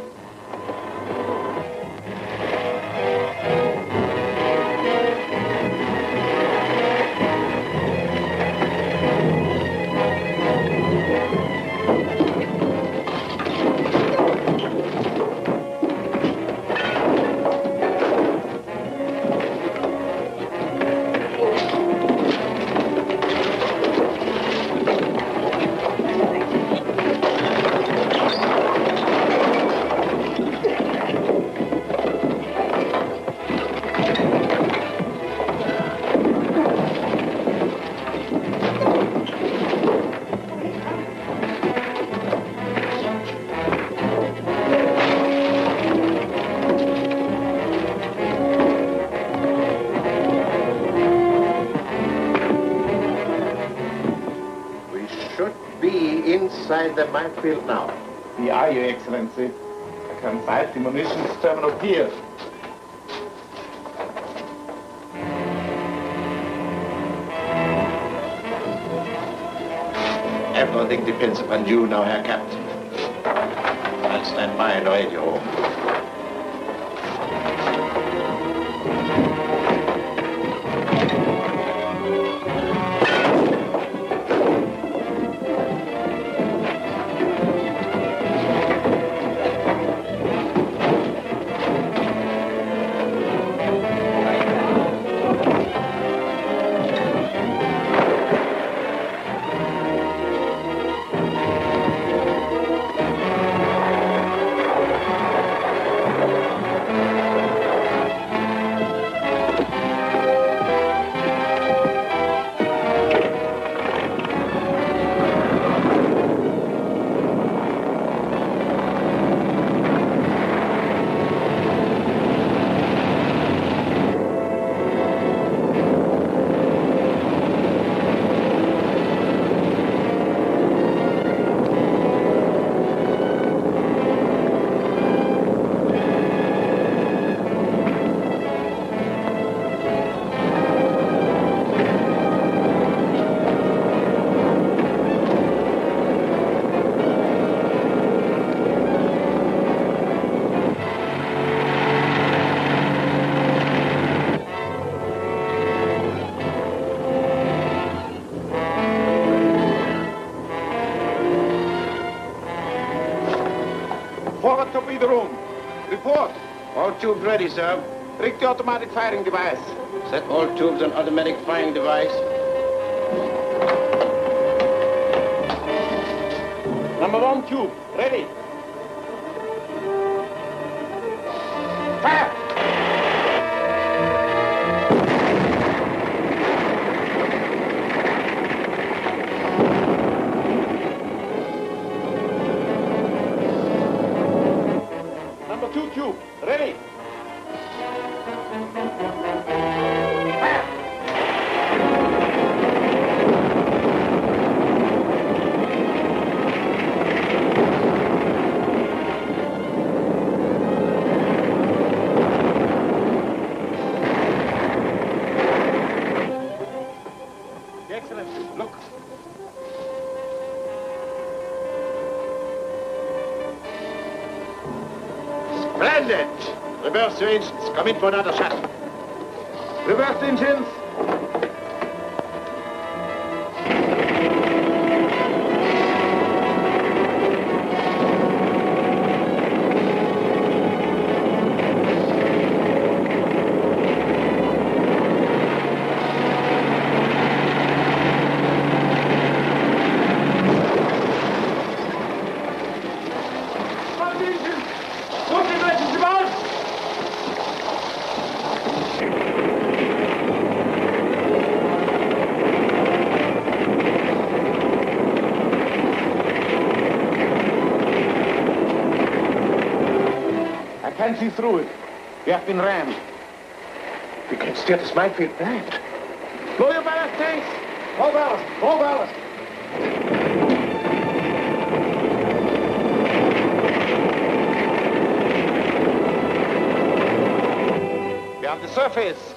Inside the minefield now. Wie are you, Excellency? I can find the munitions terminal here. Everything depends upon you now, Herr Captain. I'll stand by and radio. Forward torpedo room. Report. All tubes ready, sir. Rig the automatic firing device. Set all tubes on automatic firing device. Number 1 tube, ready. Fire! Number 2 tube, ready. Excellent. Look. Splendid! Reverse your engines. Come in for another shot. Reverse engines. can't see through it. We have been rammed. We can't steer this minefield blind. Blow your ballast tanks! Blow ballast! Blow ballast! We have the surface.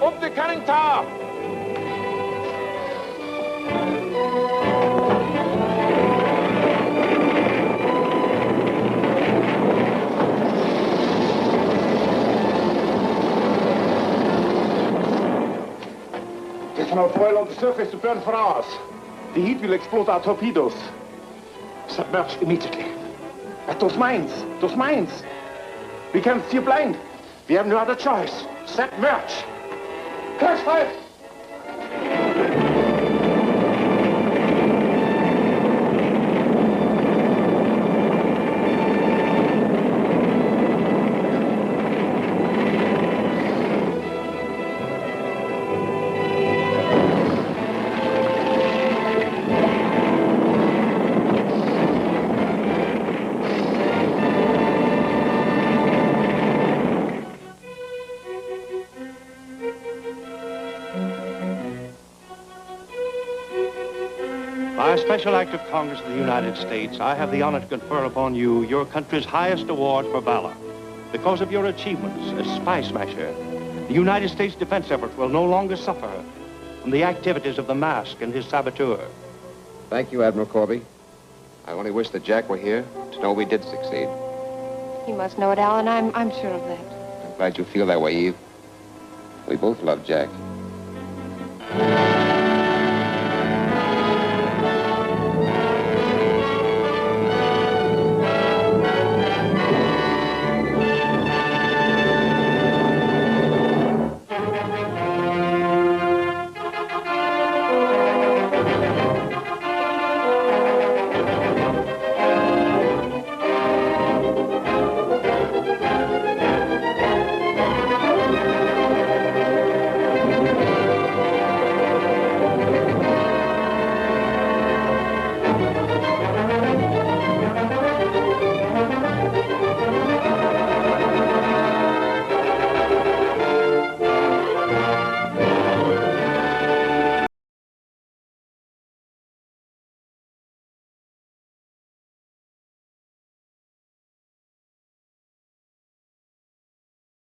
Up the conning tower! There's enough oil on the surface to burn for hours. The heat will explode our torpedoes. Submerge immediately. At those mines! Those mines! We can't steer blind. We have no other choice. Submerge! Catch fire! By a special act of Congress of the United States, I have the honor to confer upon you your country's highest award for valor. Because of your achievements as Spy Smasher, the United States defense efforts will no longer suffer from the activities of the Mask and his saboteur. Thank you, Admiral Corby. I only wish that Jack were here to know we did succeed. He must know it, Alan. I'm sure of that. I'm glad you feel that way, Eve. We both love Jack.